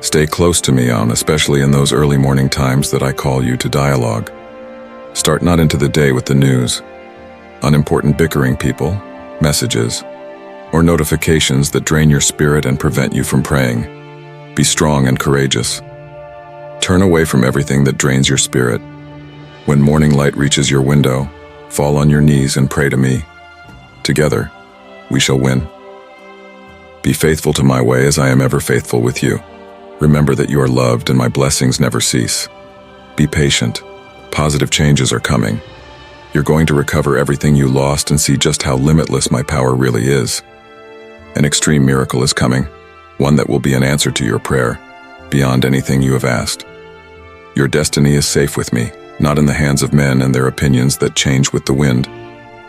Stay close to me, especially in those early morning times that I call you to dialogue. Start not into the day with the news, unimportant bickering people, messages, or notifications that drain your spirit and prevent you from praying. Be strong and courageous. Turn away from everything that drains your spirit. When morning light reaches your window, fall on your knees and pray to me. Together, we shall win. Be faithful to my way as I am ever faithful with you. Remember that you are loved and my blessings never cease. Be patient. Positive changes are coming. You're going to recover everything you lost and see just how limitless my power really is. An extreme miracle is coming, one that will be an answer to your prayer, beyond anything you have asked. Your destiny is safe with me, not in the hands of men and their opinions that change with the wind.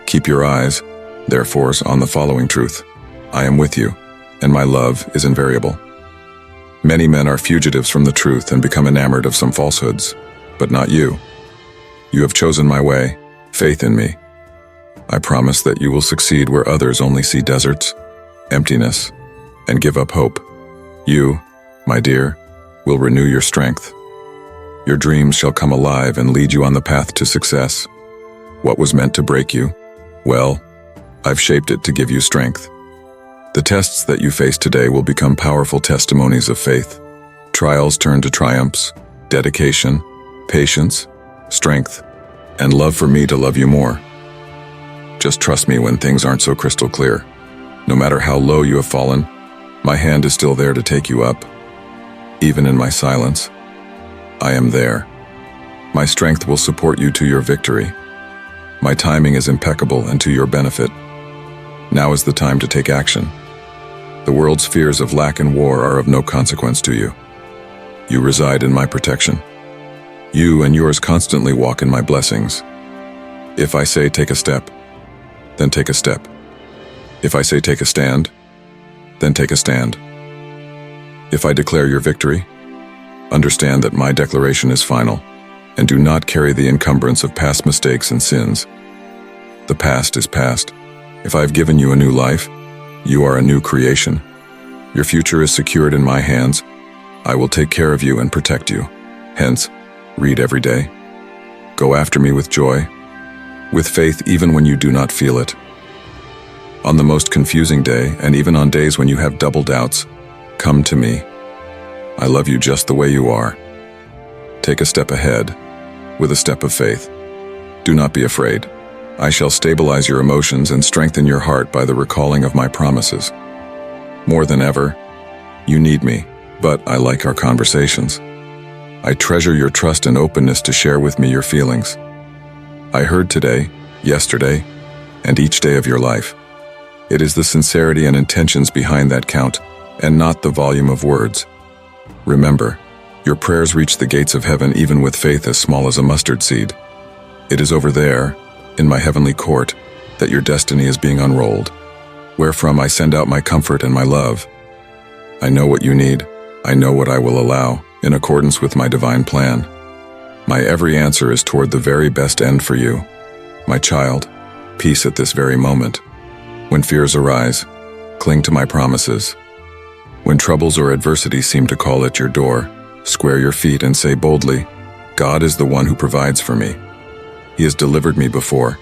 Keep your eyes, therefore, on the following truth. I am with you, and my love is invariable. Many men are fugitives from the truth and become enamored of some falsehoods, but not you. You have chosen my way, faith in me. I promise that you will succeed where others only see deserts, emptiness, and give up hope. You, my dear, will renew your strength. Your dreams shall come alive and lead you on the path to success. What was meant to break you? Well, I've shaped it to give you strength. The tests that you face today will become powerful testimonies of faith. Trials turn to triumphs, dedication, patience, strength, and love for me to love you more. Just trust me when things aren't so crystal clear. No matter how low you have fallen, my hand is still there to take you up. Even in my silence, I am there. My strength will support you to your victory. My timing is impeccable and to your benefit. Now is the time to take action. The world's fears of lack and war are of no consequence to you. You reside in my protection. You and yours constantly walk in my blessings. If I say take a step, then take a step. If I say take a stand, then take a stand. If I declare your victory, understand that my declaration is final, and do not carry the encumbrance of past mistakes and sins. The past is past. If I have given you a new life, you are a new creation. Your future is secured in my hands. I will take care of you and protect you. Hence, read every day. Go after me with joy, with faith even when you do not feel it. On the most confusing day, and even on days when you have double doubts, come to me. I love you just the way you are. Take a step ahead, with a step of faith. Do not be afraid. I shall stabilize your emotions and strengthen your heart by the recalling of my promises. More than ever, you need me, but I like our conversations. I treasure your trust and openness to share with me your feelings. I heard today, yesterday, and each day of your life. It is the sincerity and intentions behind that count, and not the volume of words. Remember, your prayers reach the gates of heaven even with faith as small as a mustard seed. It is over there, in my heavenly court, that your destiny is being unrolled, wherefrom I send out my comfort and my love. I know what you need. I know what I will allow, in accordance with my divine plan. My every answer is toward the very best end for you. My child, peace at this very moment. When fears arise, cling to my promises. When troubles or adversity seem to call at your door, square your feet and say boldly, God is the one who provides for me. He has delivered me before,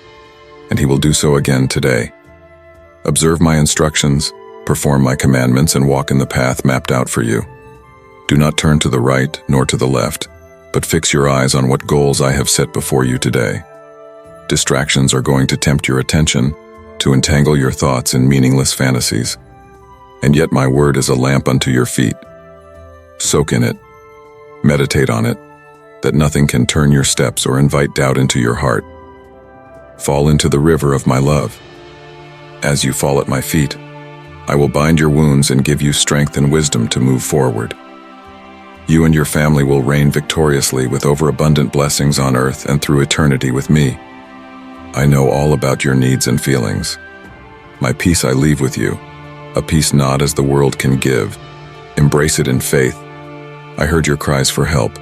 and he will do so again today. Observe my instructions, perform my commandments, and walk in the path mapped out for you. Do not turn to the right nor to the left, but fix your eyes on what goals I have set before you today. Distractions are going to tempt your attention, to entangle your thoughts in meaningless fantasies. And yet my word is a lamp unto your feet. Soak in it. Meditate on it, that nothing can turn your steps or invite doubt into your heart. Fall into the river of my love. As you fall at my feet, I will bind your wounds and give you strength and wisdom to move forward. You and your family will reign victoriously with overabundant blessings on earth and through eternity with me. I know all about your needs and feelings. My peace I leave with you, a peace not as the world can give. Embrace it in faith. I heard your cries for help.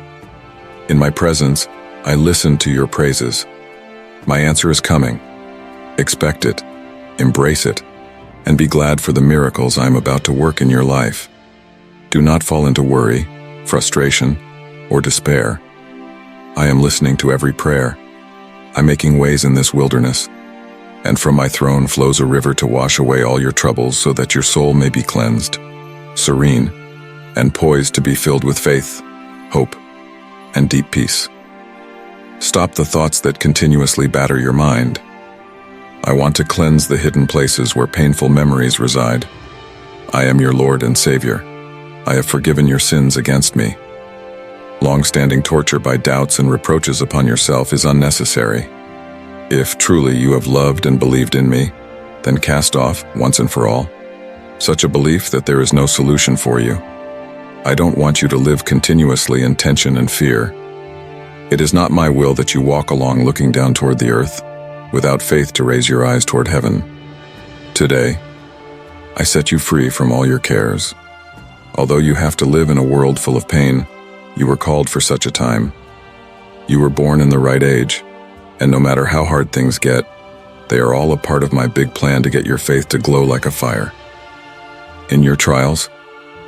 In my presence, I listened to your praises. My answer is coming. Expect it, embrace it, and be glad for the miracles I am about to work in your life. Do not fall into worry, frustration, or despair. I am listening to every prayer. I'm making ways in this wilderness, and from my throne flows a river to wash away all your troubles so that your soul may be cleansed, serene, and poised to be filled with faith, hope, and deep peace. Stop the thoughts that continuously batter your mind. I want to cleanse the hidden places where painful memories reside. I am your Lord and Savior. I have forgiven your sins against me. Long-standing torture by doubts and reproaches upon yourself is unnecessary. If truly you have loved and believed in me, then cast off, once and for all, such a belief that there is no solution for you. I don't want you to live continuously in tension and fear. It is not my will that you walk along looking down toward the earth, without faith to raise your eyes toward heaven. Today, I set you free from all your cares. Although you have to live in a world full of pain, you were called for such a time. You were born in the right age, and no matter how hard things get, they are all a part of my big plan to get your faith to glow like a fire. In your trials,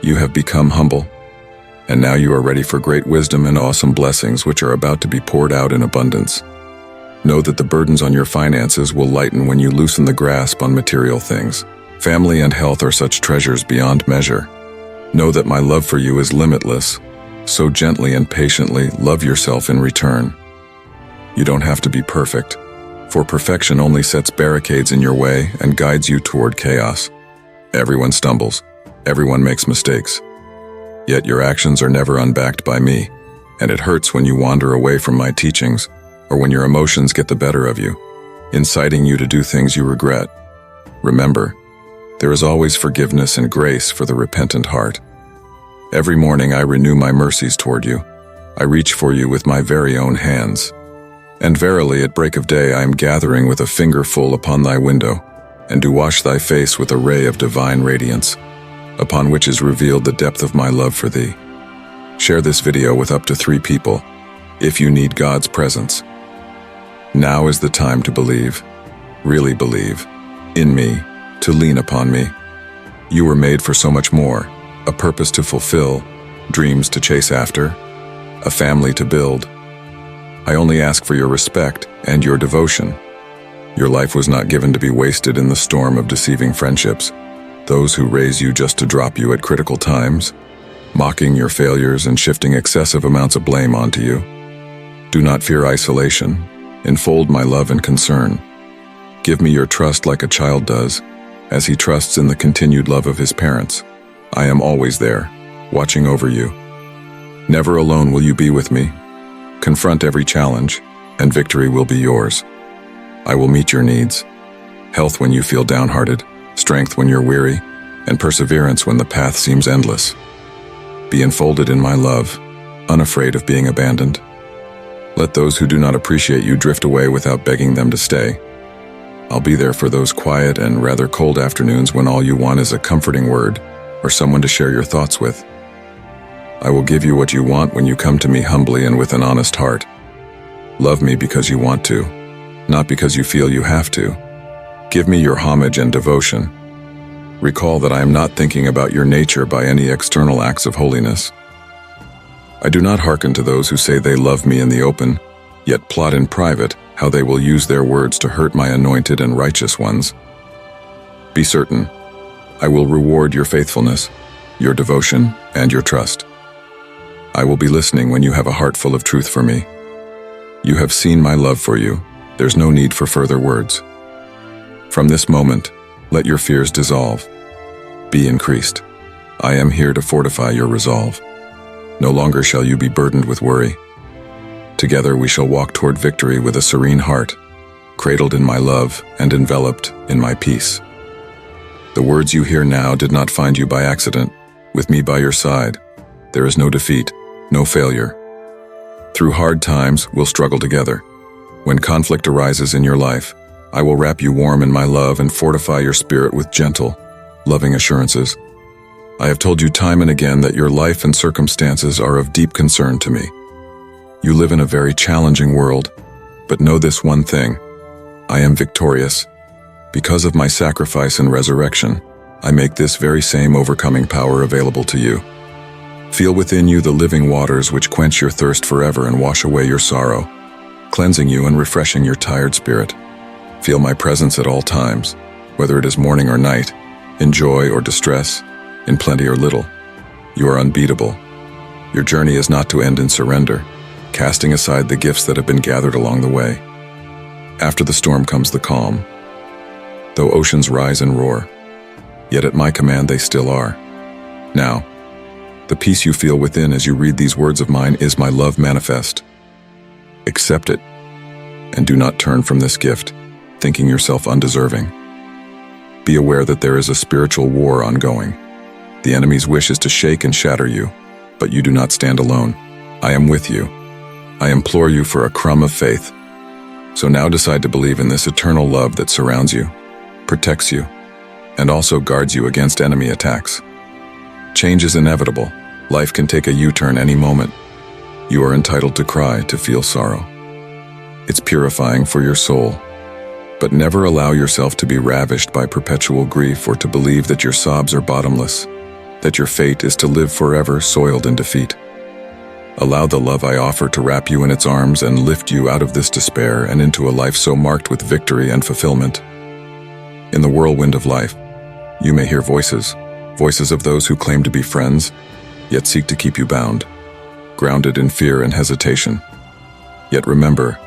you have become humble, and now you are ready for great wisdom and awesome blessings which are about to be poured out in abundance. Know that the burdens on your finances will lighten when you loosen the grasp on material things. Family and health are such treasures beyond measure. Know that my love for you is limitless, so gently and patiently love yourself in return. You don't have to be perfect, for perfection only sets barricades in your way and guides you toward chaos. Everyone stumbles, everyone makes mistakes. Yet your actions are never unbacked by me, and it hurts when you wander away from my teachings, or when your emotions get the better of you, inciting you to do things you regret. Remember, there is always forgiveness and grace for the repentant heart. Every morning I renew my mercies toward you. I reach for you with my very own hands. And verily at break of day I am gathering with a finger full upon thy window, and do wash thy face with a ray of divine radiance, upon which is revealed the depth of my love for thee. Share this video with up to 3 people, if you need God's presence. Now is the time to believe, really believe, in me, to lean upon me. You were made for so much more, a purpose to fulfill, dreams to chase after, a family to build. I only ask for your respect and your devotion. Your life was not given to be wasted in the storm of deceiving friendships, those who raise you just to drop you at critical times, mocking your failures and shifting excessive amounts of blame onto you. Do not fear isolation. Enfold my love and concern. Give me your trust like a child does, as he trusts in the continued love of his parents. I am always there, watching over you. Never alone will you be with me. Confront every challenge, and victory will be yours. I will meet your needs. Health when you feel downhearted, strength when you're weary, and perseverance when the path seems endless. Be enfolded in my love, unafraid of being abandoned. Let those who do not appreciate you drift away without begging them to stay. I'll be there for those quiet and rather cold afternoons when all you want is a comforting word or someone to share your thoughts with. I will give you what you want when you come to me humbly and with an honest heart. Love me because you want to, not because you feel you have to. Give me your homage and devotion. Recall that I am not thinking about your nature by any external acts of holiness. I do not hearken to those who say they love me in the open, yet plot in private how they will use their words to hurt my anointed and righteous ones. Be certain, I will reward your faithfulness, your devotion, and your trust. I will be listening when you have a heart full of truth for me. You have seen my love for you. There's no need for further words. From this moment, let your fears dissolve. Be increased. I am here to fortify your resolve. No longer shall you be burdened with worry. Together we shall walk toward victory with a serene heart, cradled in my love and enveloped in my peace. The words you hear now did not find you by accident. With me by your side, there is no defeat, no failure. Through hard times, we'll struggle together. When conflict arises in your life, I will wrap you warm in my love and fortify your spirit with gentle, loving assurances. I have told you time and again that your life and circumstances are of deep concern to me. You live in a very challenging world, but know this one thing: I am victorious. Because of my sacrifice and resurrection, I make this very same overcoming power available to you. Feel within you the living waters which quench your thirst forever and wash away your sorrow, cleansing you and refreshing your tired spirit. Feel my presence at all times, whether it is morning or night, in joy or distress, in plenty or little. You are unbeatable. Your journey is not to end in surrender, casting aside the gifts that have been gathered along the way. After the storm comes the calm. Though oceans rise and roar, yet at my command they still are. Now, the peace you feel within as you read these words of mine is my love manifest. Accept it, and do not turn from this gift, thinking yourself undeserving. Be aware that there is a spiritual war ongoing. The enemy's wish is to shake and shatter you, but you do not stand alone. I am with you. I implore you for a crumb of faith. So now decide to believe in this eternal love that surrounds you, protects you, and also guards you against enemy attacks. Change is inevitable. Life can take a U-turn any moment. You are entitled to cry, to feel sorrow. It's purifying for your soul. But never allow yourself to be ravished by perpetual grief or to believe that your sobs are bottomless, that your fate is to live forever soiled in defeat. Allow the love I offer to wrap you in its arms and lift you out of this despair and into a life so marked with victory and fulfillment. In the whirlwind of life, you may hear voices of those who claim to be friends, yet seek to keep you bound, grounded in fear and hesitation. Yet remember,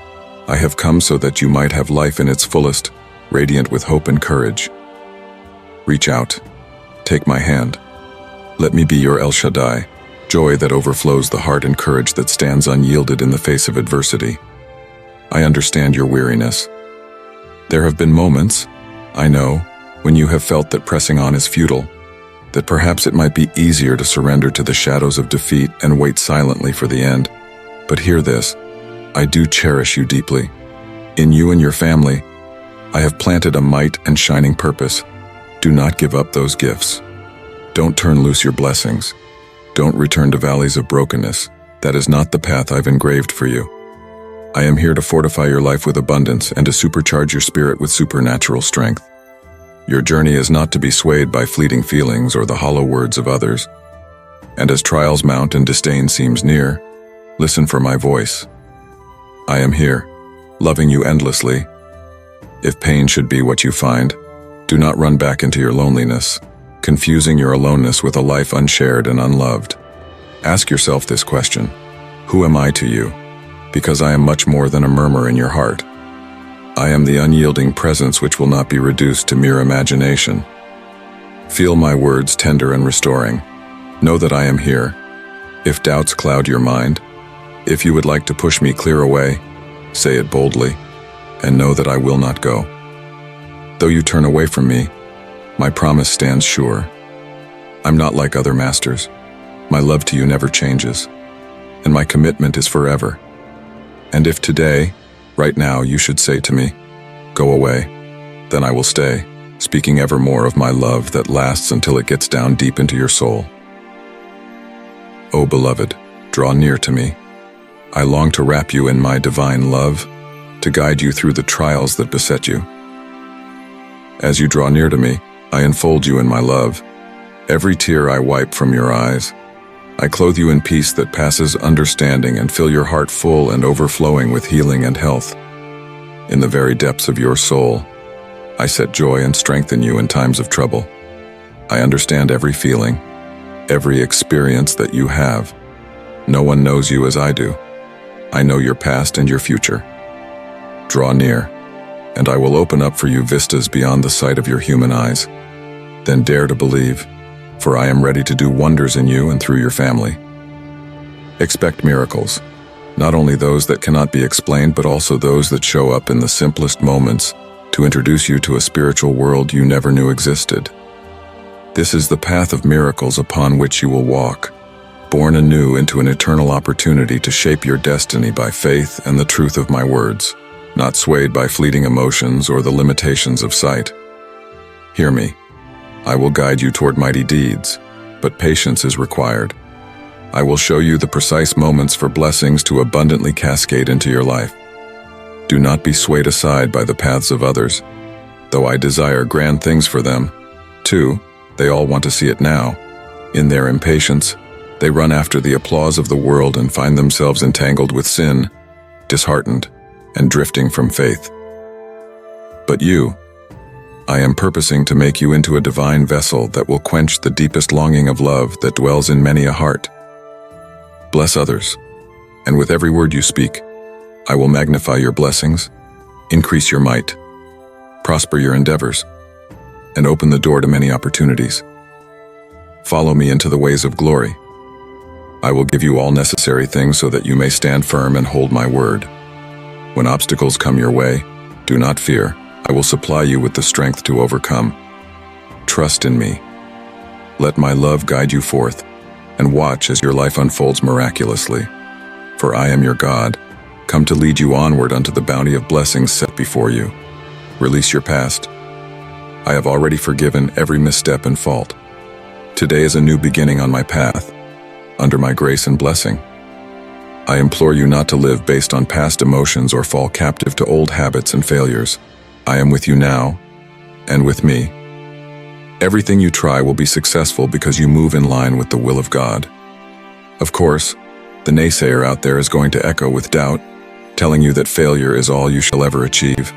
I have come so that you might have life in its fullest, radiant with hope and courage. Reach out. Take my hand. Let me be your El Shaddai, joy that overflows the heart and courage that stands unyielded in the face of adversity. I understand your weariness. There have been moments, I know, when you have felt that pressing on is futile, that perhaps it might be easier to surrender to the shadows of defeat and wait silently for the end. But hear this, I do cherish you deeply. In you and your family, I have planted a might and shining purpose. Do not give up those gifts. Don't turn loose your blessings. Don't return to valleys of brokenness. That is not the path I've engraved for you. I am here to fortify your life with abundance and to supercharge your spirit with supernatural strength. Your journey is not to be swayed by fleeting feelings or the hollow words of others. And as trials mount and disdain seems near, listen for my voice. I am here, loving you endlessly. If pain should be what you find, do not run back into your loneliness, confusing your aloneness with a life unshared and unloved. Ask yourself this question: who am I to you? Because I am much more than a murmur in your heart. I am the unyielding presence which will not be reduced to mere imagination. Feel my words tender and restoring. Know that I am here. If doubts cloud your mind, if you would like to push me clear away, say it boldly, and know that I will not go. Though you turn away from me, my promise stands sure. I'm not like other masters. My love to you never changes, and my commitment is forever. And if today, right now, you should say to me, "Go away," then I will stay, speaking evermore of my love that lasts until it gets down deep into your soul. O beloved, draw near to me. I long to wrap you in my divine love, to guide you through the trials that beset you. As you draw near to me, I enfold you in my love. Every tear I wipe from your eyes. I clothe you in peace that passes understanding and fill your heart full and overflowing with healing and health. In the very depths of your soul, I set joy and strengthen you in times of trouble. I understand every feeling, every experience that you have. No one knows you as I do. I know your past and your future. Draw near, and I will open up for you vistas beyond the sight of your human eyes. Then dare to believe, for I am ready to do wonders in you and through your family. Expect miracles, not only those that cannot be explained, but also those that show up in the simplest moments to introduce you to a spiritual world you never knew existed. This is the path of miracles upon which you will walk, born anew into an eternal opportunity to shape your destiny by faith and the truth of my words, not swayed by fleeting emotions or the limitations of sight. Hear me. I will guide you toward mighty deeds, but patience is required. I will show you the precise moments for blessings to abundantly cascade into your life. Do not be swayed aside by the paths of others. Though I desire grand things for them, too, they all want to see it now. In their impatience, they run after the applause of the world and find themselves entangled with sin, disheartened, and drifting from faith. But you, I am purposing to make you into a divine vessel that will quench the deepest longing of love that dwells in many a heart. Bless others, and with every word you speak, I will magnify your blessings, increase your might, prosper your endeavors, and open the door to many opportunities. Follow me into the ways of glory. I will give you all necessary things so that you may stand firm and hold my word. When obstacles come your way, do not fear. I will supply you with the strength to overcome. Trust in me. Let my love guide you forth, and watch as your life unfolds miraculously. For I am your God, come to lead you onward unto the bounty of blessings set before you. Release your past. I have already forgiven every misstep and fault. Today is a new beginning on my path, under my grace and blessing. I implore you not to live based on past emotions or fall captive to old habits and failures. I am with you now, and with me. Everything you try will be successful because you move in line with the will of God. Of course, the naysayer out there is going to echo with doubt, telling you that failure is all you shall ever achieve.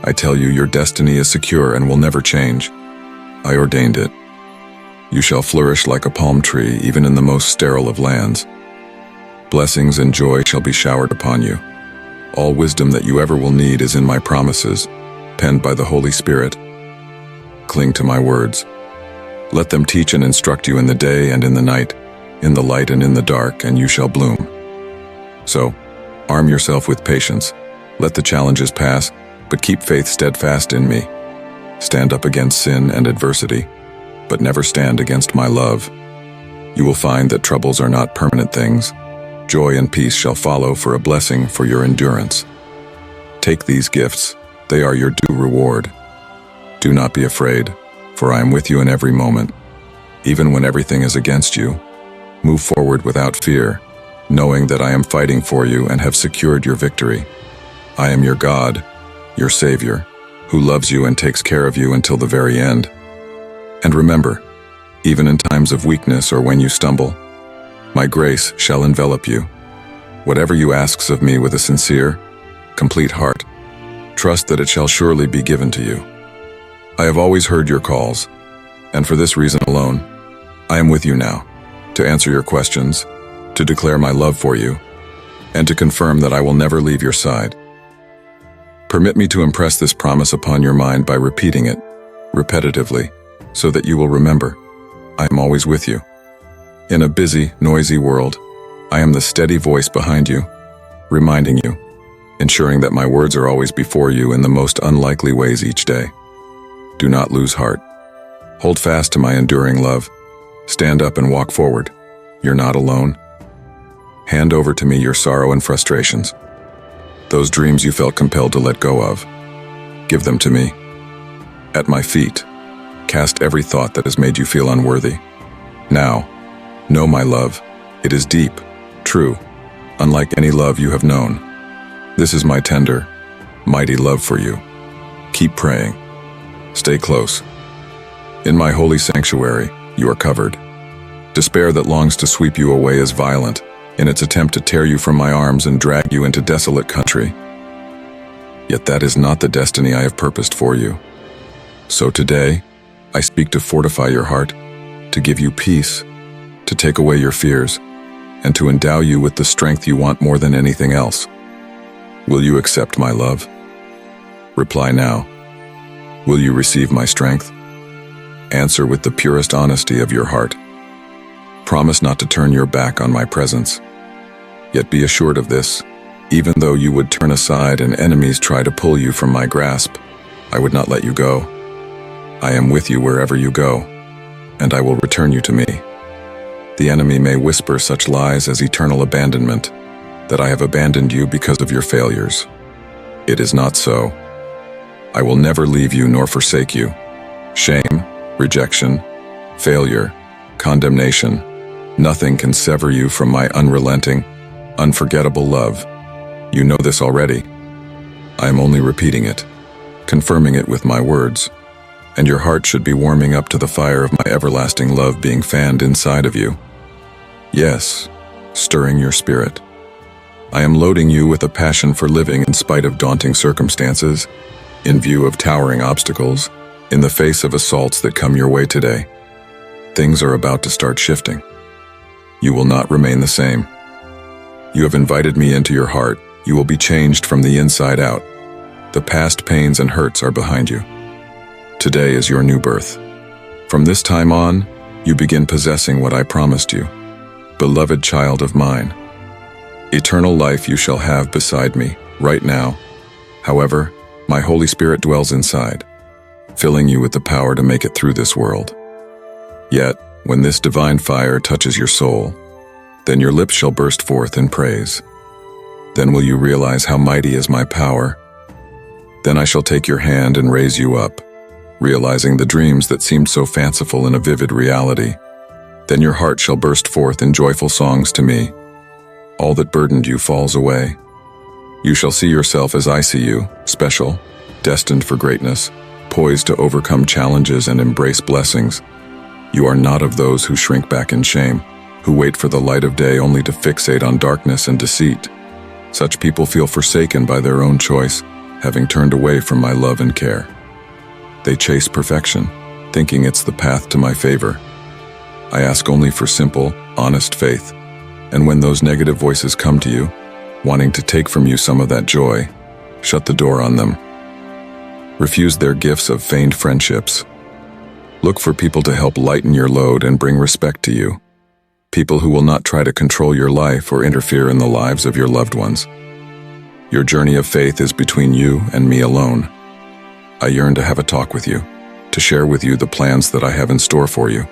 I tell you, your destiny is secure and will never change. I ordained it. You shall flourish like a palm tree, even in the most sterile of lands. Blessings and joy shall be showered upon you. All wisdom that you ever will need is in my promises, penned by the Holy Spirit. Cling to my words. Let them teach and instruct you in the day and in the night, in the light and in the dark, and you shall bloom. So, arm yourself with patience. Let the challenges pass, but keep faith steadfast in me. Stand up against sin and adversity, but never stand against my love. You will find that troubles are not permanent things. Joy and peace shall follow for a blessing for your endurance. Take these gifts, They are your due reward. Do not be afraid, for I am with you in every moment. Even when everything is against you, move forward without fear, knowing that I am fighting for you and have secured your victory. I am your God, your Savior, who loves you and takes care of you until the very end. And remember, even in times of weakness or when you stumble, my grace shall envelop you. Whatever you ask of me with a sincere, complete heart, trust that it shall surely be given to you. I have always heard your calls, and for this reason alone, I am with you now, to answer your questions, to declare my love for you, and to confirm that I will never leave your side. Permit me to impress this promise upon your mind by repeating it, repetitively, so that you will remember, I am always with you. In a busy, noisy world, I am the steady voice behind you, reminding you, ensuring that my words are always before you in the most unlikely ways each day. Do not lose heart. Hold fast to my enduring love. Stand up and walk forward. You're not alone. Hand over to me your sorrow and frustrations. Those dreams you felt compelled to let go of. Give them to me. At my feet, cast every thought that has made you feel unworthy. Now, know my love. It is deep, true, unlike any love you have known. This is my tender, mighty love for you. Keep praying. Stay close. In my holy sanctuary, you are covered. Despair that longs to sweep you away is violent in its attempt to tear you from my arms and drag you into desolate country. Yet that is not the destiny I have purposed for you. So today, I speak to fortify your heart, to give you peace, to take away your fears, and to endow you with the strength you want more than anything else. Will you accept my love? Reply now. Will you receive my strength? Answer with the purest honesty of your heart. Promise not to turn your back on my presence. Yet be assured of this, even though you would turn aside and enemies try to pull you from my grasp, I would not let you go. I am with you wherever you go, and I will return you to me. The enemy may whisper such lies as eternal abandonment, that I have abandoned you because of your failures. It is not so. I will never leave you nor forsake you. Shame, rejection, failure, condemnation, nothing can sever you from my unrelenting, unforgettable love. You know this already. I am only repeating it, confirming it with my words, and your heart should be warming up to the fire of my everlasting love being fanned inside of you. Yes, stirring your spirit. I am loading you with a passion for living in spite of daunting circumstances, in view of towering obstacles, in the face of assaults that come your way today. Things are about to start shifting. You will not remain the same. You have invited me into your heart. You will be changed from the inside out. The past pains and hurts are behind you. Today is your new birth. From this time on, you begin possessing what I promised you. Beloved child of mine, eternal life you shall have beside me, right now. However, my Holy Spirit dwells inside, filling you with the power to make it through this world. Yet, when this divine fire touches your soul, then your lips shall burst forth in praise. Then will you realize how mighty is my power. Then I shall take your hand and raise you up, realizing the dreams that seemed so fanciful in a vivid reality. Then your heart shall burst forth in joyful songs to me. All that burdened you falls away. You shall see yourself as I see you, special, destined for greatness, poised to overcome challenges and embrace blessings. You are not of those who shrink back in shame, who wait for the light of day only to fixate on darkness and deceit. Such people feel forsaken by their own choice, having turned away from my love and care. They chase perfection, thinking it's the path to my favor. I ask only for simple, honest faith, and when those negative voices come to you, wanting to take from you some of that joy, shut the door on them. Refuse their gifts of feigned friendships. Look for people to help lighten your load and bring respect to you. People who will not try to control your life or interfere in the lives of your loved ones. Your journey of faith is between you and me alone. I yearn to have a talk with you, to share with you the plans that I have in store for you.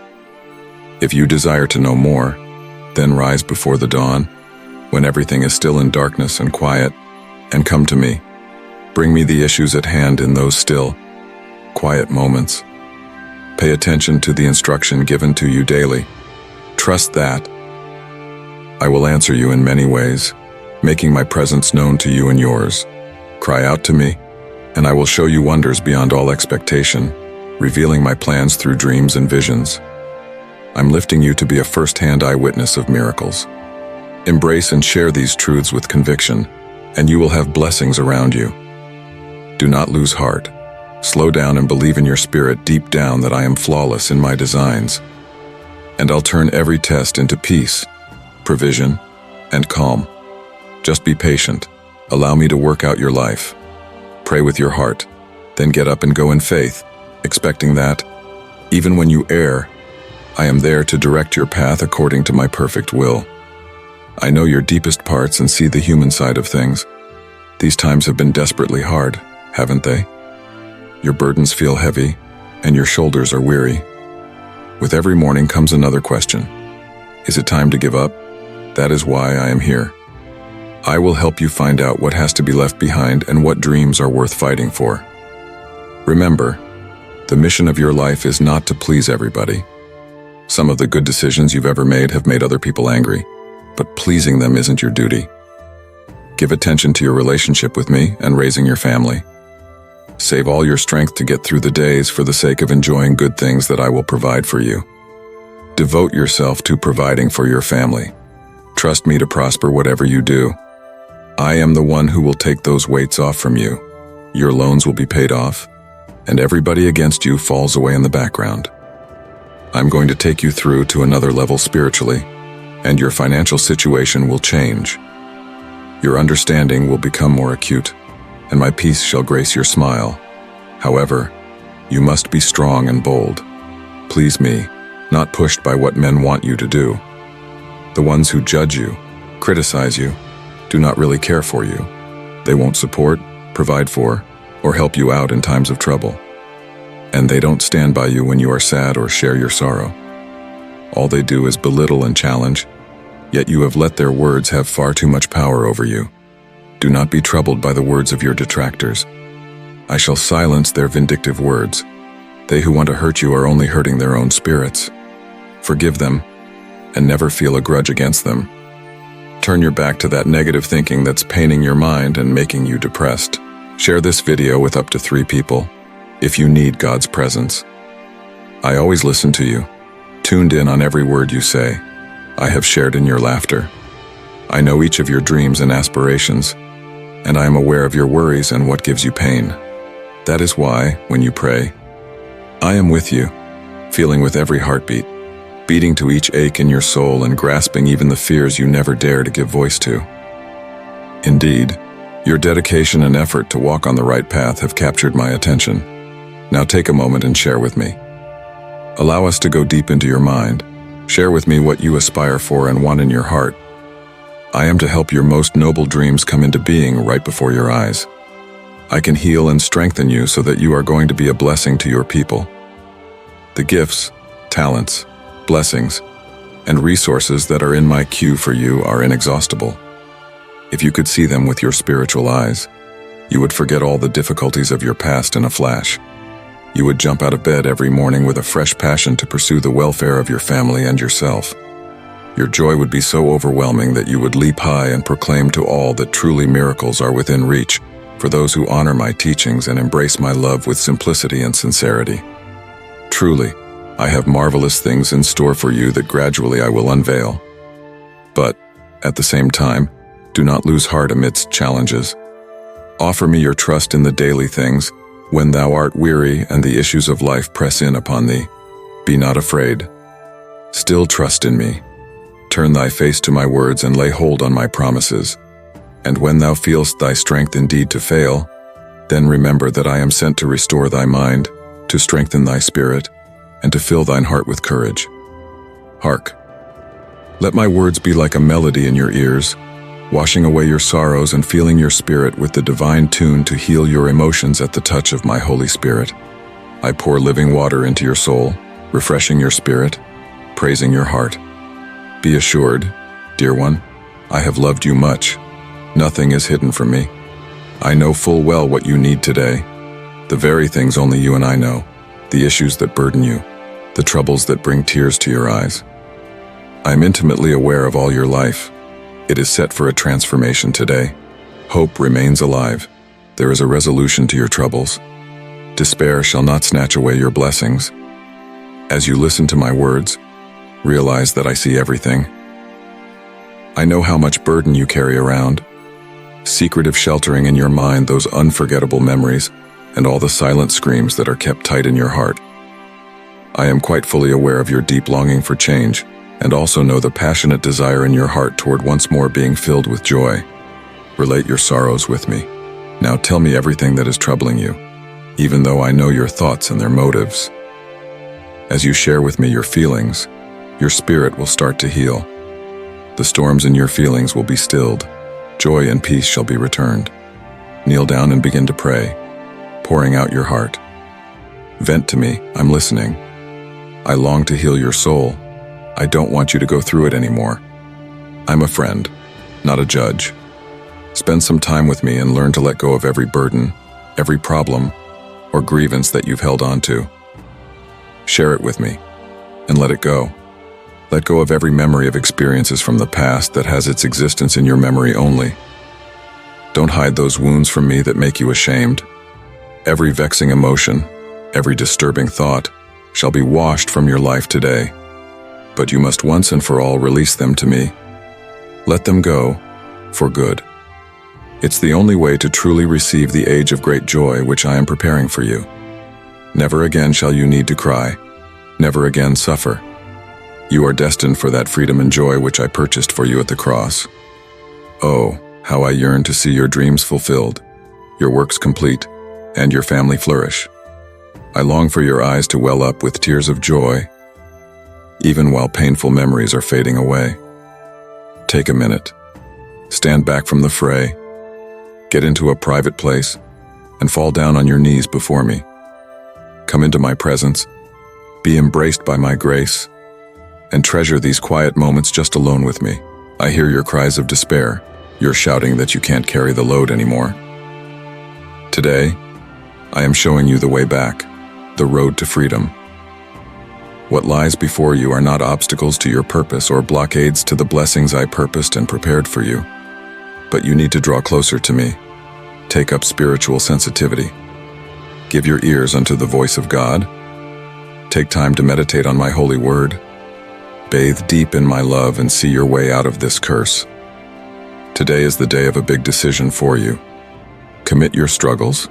If you desire to know more, then rise before the dawn, when everything is still in darkness and quiet, and come to me. Bring me the issues at hand in those still, quiet moments. Pay attention to the instruction given to you daily. Trust that I will answer you in many ways, making my presence known to you and yours. Cry out to me, and I will show you wonders beyond all expectation, revealing my plans through dreams and visions. I'm lifting you to be a first-hand eyewitness of miracles. Embrace and share these truths with conviction, and you will have blessings around you. Do not lose heart. Slow down and believe in your spirit deep down that I am flawless in my designs. And I'll turn every test into peace, provision, and calm. Just be patient. Allow me to work out your life. Pray with your heart, then get up and go in faith, expecting that, even when you err, I am there to direct your path according to my perfect will. I know your deepest parts and see the human side of things. These times have been desperately hard, haven't they? Your burdens feel heavy, and your shoulders are weary. With every morning comes another question. Is it time to give up? That is why I am here. I will help you find out what has to be left behind and what dreams are worth fighting for. Remember, the mission of your life is not to please everybody. Some of the good decisions you've ever made have made other people angry, but pleasing them isn't your duty. Give attention to your relationship with me and raising your family. Save all your strength to get through the days for the sake of enjoying good things that I will provide for you. Devote yourself to providing for your family. Trust me to prosper whatever you do. I am the one who will take those weights off from you. Your loans will be paid off, and everybody against you falls away in the background. I'm going to take you through to another level spiritually, and your financial situation will change. Your understanding will become more acute, and my peace shall grace your smile. However, you must be strong and bold. Please me, not pushed by what men want you to do. The ones who judge you, criticize you, do not really care for you. They won't support, provide for, or help you out in times of trouble. And they don't stand by you when you are sad or share your sorrow. All they do is belittle and challenge, yet you have let their words have far too much power over you. Do not be troubled by the words of your detractors. I shall silence their vindictive words. They who want to hurt you are only hurting their own spirits. Forgive them, and never feel a grudge against them. Turn your back to that negative thinking that's paining your mind and making you depressed. Share this video with up to 3 people, if you need God's presence. I always listen to you, tuned in on every word you say. I have shared in your laughter. I know each of your dreams and aspirations, and I am aware of your worries and what gives you pain. That is why, when you pray, I am with you, feeling with every heartbeat, beating to each ache in your soul and grasping even the fears you never dare to give voice to. Indeed, your dedication and effort to walk on the right path have captured my attention. Now take a moment and share with me. Allow us to go deep into your mind. Share with me what you aspire for and want in your heart. I am to help your most noble dreams come into being right before your eyes. I can heal and strengthen you so that you are going to be a blessing to your people. The gifts, talents, blessings, and resources that are in my queue for you are inexhaustible. If you could see them with your spiritual eyes, you would forget all the difficulties of your past in a flash. You would jump out of bed every morning with a fresh passion to pursue the welfare of your family and yourself. Your joy would be so overwhelming that you would leap high and proclaim to all that truly miracles are within reach for those who honor my teachings and embrace my love with simplicity and sincerity. Truly, I have marvelous things in store for you that gradually I will unveil. But, at the same time, do not lose heart amidst challenges. Offer me your trust in the daily things, when thou art weary and the issues of life press in upon thee. Be not afraid. Still trust in me. Turn thy face to my words and lay hold on my promises. And when thou feelst thy strength indeed to fail, then remember that I am sent to restore thy mind, to strengthen thy spirit, and to fill thine heart with courage. Hark! Let my words be like a melody in your ears, washing away your sorrows and filling your spirit with the divine tune to heal your emotions at the touch of my Holy Spirit. I pour living water into your soul, refreshing your spirit, praising your heart. Be assured, dear one, I have loved you much. Nothing is hidden from me. I know full well what you need today, the very things only you and I know, the issues that burden you, the troubles that bring tears to your eyes. I am intimately aware of all your life. It is set for a transformation today. Hope remains alive. There is a resolution to your troubles. Despair shall not snatch away your blessings. As you listen to my words, realize that I see everything. I know how much burden you carry around, secretive sheltering in your mind those unforgettable memories and all the silent screams that are kept tight in your heart. I am quite fully aware of your deep longing for change and also know the passionate desire in your heart toward once more being filled with joy. Relate your sorrows with me. Now tell me everything that is troubling you, even though I know your thoughts and their motives. As you share with me your feelings, your spirit will start to heal. The storms in your feelings will be stilled. Joy and peace shall be returned. Kneel down and begin to pray, pouring out your heart. Vent to me, I'm listening. I long to heal your soul. I don't want you to go through it anymore. I'm a friend, not a judge. Spend some time with me and learn to let go of every burden, every problem, or grievance that you've held on to. Share it with me, and let it go. Let go of every memory of experiences from the past that has its existence in your memory only. Don't hide those wounds from me that make you ashamed. Every vexing emotion, every disturbing thought, shall be washed from your life today. But you must once and for all release them to me. Let them go, for good. It's the only way to truly receive the age of great joy which I am preparing for you. Never again shall you need to cry. Never again suffer. You are destined for that freedom and joy which I purchased for you at the cross. Oh, how I yearn to see your dreams fulfilled, your works complete, and your family flourish. I long for your eyes to well up with tears of joy, even while painful memories are fading away. Take a minute. Stand back from the fray. Get into a private place and fall down on your knees before me. Come into my presence, be embraced by my grace, and treasure these quiet moments just alone with me. I hear your cries of despair, your shouting that you can't carry the load anymore. Today, I am showing you the way back, the road to freedom. What lies before you are not obstacles to your purpose or blockades to the blessings I purposed and prepared for you. But you need to draw closer to me. Take up spiritual sensitivity. Give your ears unto the voice of God. Take time to meditate on my holy word. Bathe deep in my love and see your way out of this curse. Today is the day of a big decision for you. Commit your struggles,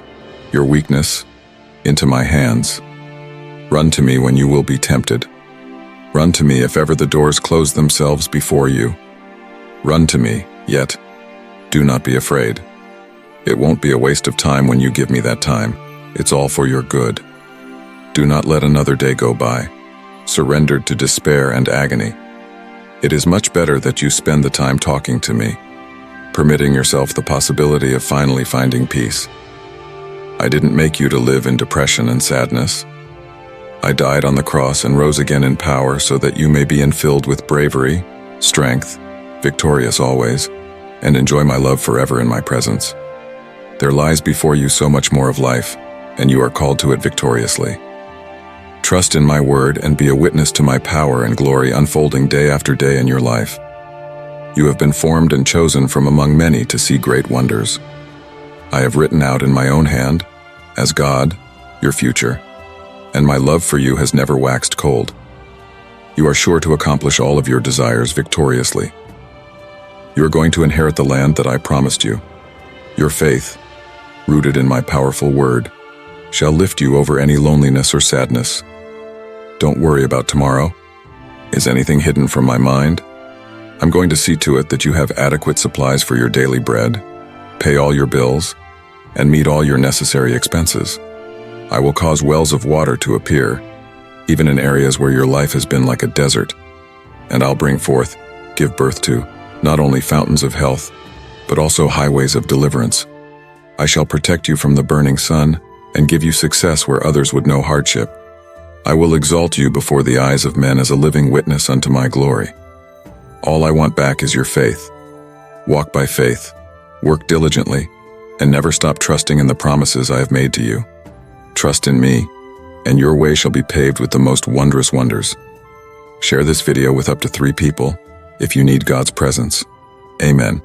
your weakness, into my hands. Run to me when you will be tempted. Run to me if ever the doors close themselves before you. Run to me, yet do not be afraid. It won't be a waste of time when you give me that time. It's all for your good. Do not let another day go by, surrendered to despair and agony. It is much better that you spend the time talking to me, permitting yourself the possibility of finally finding peace. I didn't make you to live in depression and sadness. I died on the cross and rose again in power so that you may be infilled with bravery, strength, victorious always, and enjoy my love forever in my presence. There lies before you so much more of life, and you are called to it victoriously. Trust in my word and be a witness to my power and glory unfolding day after day in your life. You have been formed and chosen from among many to see great wonders. I have written out in my own hand, as God, your future, and my love for you has never waxed cold. You are sure to accomplish all of your desires victoriously. You are going to inherit the land that I promised you. Your faith, rooted in my powerful word, shall lift you over any loneliness or sadness. Don't worry about tomorrow. Is anything hidden from my mind? I'm going to see to it that you have adequate supplies for your daily bread, pay all your bills, and meet all your necessary expenses. I will cause wells of water to appear, even in areas where your life has been like a desert, and I'll bring forth, give birth to, not only fountains of health, but also highways of deliverance. I shall protect you from the burning sun and give you success where others would know hardship. I will exalt you before the eyes of men as a living witness unto my glory. All I want back is your faith. Walk by faith, work diligently, and never stop trusting in the promises I have made to you. Trust in me, and your way shall be paved with the most wondrous wonders. Share this video with up to 3 people if you need God's presence. Amen.